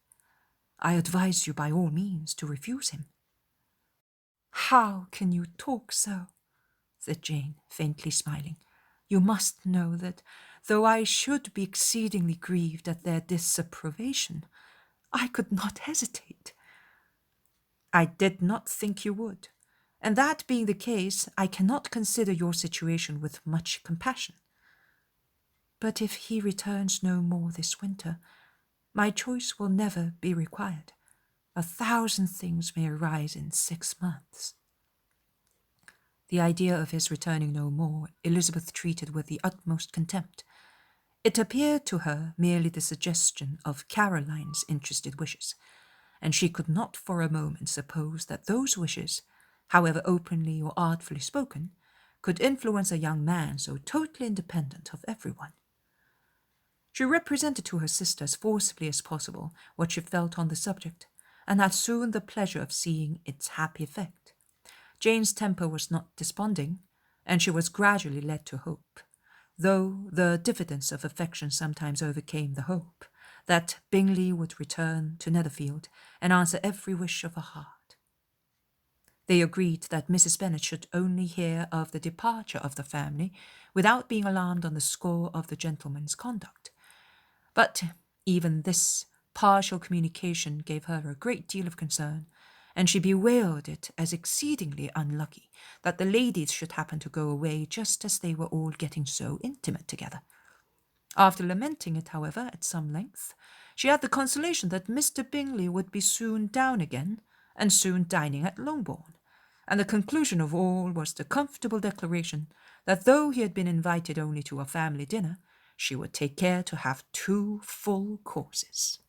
I advise you by all means to refuse him. How can you talk so? Said Jane, faintly smiling. You must know that, though I should be exceedingly grieved at their disapprobation, I could not hesitate. I did not think you would, and that being the case, I cannot consider your situation with much compassion. But if he returns no more this winter, my choice will never be required. 1,000 things may arise in 6 months. The idea of his returning no more Elizabeth treated with the utmost contempt. It appeared to her merely the suggestion of Caroline's interested wishes, and she could not for a moment suppose that those wishes, however openly or artfully spoken, could influence a young man so totally independent of everyone. She represented to her sister as forcibly as possible what she felt on the subject, and had soon the pleasure of seeing its happy effect. Jane's temper was not desponding, and she was gradually led to hope, though the diffidence of affection sometimes overcame the hope, that Bingley would return to Netherfield and answer every wish of her heart. They agreed that Mrs. Bennet should only hear of the departure of the family without being alarmed on the score of the gentleman's conduct. But even this partial communication gave her a great deal of concern, and she bewailed it as exceedingly unlucky that the ladies should happen to go away just as they were all getting so intimate together. After lamenting it, however, at some length, she had the consolation that Mr. Bingley would be soon down again, and soon dining at Longbourn, and the conclusion of all was the comfortable declaration that though he had been invited only to a family dinner, she would take care to have 2 full courses.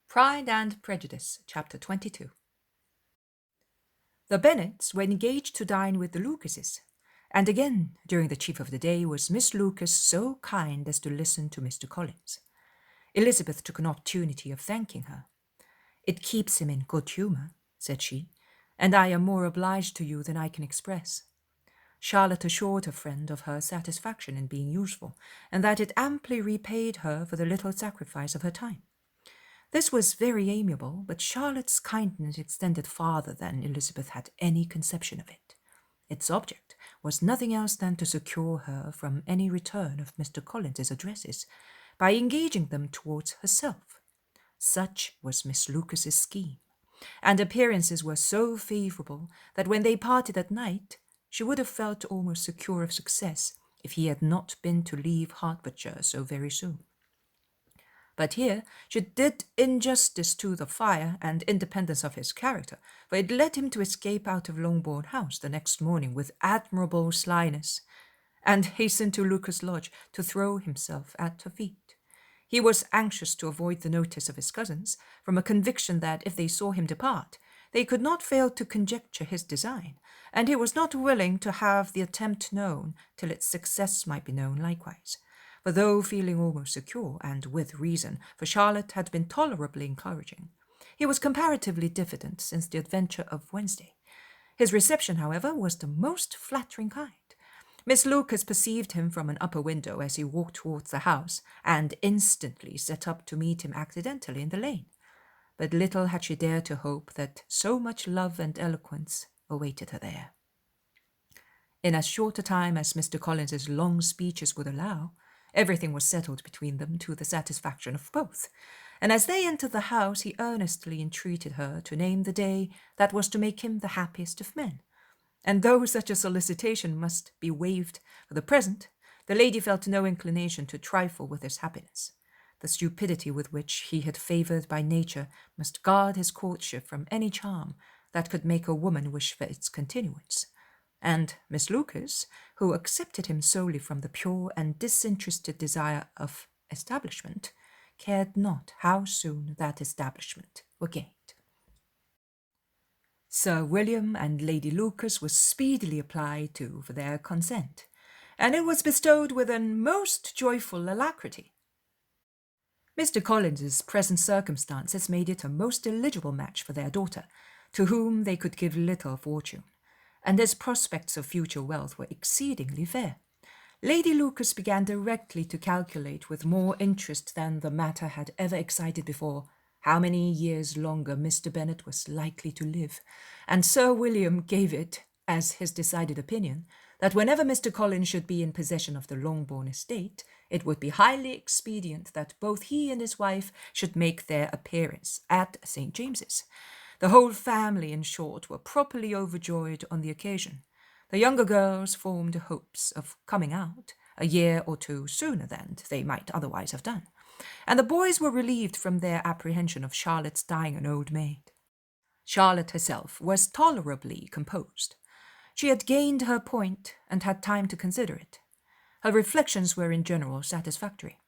Pride and Prejudice, Chapter 22. The Bennets were engaged to dine with the Lucases, and again during the chief of the day was Miss Lucas so kind as to listen to Mr. Collins. Elizabeth took an opportunity of thanking her. "It keeps him in good humour," said she, "and I am more obliged to you than I can express." Charlotte assured her friend of her satisfaction in being useful, and that it amply repaid her for the little sacrifice of her time. This was very amiable, but Charlotte's kindness extended farther than Elizabeth had any conception of it. Its object was nothing else than to secure her from any return of Mr. Collins's addresses by engaging them towards herself. Such was Miss Lucas's scheme, and appearances were so favourable that when they parted at night, she would have felt almost secure of success if he had not been to leave Hertfordshire so very soon. But here she did injustice to the fire and independence of his character, for it led him to escape out of Longbourn House the next morning with admirable slyness, and hasten to Lucas Lodge to throw himself at her feet. He was anxious to avoid the notice of his cousins, from a conviction that if they saw him depart, they could not fail to conjecture his design, and he was not willing to have the attempt known till its success might be known likewise. For though feeling almost secure, and with reason, for Charlotte had been tolerably encouraging, he was comparatively diffident since the adventure of Wednesday. His reception, however, was the most flattering kind. Miss Lucas perceived him from an upper window as he walked towards the house, and instantly set up to meet him accidentally in the lane. But little had she dared to hope that so much love and eloquence awaited her there. In as short a time as Mr. Collins's long speeches would allow, everything was settled between them to the satisfaction of both, and as they entered the house he earnestly entreated her to name the day that was to make him the happiest of men. and though such a solicitation must be waived for the present, the lady felt no inclination to trifle with his happiness. The stupidity with which he had favoured by nature must guard his courtship from any charm that could make a woman wish for its continuance. And Miss Lucas, who accepted him solely from the pure and disinterested desire of establishment, cared not how soon that establishment were gained. Sir William and Lady Lucas was speedily applied to for their consent, and it was bestowed with a most joyful alacrity. Mr. Collins's present circumstances made it a most eligible match for their daughter, to whom they could give little fortune, and his prospects of future wealth were exceedingly fair. Lady Lucas began directly to calculate with more interest than the matter had ever excited before how many years longer Mr. Bennet was likely to live, and Sir William gave it as his decided opinion that whenever Mr. Collins should be in possession of the Longbourn Estate, it would be highly expedient that both he and his wife should make their appearance at St. James's. The whole family, in short, were properly overjoyed on the occasion. The younger girls formed hopes of coming out a year or two sooner than they might otherwise have done, and the boys were relieved from their apprehension of Charlotte's dying an old maid. Charlotte herself was tolerably composed. She had gained her point and had time to consider it. Her reflections were in general satisfactory.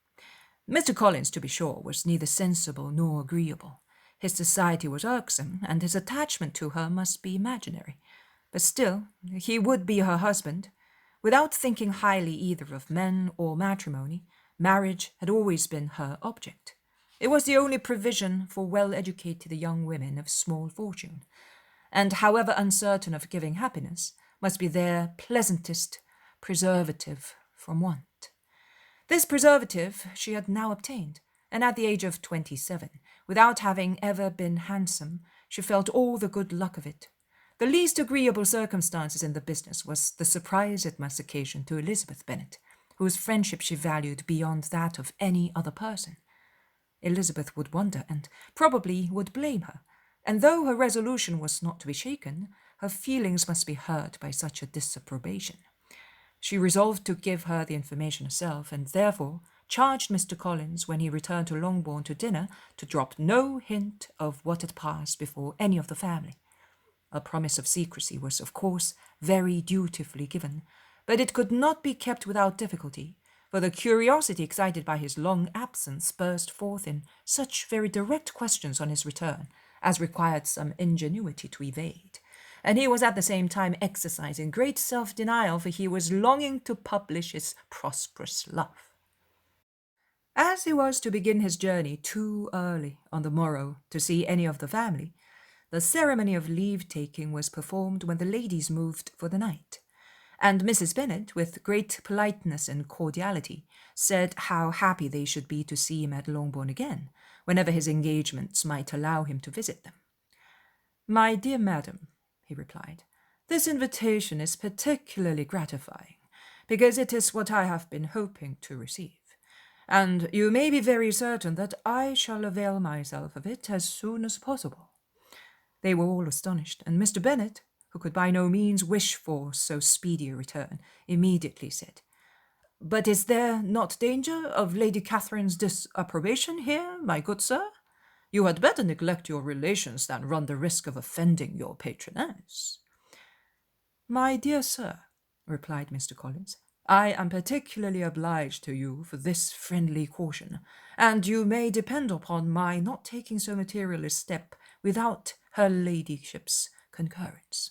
Mr. Collins, to be sure, was neither sensible nor agreeable. His society was irksome, and his attachment to her must be imaginary. But still, he would be her husband. Without thinking highly either of men or matrimony, marriage had always been her object. It was the only provision for well-educated young women of small fortune, and however uncertain of giving happiness, must be their pleasantest preservative from want. This preservative she had now obtained, and at the age of 27, without having ever been handsome, she felt all the good luck of it. The least agreeable circumstances in the business was the surprise it must occasion to Elizabeth Bennet, whose friendship she valued beyond that of any other person. Elizabeth would wonder, and probably would blame her, and though her resolution was not to be shaken, her feelings must be hurt by such a disapprobation. She resolved to give her the information herself, and therefore charged Mr. Collins, when he returned to Longbourn to dinner, to drop no hint of what had passed before any of the family. A promise of secrecy was, of course, very dutifully given, but it could not be kept without difficulty, for the curiosity excited by his long absence burst forth in such very direct questions on his return as required some ingenuity to evade, and he was at the same time exercising great self-denial, for he was longing to publish his prosperous love. As he was to begin his journey too early on the morrow to see any of the family, the ceremony of leave-taking was performed when the ladies moved for the night, and Mrs. Bennet, with great politeness and cordiality, said how happy they should be to see him at Longbourn again, whenever his engagements might allow him to visit them. "My dear madam," he replied, "this invitation is particularly gratifying, because it is what I have been hoping to receive, and you may be very certain that I shall avail myself of it as soon as possible." They were all astonished, and Mr. Bennet, who could by no means wish for so speedy a return, immediately said, "But is there not danger of Lady Catherine's disapprobation here, my good sir? You had better neglect your relations than run the risk of offending your patroness." "My dear sir," replied Mr. Collins, "I am particularly obliged to you for this friendly caution, and you may depend upon my not taking so material a step without her ladyship's concurrence."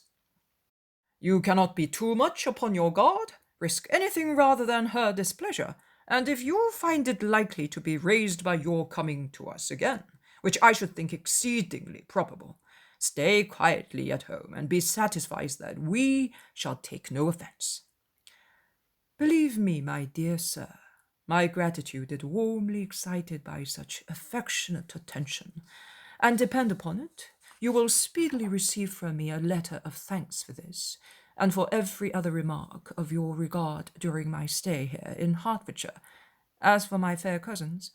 "You cannot be too much upon your guard. Risk anything rather than her displeasure, and if you find it likely to be raised by your coming to us again, which I should think exceedingly probable, stay quietly at home and be satisfied that we shall take no offence." "Believe me, my dear sir, my gratitude is warmly excited by such affectionate attention, and depend upon it, you will speedily receive from me a letter of thanks for this, and for every other remark of your regard during my stay here in Hertfordshire. As for my fair cousins,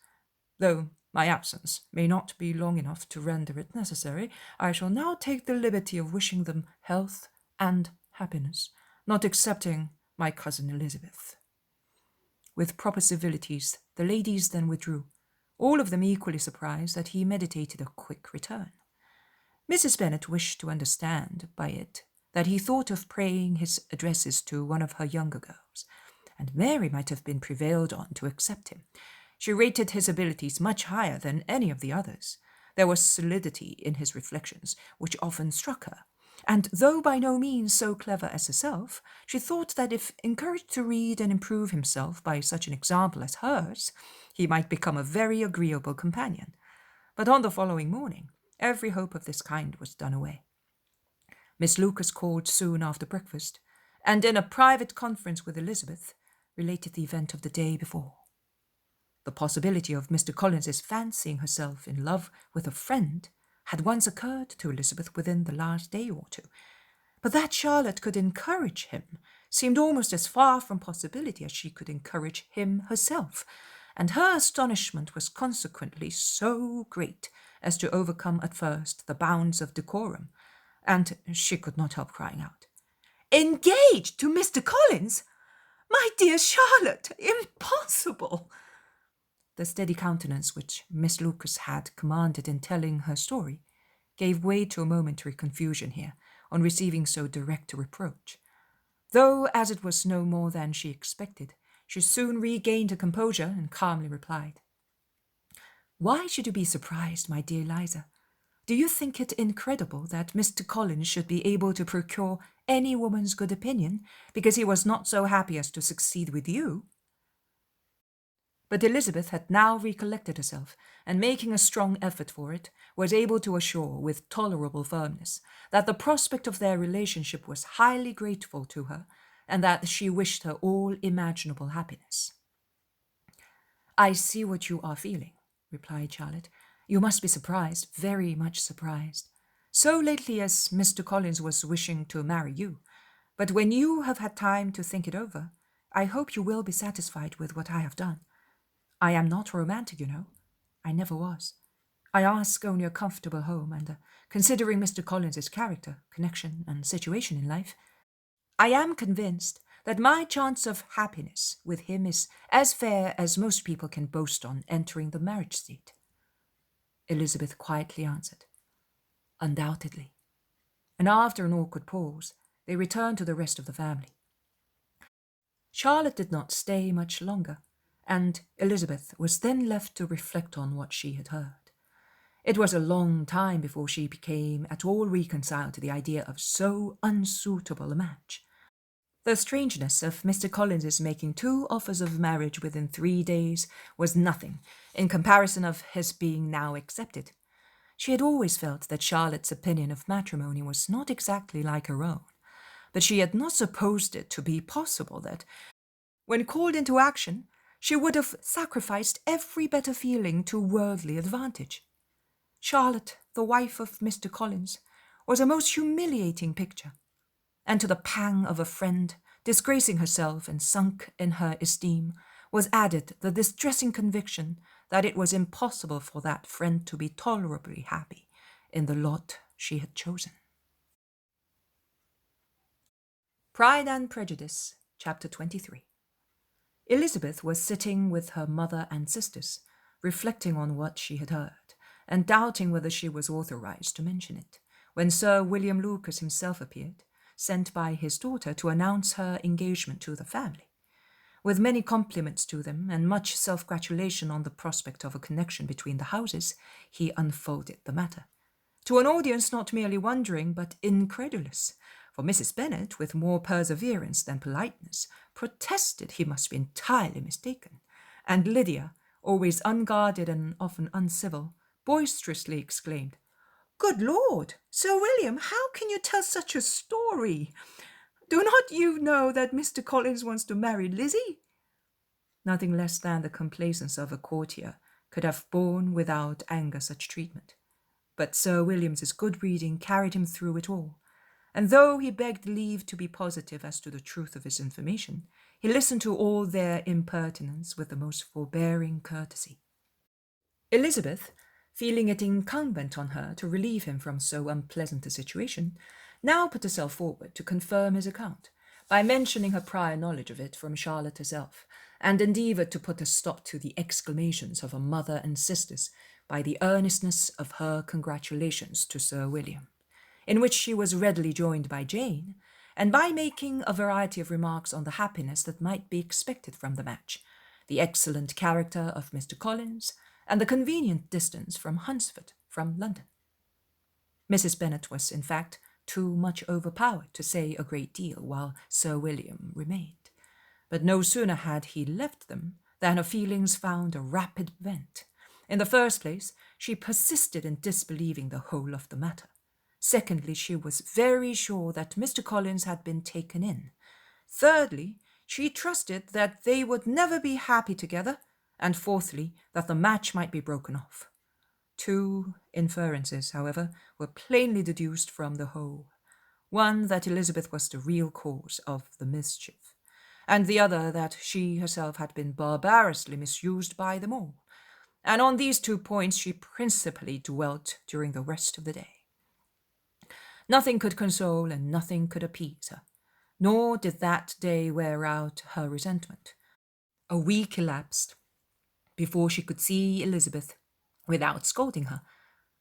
though my absence may not be long enough to render it necessary, I shall now take the liberty of wishing them health and happiness, not excepting my cousin Elizabeth. With proper civilities, the ladies then withdrew, all of them equally surprised that he meditated a quick return. Mrs. Bennet wished to understand by it that he thought of praying his addresses to one of her younger girls, and Mary might have been prevailed on to accept him. She rated his abilities much higher than any of the others. There was solidity in his reflections, which often struck her, and though by no means so clever as herself, she thought that if encouraged to read and improve himself by such an example as hers, he might become a very agreeable companion. But on the following morning, every hope of this kind was done away. Miss Lucas called soon after breakfast, and in a private conference with Elizabeth, related the event of the day before. The possibility of Mr. Collins's fancying herself in love with a friend had once occurred to Elizabeth within the last day or two, but that Charlotte could encourage him seemed almost as far from possibility as she could encourage him herself, and her astonishment was consequently so great as to overcome at first the bounds of decorum, and she could not help crying out, "Engaged to Mr. Collins? My dear Charlotte, impossible!" The steady countenance which Miss Lucas had commanded in telling her story gave way to a momentary confusion here on receiving so direct a reproach, though as it was no more than she expected, she soon regained her composure and calmly replied, "Why should you be surprised, my dear Eliza? Do you think it incredible that Mr. Collins should be able to procure any woman's good opinion because he was not so happy as to succeed with you?" But Elizabeth had now recollected herself, and making a strong effort for it, was able to assure with tolerable firmness that the prospect of their relationship was highly grateful to her, and that she wished her all imaginable happiness. "I see what you are feeling," replied Charlotte. "You must be surprised, very much surprised, so lately as Mr. Collins was wishing to marry you. But when you have had time to think it over, I hope you will be satisfied with what I have done. I am not romantic, you know. I never was. I ask only a comfortable home, and considering Mr. Collins's character, connection, and situation in life, I am convinced that my chance of happiness with him is as fair as most people can boast on entering the marriage state." Elizabeth quietly answered, "Undoubtedly." And after an awkward pause, they returned to the rest of the family. Charlotte did not stay much longer, and Elizabeth was then left to reflect on what she had heard. It was a long time before she became at all reconciled to the idea of so unsuitable a match. The strangeness of Mr. Collins's making 2 offers of marriage within 3 days was nothing in comparison of his being now accepted. She had always felt that Charlotte's opinion of matrimony was not exactly like her own, but she had not supposed it to be possible that, when called into action, she would have sacrificed every better feeling to worldly advantage. Charlotte, the wife of Mr. Collins, was a most humiliating picture, and to the pang of a friend, disgracing herself and sunk in her esteem, was added the distressing conviction that it was impossible for that friend to be tolerably happy in the lot she had chosen. Pride and Prejudice, Chapter 23. Elizabeth was sitting with her mother and sisters, reflecting on what she had heard, and doubting whether she was authorized to mention it, when Sir William Lucas himself appeared, sent by his daughter to announce her engagement to the family. With many compliments to them, and much self-gratulation on the prospect of a connection between the houses, he unfolded the matter, to an audience not merely wondering but incredulous, for Mrs. Bennet, with more perseverance than politeness, protested he must be entirely mistaken, and Lydia, always unguarded and often uncivil, boisterously exclaimed, "Good Lord, Sir William, how can you tell such a story? Do not you know that Mr. Collins wants to marry Lizzie?" Nothing less than the complaisance of a courtier could have borne without anger such treatment, but Sir William's good breeding carried him through it all, and though he begged leave to be positive as to the truth of his information, he listened to all their impertinence with the most forbearing courtesy. Elizabeth, feeling it incumbent on her to relieve him from so unpleasant a situation, now put herself forward to confirm his account by mentioning her prior knowledge of it from Charlotte herself, and endeavoured to put a stop to the exclamations of her mother and sisters by the earnestness of her congratulations to Sir William, in which she was readily joined by Jane, and by making a variety of remarks on the happiness that might be expected from the match, the excellent character of Mr. Collins, and the convenient distance from Hunsford from London. Mrs. Bennet was, in fact, too much overpowered to say a great deal while Sir William remained. But no sooner had he left them than her feelings found a rapid vent. In the first place, she persisted in disbelieving the whole of the matter. Secondly, she was very sure that Mr. Collins had been taken in. Thirdly, she trusted that they would never be happy together. And fourthly, that the match might be broken off. Two inferences, however, were plainly deduced from the whole. One, that Elizabeth was the real cause of the mischief, and the other, that she herself had been barbarously misused by them all. And on these 2 points she principally dwelt during the rest of the day. Nothing could console and nothing could appease her, nor did that day wear out her resentment. A week elapsed before she could see Elizabeth without scolding her.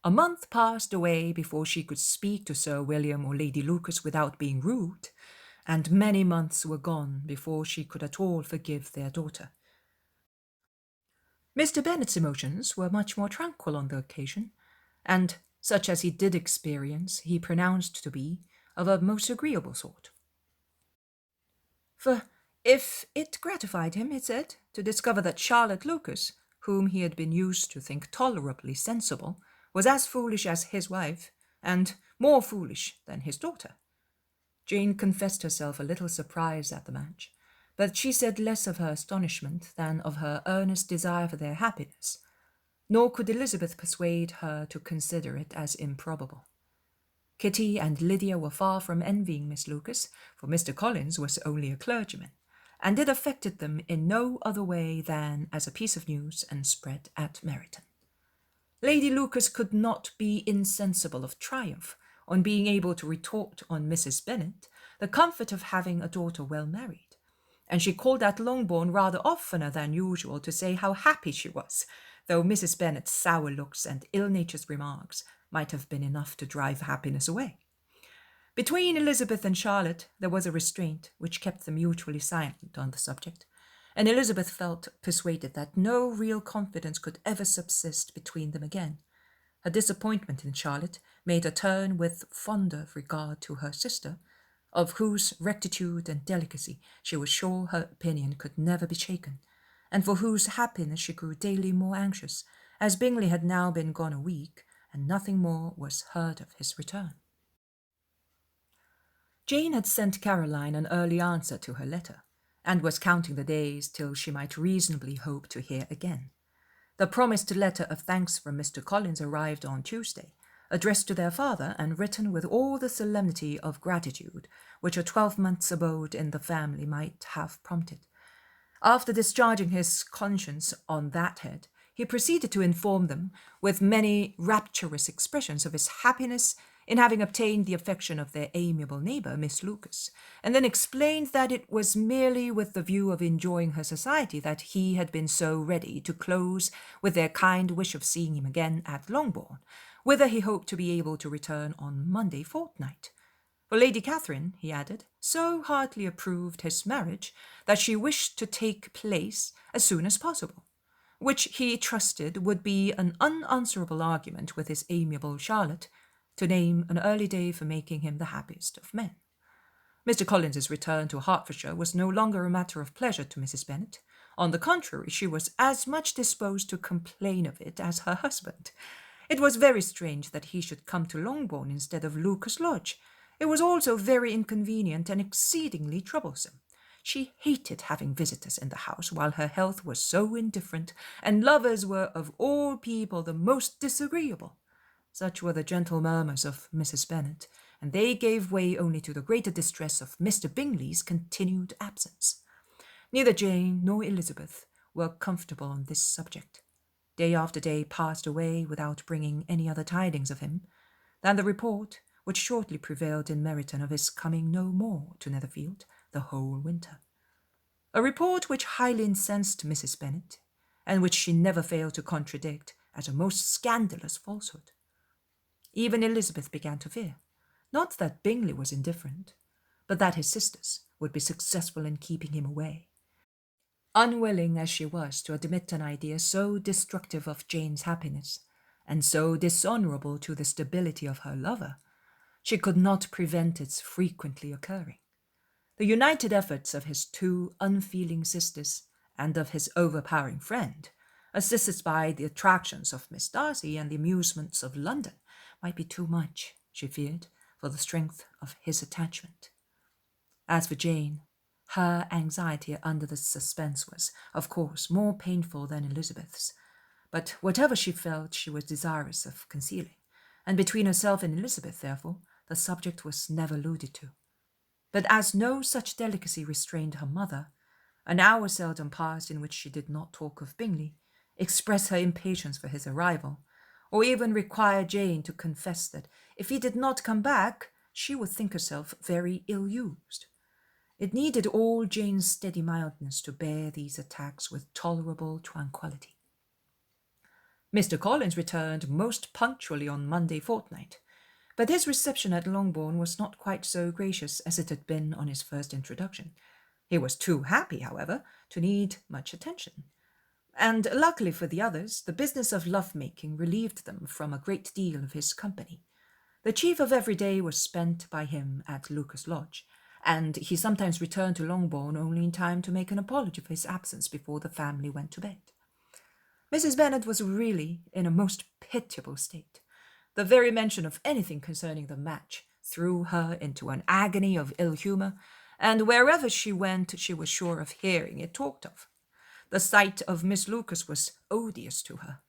A month passed away before she could speak to Sir William or Lady Lucas without being rude, and many months were gone before she could at all forgive their daughter. Mr. Bennet's emotions were much more tranquil on the occasion, and such as he did experience he pronounced to be of a most agreeable sort. For if it gratified him, he said, to discover that Charlotte Lucas, whom he had been used to think tolerably sensible, was as foolish as his wife, and more foolish than his daughter. Jane confessed herself a little surprised at the match, but she said less of her astonishment than of her earnest desire for their happiness, nor could Elizabeth persuade her to consider it as improbable. Kitty and Lydia were far from envying Miss Lucas, for Mr. Collins was only a clergyman, and it affected them in no other way than as a piece of news and spread at Meryton. Lady Lucas could not be insensible of triumph on being able to retort on Mrs. Bennet the comfort of having a daughter well married, and she called at Longbourn rather oftener than usual to say how happy she was, though Mrs. Bennet's sour looks and ill-natured remarks might have been enough to drive happiness away. Between Elizabeth and Charlotte there was a restraint which kept them mutually silent on the subject, and Elizabeth felt persuaded that no real confidence could ever subsist between them again. Her disappointment in Charlotte made her turn with fonder regard to her sister, of whose rectitude and delicacy she was sure her opinion could never be shaken, and for whose happiness she grew daily more anxious, as Bingley had now been gone a week, and nothing more was heard of his return. Jane had sent Caroline an early answer to her letter, and was counting the days till she might reasonably hope to hear again. The promised letter of thanks from Mr. Collins arrived on Tuesday, addressed to their father and written with all the solemnity of gratitude which a 12-month's abode in the family might have prompted. After discharging his conscience on that head, he proceeded to inform them, with many rapturous expressions of his happiness in having obtained the affection of their amiable neighbour, Miss Lucas, and then explained that it was merely with the view of enjoying her society that he had been so ready to close with their kind wish of seeing him again at Longbourn, whither he hoped to be able to return on Monday fortnight. For Lady Catherine, he added, so heartily approved his marriage that she wished to take place as soon as possible, which he trusted would be an unanswerable argument with his amiable Charlotte, to name an early day for making him the happiest of men. Mr. Collins's return to Hertfordshire was no longer a matter of pleasure to Mrs. Bennet. On the contrary, she was as much disposed to complain of it as her husband. It was very strange that he should come to Longbourn instead of Lucas Lodge. It was also very inconvenient and exceedingly troublesome. She hated having visitors in the house while her health was so indifferent, and lovers were of all people the most disagreeable. Such were the gentle murmurs of Mrs. Bennet, and they gave way only to the greater distress of Mr. Bingley's continued absence. Neither Jane nor Elizabeth were comfortable on this subject. Day after day passed away without bringing any other tidings of him than the report, which shortly prevailed in Meryton of his coming no more to Netherfield the whole winter. A report which highly incensed Mrs. Bennet, and which she never failed to contradict as a most scandalous falsehood. Even Elizabeth began to fear, not that Bingley was indifferent, but that his sisters would be successful in keeping him away. Unwilling as she was to admit an idea so destructive of Jane's happiness, and so dishonourable to the stability of her lover, she could not prevent its frequently occurring. The united efforts of his two unfeeling sisters and of his overpowering friend, assisted by the attractions of Miss Darcy and the amusements of London, might be too much, she feared, for the strength of his attachment. As for Jane, her anxiety under the suspense was, of course, more painful than Elizabeth's, but whatever she felt she was desirous of concealing, and between herself and Elizabeth, therefore, the subject was never alluded to. But as no such delicacy restrained her mother, an hour seldom passed in which she did not talk of Bingley, express her impatience for his arrival, or even require Jane to confess that if he did not come back, she would think herself very ill-used. It needed all Jane's steady mildness to bear these attacks with tolerable tranquillity. Mr. Collins returned most punctually on Monday fortnight, but his reception at Longbourn was not quite so gracious as it had been on his first introduction. He was too happy, however, to need much attention, and luckily for the others, the business of love-making relieved them from a great deal of his company. The chief of every day was spent by him at Lucas Lodge, and he sometimes returned to Longbourn only in time to make an apology for his absence before the family went to bed. Mrs. Bennet was really in a most pitiable state. The very mention of anything concerning the match threw her into an agony of ill-humour, and wherever she went she was sure of hearing it talked of. The sight of Miss Lucas was odious to her.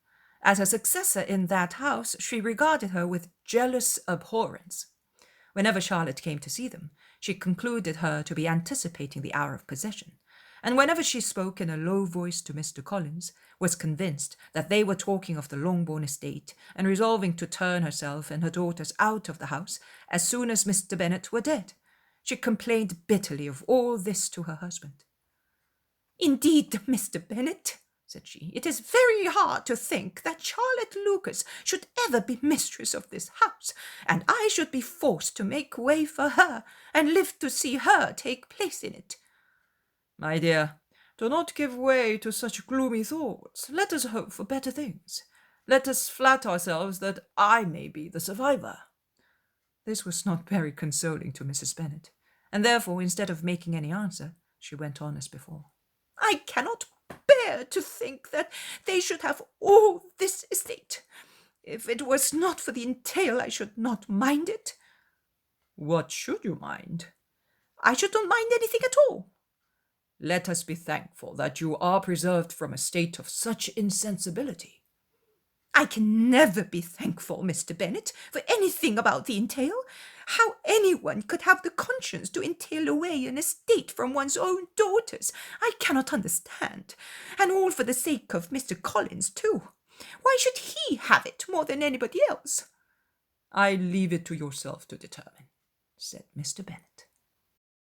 As her successor in that house, she regarded her with jealous abhorrence. Whenever Charlotte came to see them, she concluded her to be anticipating the hour of possession, and whenever she spoke in a low voice to Mr. Collins, was convinced that they were talking of the Longbourn Estate, and resolving to turn herself and her daughters out of the house as soon as Mr. Bennet were dead. She complained bitterly of all this to her husband. "Indeed, Mr. Bennet," said she, "it is very hard to think that Charlotte Lucas should ever be mistress of this house, and I should be forced to make way for her, and live to see her take place in it." "My dear, do not give way to such gloomy thoughts. Let us hope for better things. Let us flatter ourselves that I may be the survivor." This was not very consoling to Mrs. Bennet, and therefore, instead of making any answer, she went on as before. "I cannot bear to think that they should have all this estate. If it was not for the entail, I should not mind it." "What should you mind?" "I should not mind anything at all." "Let us be thankful that you are preserved from a state of such insensibility." "I can never be thankful, Mr. Bennet, for anything about the entail. How anyone could have the conscience to entail away an estate from one's own daughters, I cannot understand, and all for the sake of Mr. Collins, too. Why should he have it more than anybody else?" "I leave it to yourself to determine," said Mr. Bennet.